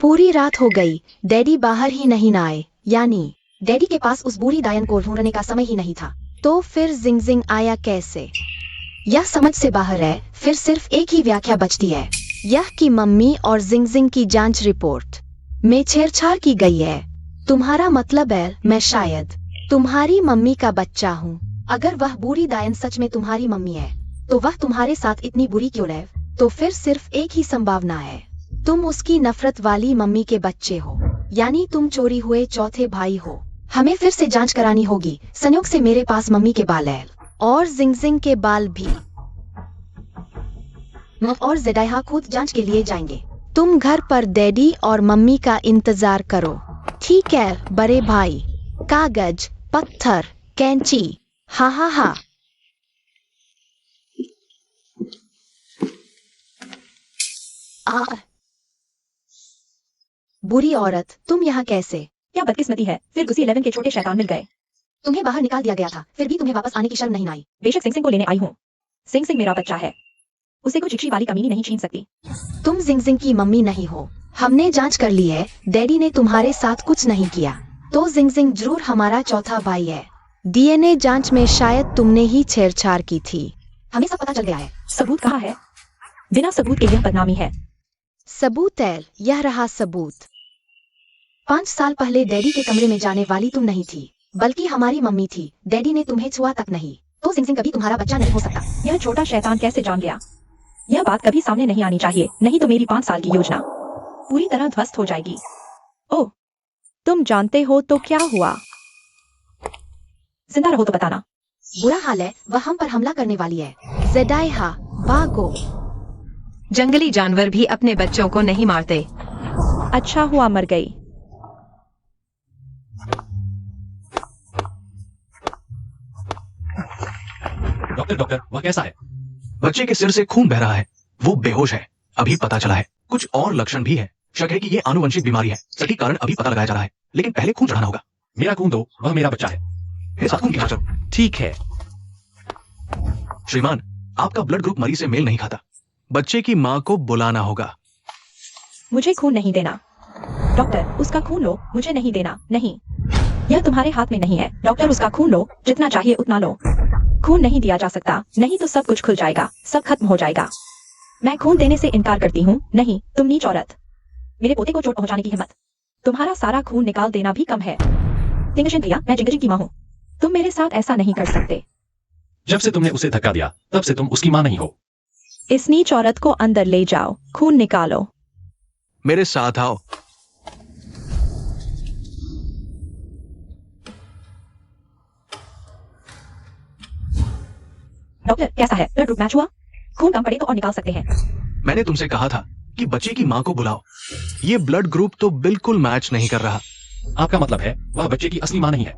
पूरी रात हो गई, डैडी बाहर ही नहीं आए, यानी डैडी के पास उस बूढ़ी डायन को ढूंढने का समय ही नहीं था। तो फिर जिंग जिंग आया कैसे? यह समझ से बाहर है। फिर सिर्फ एक ही व्याख्या बचती है, यह कि मम्मी और जिंग जिंग की जांच रिपोर्ट में छेड़छाड़ की गई है। तुम्हारा मतलब है मैं शायद तुम्हारी मम्मी का बच्चा हूँ। अगर वह बूढ़ी डायन सच में तुम्हारी मम्मी है, तो वह तुम्हारे साथ इतनी बुरी क्यों है? तो फिर सिर्फ एक ही संभावना है, तुम उसकी नफरत वाली मम्मी के बच्चे हो, यानी तुम चोरी हुए चौथे भाई हो। हमें फिर से जांच करानी होगी। संयोग से मेरे पास मम्मी के बाल है, और जिंग जिंग के बाल भी। और जेडाइहा खुद जांच के लिए जाएंगे। तुम घर पर डैडी और मम्मी का इंतजार करो, ठीक है बड़े भाई? कागज, पत्थर, कैंची, हा हा हा। बुरी औरत, तुम यहाँ कैसे? क्या बदकिस्मती है, फिर उसी 11 के छोटे शैतान मिल गए। तुम्हें बाहर निकाल दिया गया था, फिर भी तुम्हें वापस आने की शर्म नहीं आई। बेशक सिंग सिंग को लेने आई हूँ। सिंग सिंग मेरा बच्चा है, उसे कुछ इच्छी वाली कमीनी नहीं छीन सकती। तुम जिंग जिंग की मम्मी नहीं हो। हमने जांच कर ली है, डैडी ने तुम्हारे साथ कुछ नहीं किया, तो जिंग जिंग जरूर हमारा चौथा भाई है। डीएनए जांच में शायद तुमने ही छेड़छाड़ की थी। हमें सब पता चल गया है। सबूत कहाँ है? बिना सबूत के यह बदनामी है। सबूत है, यह रहा सबूत। 5 साल पहले डैडी के कमरे में जाने वाली तुम नहीं थी, बल्कि हमारी मम्मी थी। डैडी ने तुम्हें छुआ तक नहीं, तो जिंग जिंग कभी तुम्हारा बच्चा नहीं हो सकता। यह छोटा शैतान कैसे जान गया? यह बात कभी सामने नहीं आनी चाहिए, नहीं तो मेरी 5 साल की योजना पूरी तरह ध्वस्त हो जाएगी। ओह, तुम जानते हो तो क्या हुआ? जिंदा रहो तो बताना। बुरा हाल है, वह हम पर हमला करने वाली है। जेडाइहा, भागो। जंगली जानवर भी अपने बच्चों को नहीं मारते। अच्छा हुआ मर गई। डॉक्टर, वह कैसा है? बच्चे के सिर से खून बह रहा है, वो बेहोश है, अभी पता चला है। कुछ और लक्षण भी है, शक है कि ये आनुवंशिक बीमारी है। सटीक कारण अभी पता लगाया जा रहा है, लेकिन पहले खून चढ़ाना होगा। मेरा खून दो, वह मेरा बच्चा है। मेरे साथ खून की जांच करो। ठीक है। श्रीमान, आपका ब्लड ग्रुप मरीज से मेल नहीं खाता। बच्चे की माँ को बुलाना होगा। मुझे खून नहीं देना। डॉक्टर, उसका खून लो, मुझे नहीं देना। नहीं, यह तुम्हारे हाथ में नहीं है। डॉक्टर, उसका खून लो, जितना चाहिए उतना लो। खून नहीं दिया जा सकता, नहीं तो सब कुछ खुल जाएगा, सब खत्म हो जाएगा। मैं खून देने से इनकार करती हूँ। नहीं, तुम नीच औरत। मेरे पोते को चोट पहुंचाने की हिम्मत। तुम्हारा सारा खून निकाल देना भी कम है। जिंगजिंग भैया, मैं जिंगजिंग की माँ हूँ। तुम मेरे साथ ऐसा नहीं कर सकते। जब से तुमने उसे धक्का दिया तब से तुम उसकी मां नहीं हो। इस नीच औरत को अंदर ले जाओ, खून निकालो। मेरे साथ आओ। डॉक्टर, कैसा है? ब्लड ग्रुप मैच हुआ? खून कम पड़े तो और निकाल सकते हैं। मैंने तुमसे कहा था कि बच्चे की मां को बुलाओ। ये ब्लड ग्रुप तो बिल्कुल मैच नहीं कर रहा। आपका मतलब है वह बच्चे की असली मां नहीं है?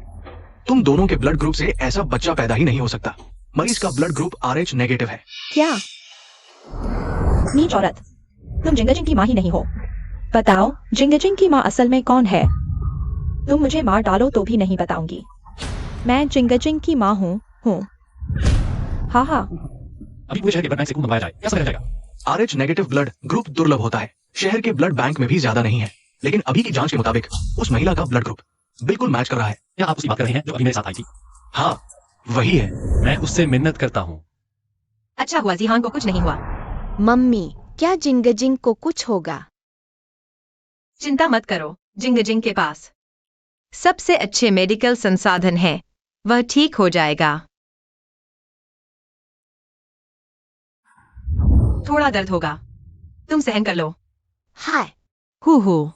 तुम दोनों के ब्लड ग्रुप से ऐसा बच्चा पैदा ही नहीं हो सकता। मरीज का ब्लड ग्रुप RH नेगेटिव है। क्या? नीच औरत, तुम जिंगजिंग की माँ ही नहीं हो। बताओ, जिंगजिंग की माँ असल में कौन है? तुम मुझे मार डालो तो भी नहीं बताऊंगी। मैं जिंगजिंग की माँ हूँ। हाँ हाँ। अभी पूरे शहर के ब्लड बैंक से खून मंगवाया जाए, कैसा जाएगा? RH नेगेटिव ब्लड ग्रुप दुर्लभ होता है। शहर के ब्लड बैंक में भी ज्यादा नहीं है, लेकिन अभी की जांच के मुताबिक उस महिला का ब्लड ग्रुप बिल्कुल मैच कर रहा है। क्या आप उसकी बात कर रहे हैं जो अभी मेरे साथ आई थी? हाँ, वही है। मैं उससे मिन्नत करता हूँ। अच्छा हुआ जीहान को कुछ नहीं हुआ। मम्मी, क्या जिंगजिंग को कुछ होगा? चिंता मत करो, जिंगजिंग के पास सबसे अच्छे मेडिकल संसाधन हैं। वह ठीक हो जाएगा। थोड़ा दर्द होगा, तुम सहन कर लो। हाय। हू।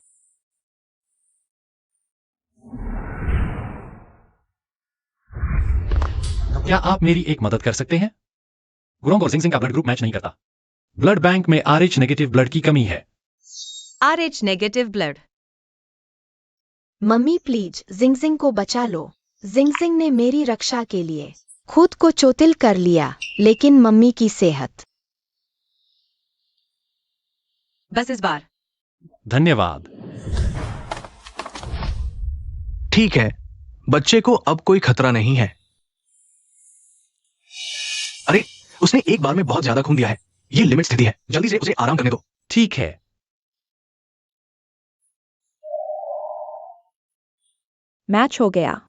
क्या आप मेरी एक मदद कर सकते हैं? गुरोंग और जिंगजिंग का ब्लड ग्रुप मैच नहीं करता। ब्लड बैंक में RH नेगेटिव ब्लड की कमी है। RH negative blood. Mummy please, Jingjing को बचा लो। जिंगजिंग ने मेरी रक्षा के लिए खुद को चोटिल कर लिया, लेकिन मम्मी की सेहत। बस इस बार। धन्यवाद। ठीक है, बच्चे को अब कोई खतरा नहीं है। अरे, उसने एक बार में बहुत ज्यादा खून दिया है। ये लिमिट स्थिति है। जल्दी से उसे आराम करने दो। ठीक है। मैच हो गया।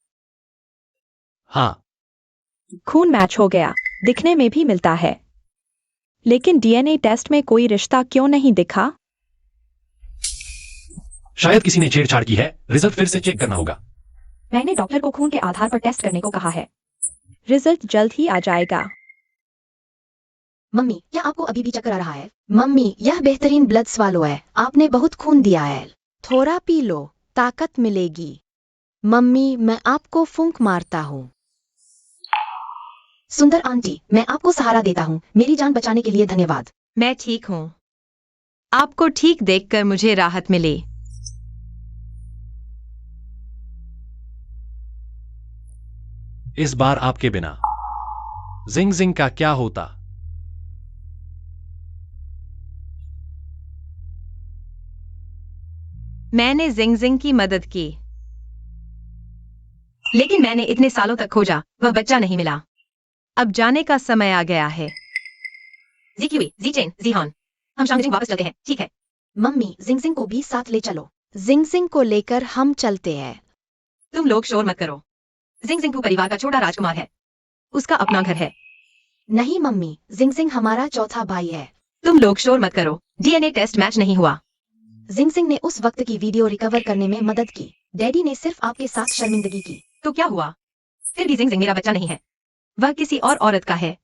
हाँ, खून मैच हो गया। दिखने में भी मिलता है, लेकिन DNA टेस्ट में कोई रिश्ता क्यों नहीं दिखा? शायद किसी ने छेड़छाड़ की है। रिजल्ट फिर से चेक करना होगा। मैंने डॉक्टर को खून के आधार पर टेस्ट करने को कहा है। रिजल्ट जल्द ही आ जाएगा। मम्मी, क्या आपको अभी भी चक्कर आ रहा है? मम्मी, यह बेहतरीन ब्लड स्वालो है। आपने बहुत खून दिया है। थोड़ा पी लो, ताकत मिलेगी। मम्मी, मैं आपको फूंक मारता हूँ। सुंदर आंटी, मैं आपको सहारा देता हूँ। मेरी जान बचाने के लिए धन्यवाद। मैं ठीक हूँ। आपको ठीक देखकर मुझे राहत मिली। इस बार आपके बिना जिंगजिंग का क्या होता? मैंने जिंगजिंग की मदद की, लेकिन मैंने इतने सालों तक खोजा, वह बच्चा नहीं मिला। अब जाने का समय आ गया है। ज़ीक्यूई, ज़ीचेन, ज़ीहान, हम शांगजिंग वापस चलते हैं, ठीक है? मम्मी, जिंगजिंग को भी साथ ले चलो। जिंगजिंग को लेकर हम चलते हैं। तुम लोग शोर मत करो। जिंगजिंग परिवार का छोटा राजकुमार है। उसका अपना घर है। नहीं मम्मी, जिंगजिंग हमारा चौथा भाई है। तुम लोग शोर मत करो। DNA टेस्ट मैच नहीं हुआ। जिंगजिंग ने उस वक्त की वीडियो रिकवर करने में मदद की। डैडी ने सिर्फ आपके साथ शर्मिंदगी की। तो क्या हुआ? फिर भी जिंगजिंग मेरा बच्चा नहीं है। वह किसी और औरत का है।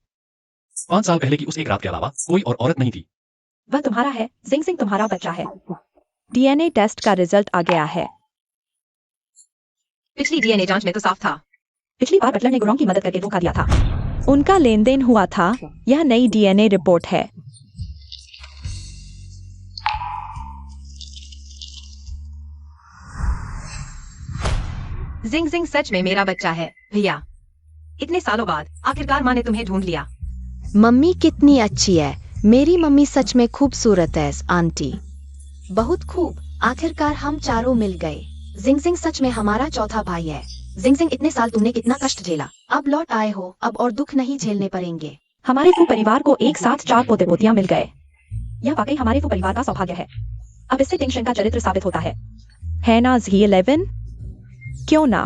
5 साल पहले की उस एक रात के अलावा कोई और औरत नहीं थी। वह तुम्हारा है। जिंगजिंग तुम्हारा बच्चा है। DNA टेस्ट का रिजल्ट आ गया है। पिछली DNA जांच में तो साफ था। पिछली बार बटलर ने गुरोंग की मदद करके धोखा दिया था। उनका लेन देन हुआ था। यह नई DNA रिपोर्ट है। जिंगजिंग सच में मेरा बच्चा है, भैया। इतने सालों बाद आखिरकार माँ ने तुम्हें ढूंढ लिया। मम्मी कितनी अच्छी है। मेरी मम्मी सच में खूबसूरत है आंटी। बहुत खूब। आखिरकार हम चारों मिल गए। जिंगजिंग सच में हमारा चौथा भाई है। जिंगजिंग, इतने साल तुमने कितना कष्ट झेला। अब लौट आए हो, अब और दुख नहीं झेलने पड़ेंगे। हमारे फू परिवार को एक साथ 4 पोते पोतियां मिल गए। यह वाकई हमारे फू परिवार का सौभाग्य है। अब इससे टिंगशन का चरित्र साबित होता है ना Z11? क्यों ना?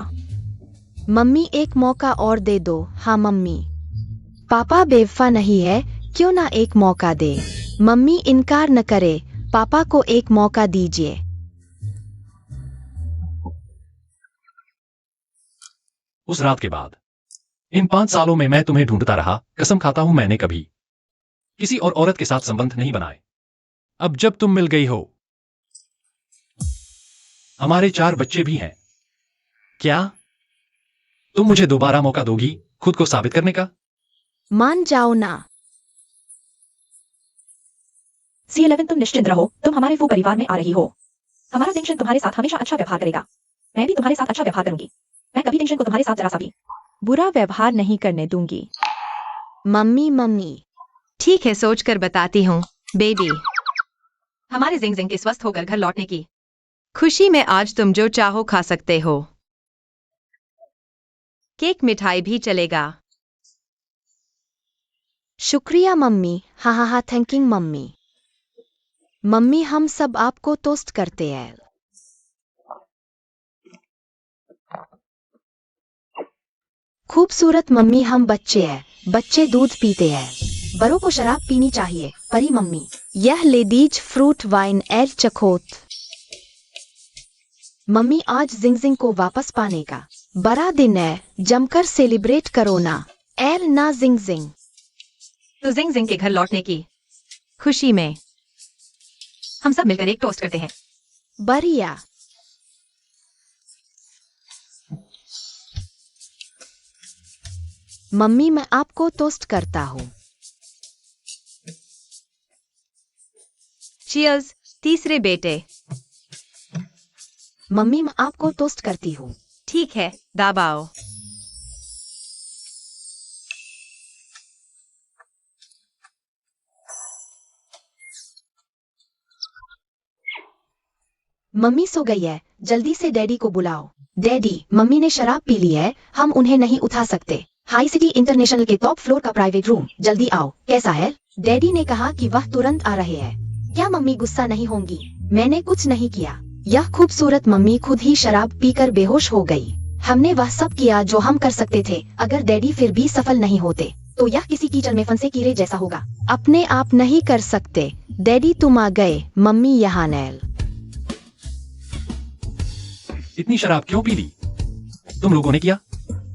मम्मी, एक मौका और दे दो। हाँ मम्मी। पापा बेवफा नहीं है, क्यों ना एक मौका दे। मम्मी इनकार न करे, पापा को एक मौका दीजिए। उस रात के बाद इन 5 सालों में मैं तुम्हें ढूंढता रहा। कसम खाता हूं मैंने कभी किसी और औरत के साथ संबंध नहीं बनाए। अब जब तुम मिल गई हो, हमारे 4 बच्चे भी हैं। क्या तुम मुझे दोबारा मौका दोगी खुद को साबित करने का? मान जाओ ना। C11 तुम निश्चिंत रहो, तुम हमारे वो परिवार में आ रही हो। हमारा टेंशन तुम्हारे साथ हमेशा अच्छा व्यवहार करेगा। मैं भी तुम्हारे साथ अच्छा व्यवहार करूंगी। मैं कभी टेंशन को तुम्हारे साथ जरा सा भी बुरा व्यवहार नहीं करने दूंगी। मम्मी ठीक है, सोच कर बताती हूँ बेबी। हमारे जिंग जिंग के स्वस्थ होकर घर लौटने की खुशी में आज तुम जो चाहो खा सकते हो। केक मिठाई भी चलेगा। शुक्रिया मम्मी। हा थैंकिंग मम्मी। मम्मी हम सब आपको टोस्ट करते हैं। खूबसूरत मम्मी, हम बच्चे हैं, बच्चे दूध पीते हैं, बड़ों को शराब पीनी चाहिए। परी मम्मी, यह लेडीज फ्रूट वाइन एल चखोत। मम्मी आज जिंग जिंग को वापस पाने का बड़ा दिन है, जमकर सेलिब्रेट करो ना। एल ना जिंग जिंग। तो जिंग जिंग के घर लौटने की खुशी में हम सब मिलकर एक टोस्ट करते हैं। बढ़िया। मम्मी मैं आपको टोस्ट करता हूँ। चीयर्स तीसरे बेटे। मम्मी मैं आपको टोस्ट करती हूँ। ठीक है, दबाओ। मम्मी सो गई है, जल्दी से डैडी को बुलाओ। डैडी, मम्मी ने शराब पी ली है, हम उन्हें नहीं उठा सकते। हाई सिटी इंटरनेशनल के टॉप फ्लोर का प्राइवेट रूम, जल्दी आओ। कैसा है? डैडी ने कहा कि वह तुरंत आ रहे हैं। क्या मम्मी गुस्सा नहीं होंगी? मैंने कुछ नहीं किया। यह खूबसूरत मम्मी खुद ही शराब पीकर बेहोश हो गई। हमने वह सब किया जो हम कर सकते थे। अगर डैडी फिर भी सफल नहीं होते तो यह किसी कीचड़ में फंसे कीड़े जैसा होगा। अपने आप नहीं कर सकते। डैडी तुम आ गए। मम्मी यहाँ नैल। इतनी शराब क्यों पी ली? तुम लोगों ने किया?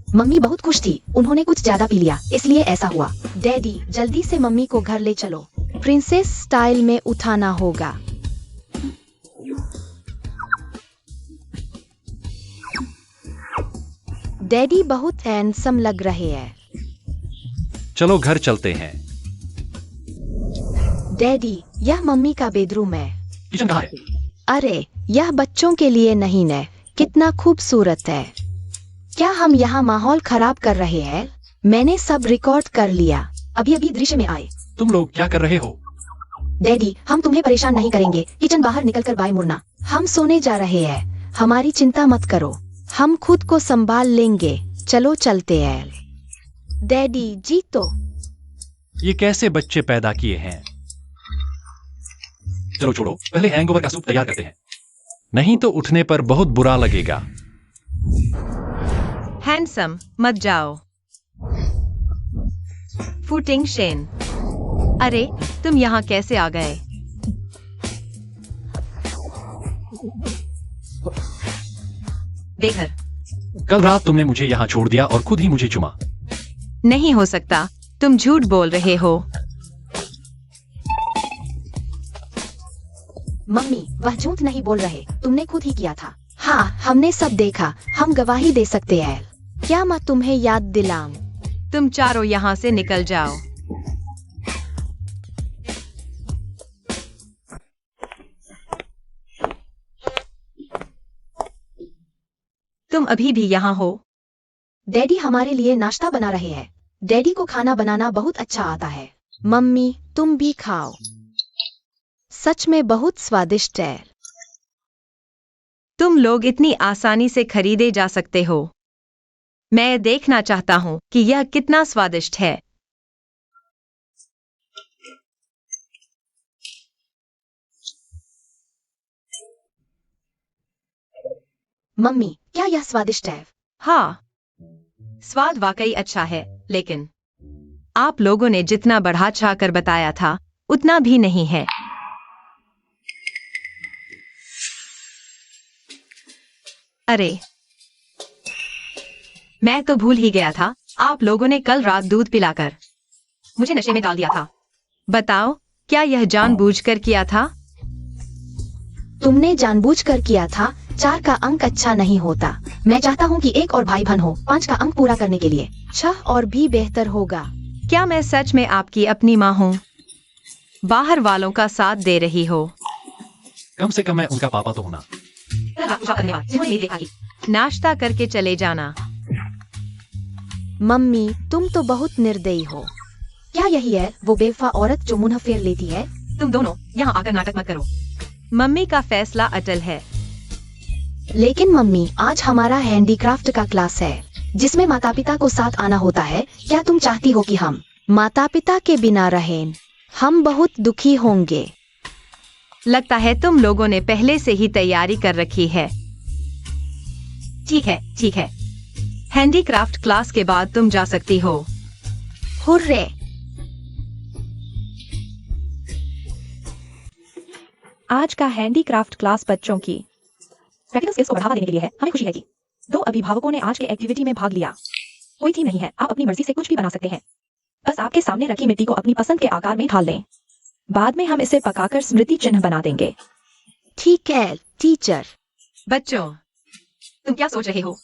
मम्मी बहुत खुश थी, उन्होंने कुछ ज्यादा पी लिया, इसलिए ऐसा हुआ। डैडी जल्दी से मम्मी को घर ले चलो। प्रिंसेस स्टाइल में उठाना होगा। डैडी बहुत हैंडसम लग रहे हैं। चलो घर चलते हैं। डैडी यह मम्मी का बेडरूम है। किचन कहाँ है? अरे यह बच्चों के लिए नहीं है, कितना खूबसूरत है। क्या हम यहाँ माहौल खराब कर रहे हैं? मैंने सब रिकॉर्ड कर लिया, अभी अभी दृश्य में आए। तुम लोग क्या कर रहे हो? डैडी हम तुम्हें परेशान नहीं करेंगे, किचन बाहर निकलकर बाय मुड़ना। हम सोने जा रहे हैं, हमारी चिंता मत करो, हम खुद को संभाल लेंगे। चलो चलते हैं। डैडी जी तो ये कैसे बच्चे पैदा किए हैं? चलो छोड़ो, पहले हैंगओवर का सूप तैयार करते हैं, नहीं तो उठने पर बहुत बुरा लगेगा। हैंडसम मत जाओ। फुटिंग शेन, अरे तुम यहाँ कैसे आ गए? बेघर। कल रात तुमने मुझे यहाँ छोड़ दिया और खुद ही मुझे चुमा। नहीं हो सकता, तुम झूठ बोल रहे हो। मम्मी वह झूठ नहीं बोल रहे, तुमने खुद ही किया था। हाँ हमने सब देखा, हम गवाही दे सकते हैं। क्या मैं तुम्हें याद दिलाऊं? तुम चारों यहाँ से निकल जाओ। तुम अभी भी यहाँ हो? डैडी हमारे लिए नाश्ता बना रहे हैं। डैडी को खाना बनाना बहुत अच्छा आता है। मम्मी तुम भी खाओ, सच में बहुत स्वादिष्ट है। तुम लोग इतनी आसानी से खरीदे जा सकते हो। मैं देखना चाहता हूँ कि यह कितना स्वादिष्ट है। मम्मी क्या यह स्वादिष्ट है? हाँ, स्वाद वाकई अच्छा है, लेकिन आप लोगों ने जितना बढ़ा चढ़ा कर बताया था उतना भी नहीं है। अरे, मैं तो भूल ही गया था, आप लोगों ने कल रात दूध पिलाकर मुझे नशे में डाल दिया था। बताओ, क्या यह जानबूझकर किया था? तुमने जानबूझकर किया था। 4 का अंक अच्छा नहीं होता। मैं चाहता हूँ कि 1 और भाई बहन हो 5 का अंक पूरा करने के लिए। 6 और भी बेहतर होगा। क्या मैं सच में आपकी अपनी माँ हूँ? बाहर वालों का साथ दे रही हो। कम से कम मैं उनका पापा तो हूं ना। नाश्ता करके चले जाना। मम्मी, तुम तो बहुत निर्दयी हो। क्या यही है वो बेवफा औरत जो मुंह फेर लेती है? तुम दोनों यहाँ आकर नाटक मत करो। मम्मी का फैसला अटल है। लेकिन मम्मी, आज हमारा हैंडीक्राफ्ट का क्लास है जिसमें माता पिता को साथ आना होता है। क्या तुम चाहती हो कि हम माता पिता के बिना रहें? हम बहुत दुखी होंगे। लगता है तुम लोगों ने पहले से ही तैयारी कर रखी है। ठीक है, ठीक है। हैंडीक्राफ्ट क्लास के बाद तुम जा सकती हो। हुर्रे! आज का हैंडीक्राफ्ट क्लास बच्चों की प्रैक्टिकल स्किल्स को बढ़ावा देने के लिए है। हमें खुशी है कि 2 अभिभावकों ने आज के एक्टिविटी में भाग लिया। कोई थीम नहीं है, आप अपनी मर्जी से कुछ भी बना सकते हैं। बस आपके सामने रखी मिट्टी को अपनी पसंद के आकार में ढाल लें। बाद में हम इसे पकाकर स्मृति चिन्ह बना देंगे। ठीक है टीचर। बच्चों, तुम क्या सोच रहे हो?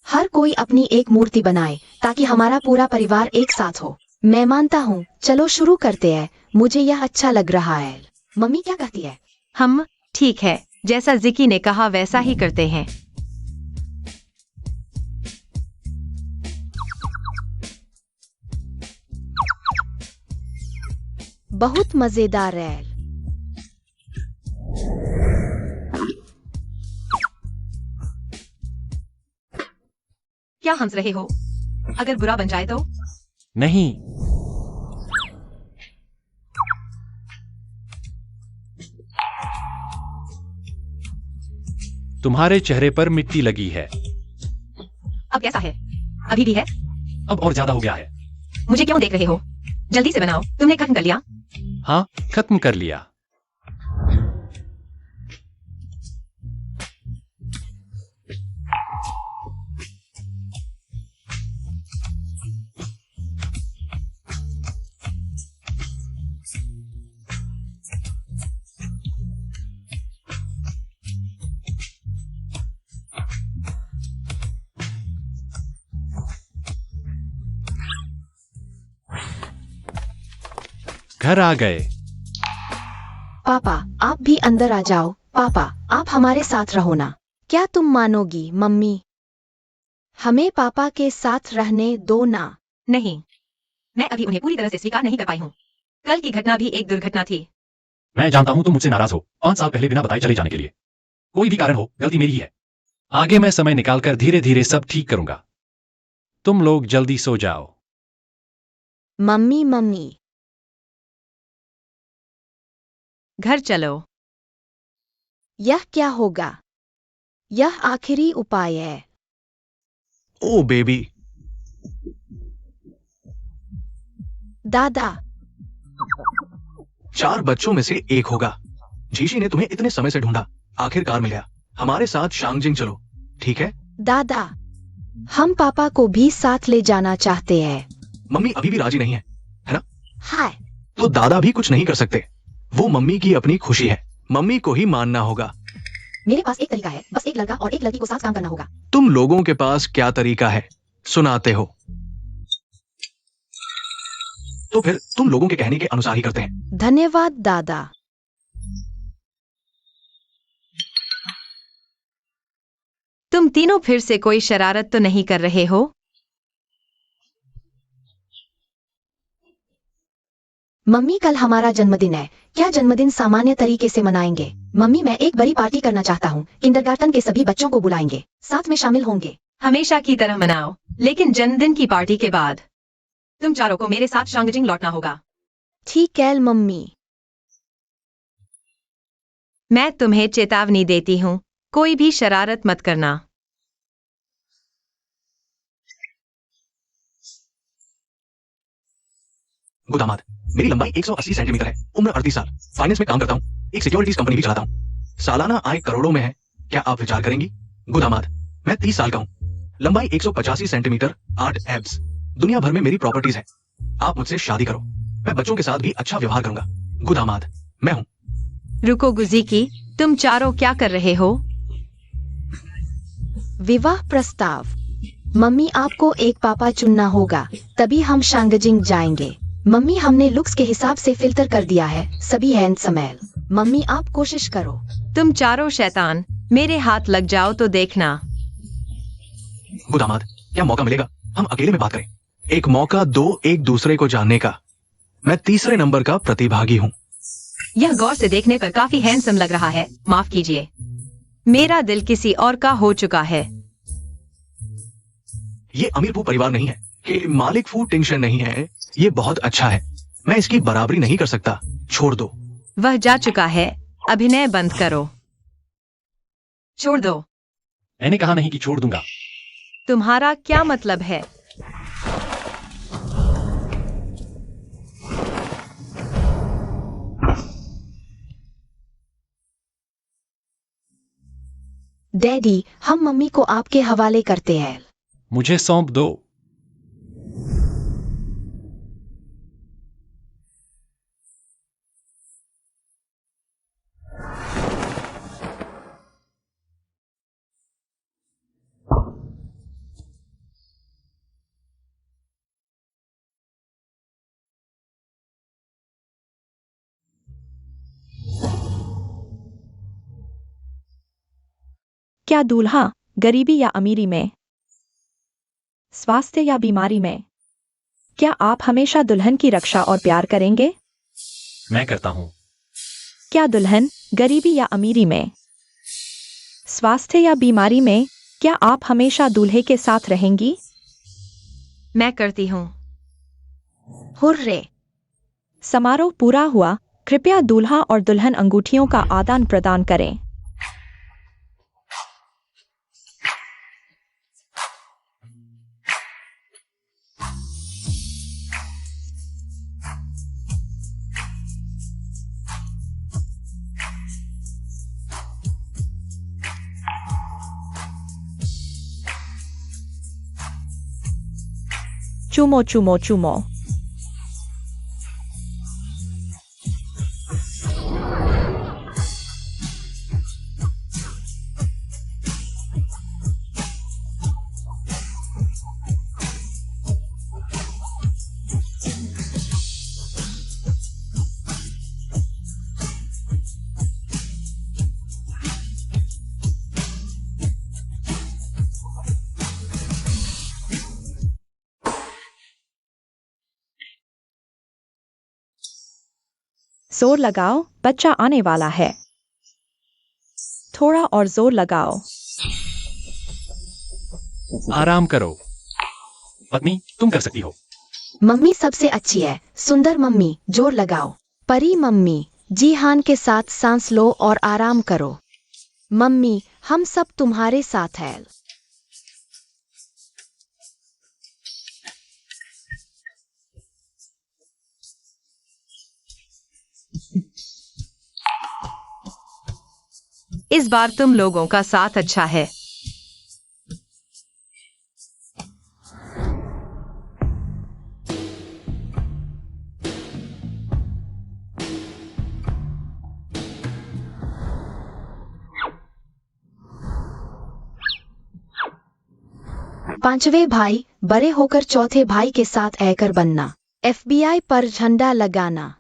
हर कोई अपनी एक मूर्ति बनाए ताकि हमारा पूरा परिवार एक साथ हो। मैं मानता हूँ। चलो शुरू करते हैं। मुझे यह अच्छा लग रहा है। मम्मी क्या कहती है? हम ठीक है, जैसा जिकी ने कहा वैसा ही करते हैं। बहुत मजेदार है। क्या हंस रहे हो? अगर बुरा बन जाए तो? नहीं। तुम्हारे चेहरे पर मिट्टी लगी है। अब कैसा है? अभी भी है? अब और ज्यादा हो गया है। मुझे क्यों देख रहे हो? जल्दी से बनाओ। तुमने खत्म कर लिया? हाँ, खत्म कर लिया। घर आ गए। पापा, आप भी अंदर आ जाओ। पापा, आप हमारे साथ रहो ना। क्या तुम मानोगी मम्मी? हमें पापा के साथ रहने दो ना। नहीं, मैं अभी उन्हें पूरी तरह से स्वीकार नहीं कर पाई हूँ। कल की घटना भी एक दुर्घटना थी। मैं जानता हूं तुम मुझसे नाराज हो 5 साल पहले बिना बताए चले जाने के लिए। कोई भी कारण हो, गलती मेरी ही है। आगे मैं समय निकालकर धीरे धीरे सब ठीक करूंगा। तुम लोग जल्दी सो जाओ। मम्मी मम्मी, घर चलो। यह क्या होगा? यह आखिरी उपाय है। ओ बेबी, दादा, 4 बच्चों में से एक होगा। जीशी ने तुम्हें इतने समय से ढूंढा, आखिरकार मिला। हमारे साथ शांगजिंग चलो, ठीक है? दादा, हम पापा को भी साथ ले जाना चाहते हैं। मम्मी अभी भी राजी नहीं है ना? हाय, तो दादा भी कुछ नहीं कर सकते। वो मम्मी की अपनी खुशी है, मम्मी को ही मानना होगा। मेरे पास एक तरीका है, बस एक लड़का और एक लड़की को साथ काम करना होगा। तुम लोगों के पास क्या तरीका है? सुनाते हो? तो फिर तुम लोगों के कहने के अनुसार ही करते हैं। धन्यवाद दादा। तुम तीनों फिर से कोई शरारत तो नहीं कर रहे हो? मम्मी, कल हमारा जन्मदिन है। क्या जन्मदिन सामान्य तरीके से मनाएंगे? मम्मी, मैं एक बड़ी पार्टी करना चाहता हूँ। किंडरगार्टन के सभी बच्चों को बुलाएंगे, साथ में शामिल होंगे। हमेशा की तरह मनाओ, लेकिन जन्मदिन की पार्टी के बाद तुम चारों को मेरे साथ शांगजिंग लौटना होगा। ठीक है मम्मी। मैं तुम्हें चेतावनी देती हूँ, कोई भी शरारत मत करना। गुदामाद, मेरी लंबाई 180 सेंटीमीटर है, उम्र 38 साल, फाइनेंस में काम करता हूँ, एक सिक्योरिटीज कंपनी भी चलाता हूँ, सालाना आय करोड़ों में है, क्या आप विचार करेंगी? गुदामाद, मैं 30 साल का हूँ, लंबाई 185 सेंटीमीटर, 8 एब्स, दुनिया भर में मेरी प्रॉपर्टीज है, आप मुझसे शादी करो, मैं बच्चों के साथ भी अच्छा व्यवहार करूंगा। गुदामाद, मैं हूँ। रुको गुजीकी, तुम चारों क्या कर रहे हो? विवाह प्रस्ताव। मम्मी आपको एक पापा चुनना होगा, तभी हम शांगजिंग जाएंगे। मम्मी हमने लुक्स के हिसाब से फिल्टर कर दिया है, सभी हैंडसम है। मम्मी आप कोशिश करो। तुम चारों शैतान, मेरे हाथ लग जाओ तो देखना। गुदामाद, क्या मौका मिलेगा? हम अकेले में बात करें। एक मौका दो एक दूसरे को जानने का। मैं तीसरे नंबर का प्रतिभागी हूँ। यह गौर से देखने पर काफी हैंडसम लग रहा है, माफ कीजिए। मेरा दिल किसी और का हो चुका है। ये अमीरपू परिवार नहीं है, कि मालिक फू टेंशन नहीं है, ये बहुत अच्छा है, मैं इसकी बराबरी नहीं कर सकता, छोड़ दो। वह जा चुका है, अभिनय बंद करो। छोड़ दो। मैंने कहा नहीं कि छोड़ दूंगा। तुम्हारा क्या मतलब है? डैडी, हम मम्मी को आपके हवाले करते हैं। मुझे सौंप दो। क्या दूल्हा गरीबी या अमीरी में, स्वास्थ्य या बीमारी में, क्या आप हमेशा दुल्हन की रक्षा और प्यार करेंगे? मैं करता हूँ। क्या दुल्हन गरीबी या अमीरी में, स्वास्थ्य या बीमारी में, क्या आप हमेशा दूल्हे के साथ रहेंगी? मैं करती हूँ। हुर्रे। समारोह पूरा हुआ, कृपया दूल्हा और दुल्हन अंगूठियों का आदान प्रदान करें। चुमो चुमो चुमो। जोर लगाओ, बच्चा आने वाला है। थोड़ा और जोर लगाओ। आराम करो। पत्नी, तुम कर सकती हो। मम्मी सबसे अच्छी है, सुंदर मम्मी, जोर लगाओ। परी मम्मी, जीहान के साथ सांस लो और आराम करो। मम्मी, हम सब तुम्हारे साथ हैं। इस बार तुम लोगों का साथ अच्छा है। पांचवे भाई, बड़े होकर चौथे भाई के साथ हैकर बनना। FBI पर झंडा लगाना।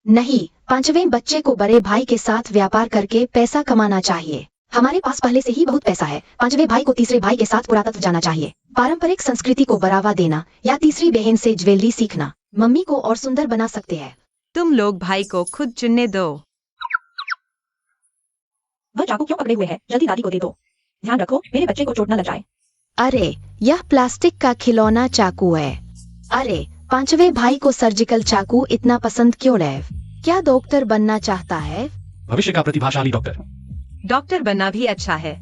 नहीं, पांचवें बच्चे को बड़े भाई के साथ व्यापार करके पैसा कमाना चाहिए। हमारे पास पहले से ही बहुत पैसा है। पांचवें भाई को तीसरे भाई के साथ पुरातत्व जाना चाहिए, पारंपरिक संस्कृति को बढ़ावा देना, या तीसरी बहन से ज्वेलरी सीखना। मम्मी को और सुंदर बना सकते हैं। तुम लोग भाई को खुद चुनने दो। वह चाकू क्यों पकड़े हुए है? जल्दी दादी को दे दो। ध्यान रखो, मेरे बच्चे को चोट न लग जाए। अरे, यह प्लास्टिक का खिलौना चाकू है। अरे, पांचवें भाई को सर्जिकल चाकू इतना पसंद क्यों है? क्या डॉक्टर बनना चाहता है? भविष्य का प्रतिभाशाली डॉक्टर। डॉक्टर बनना भी अच्छा है।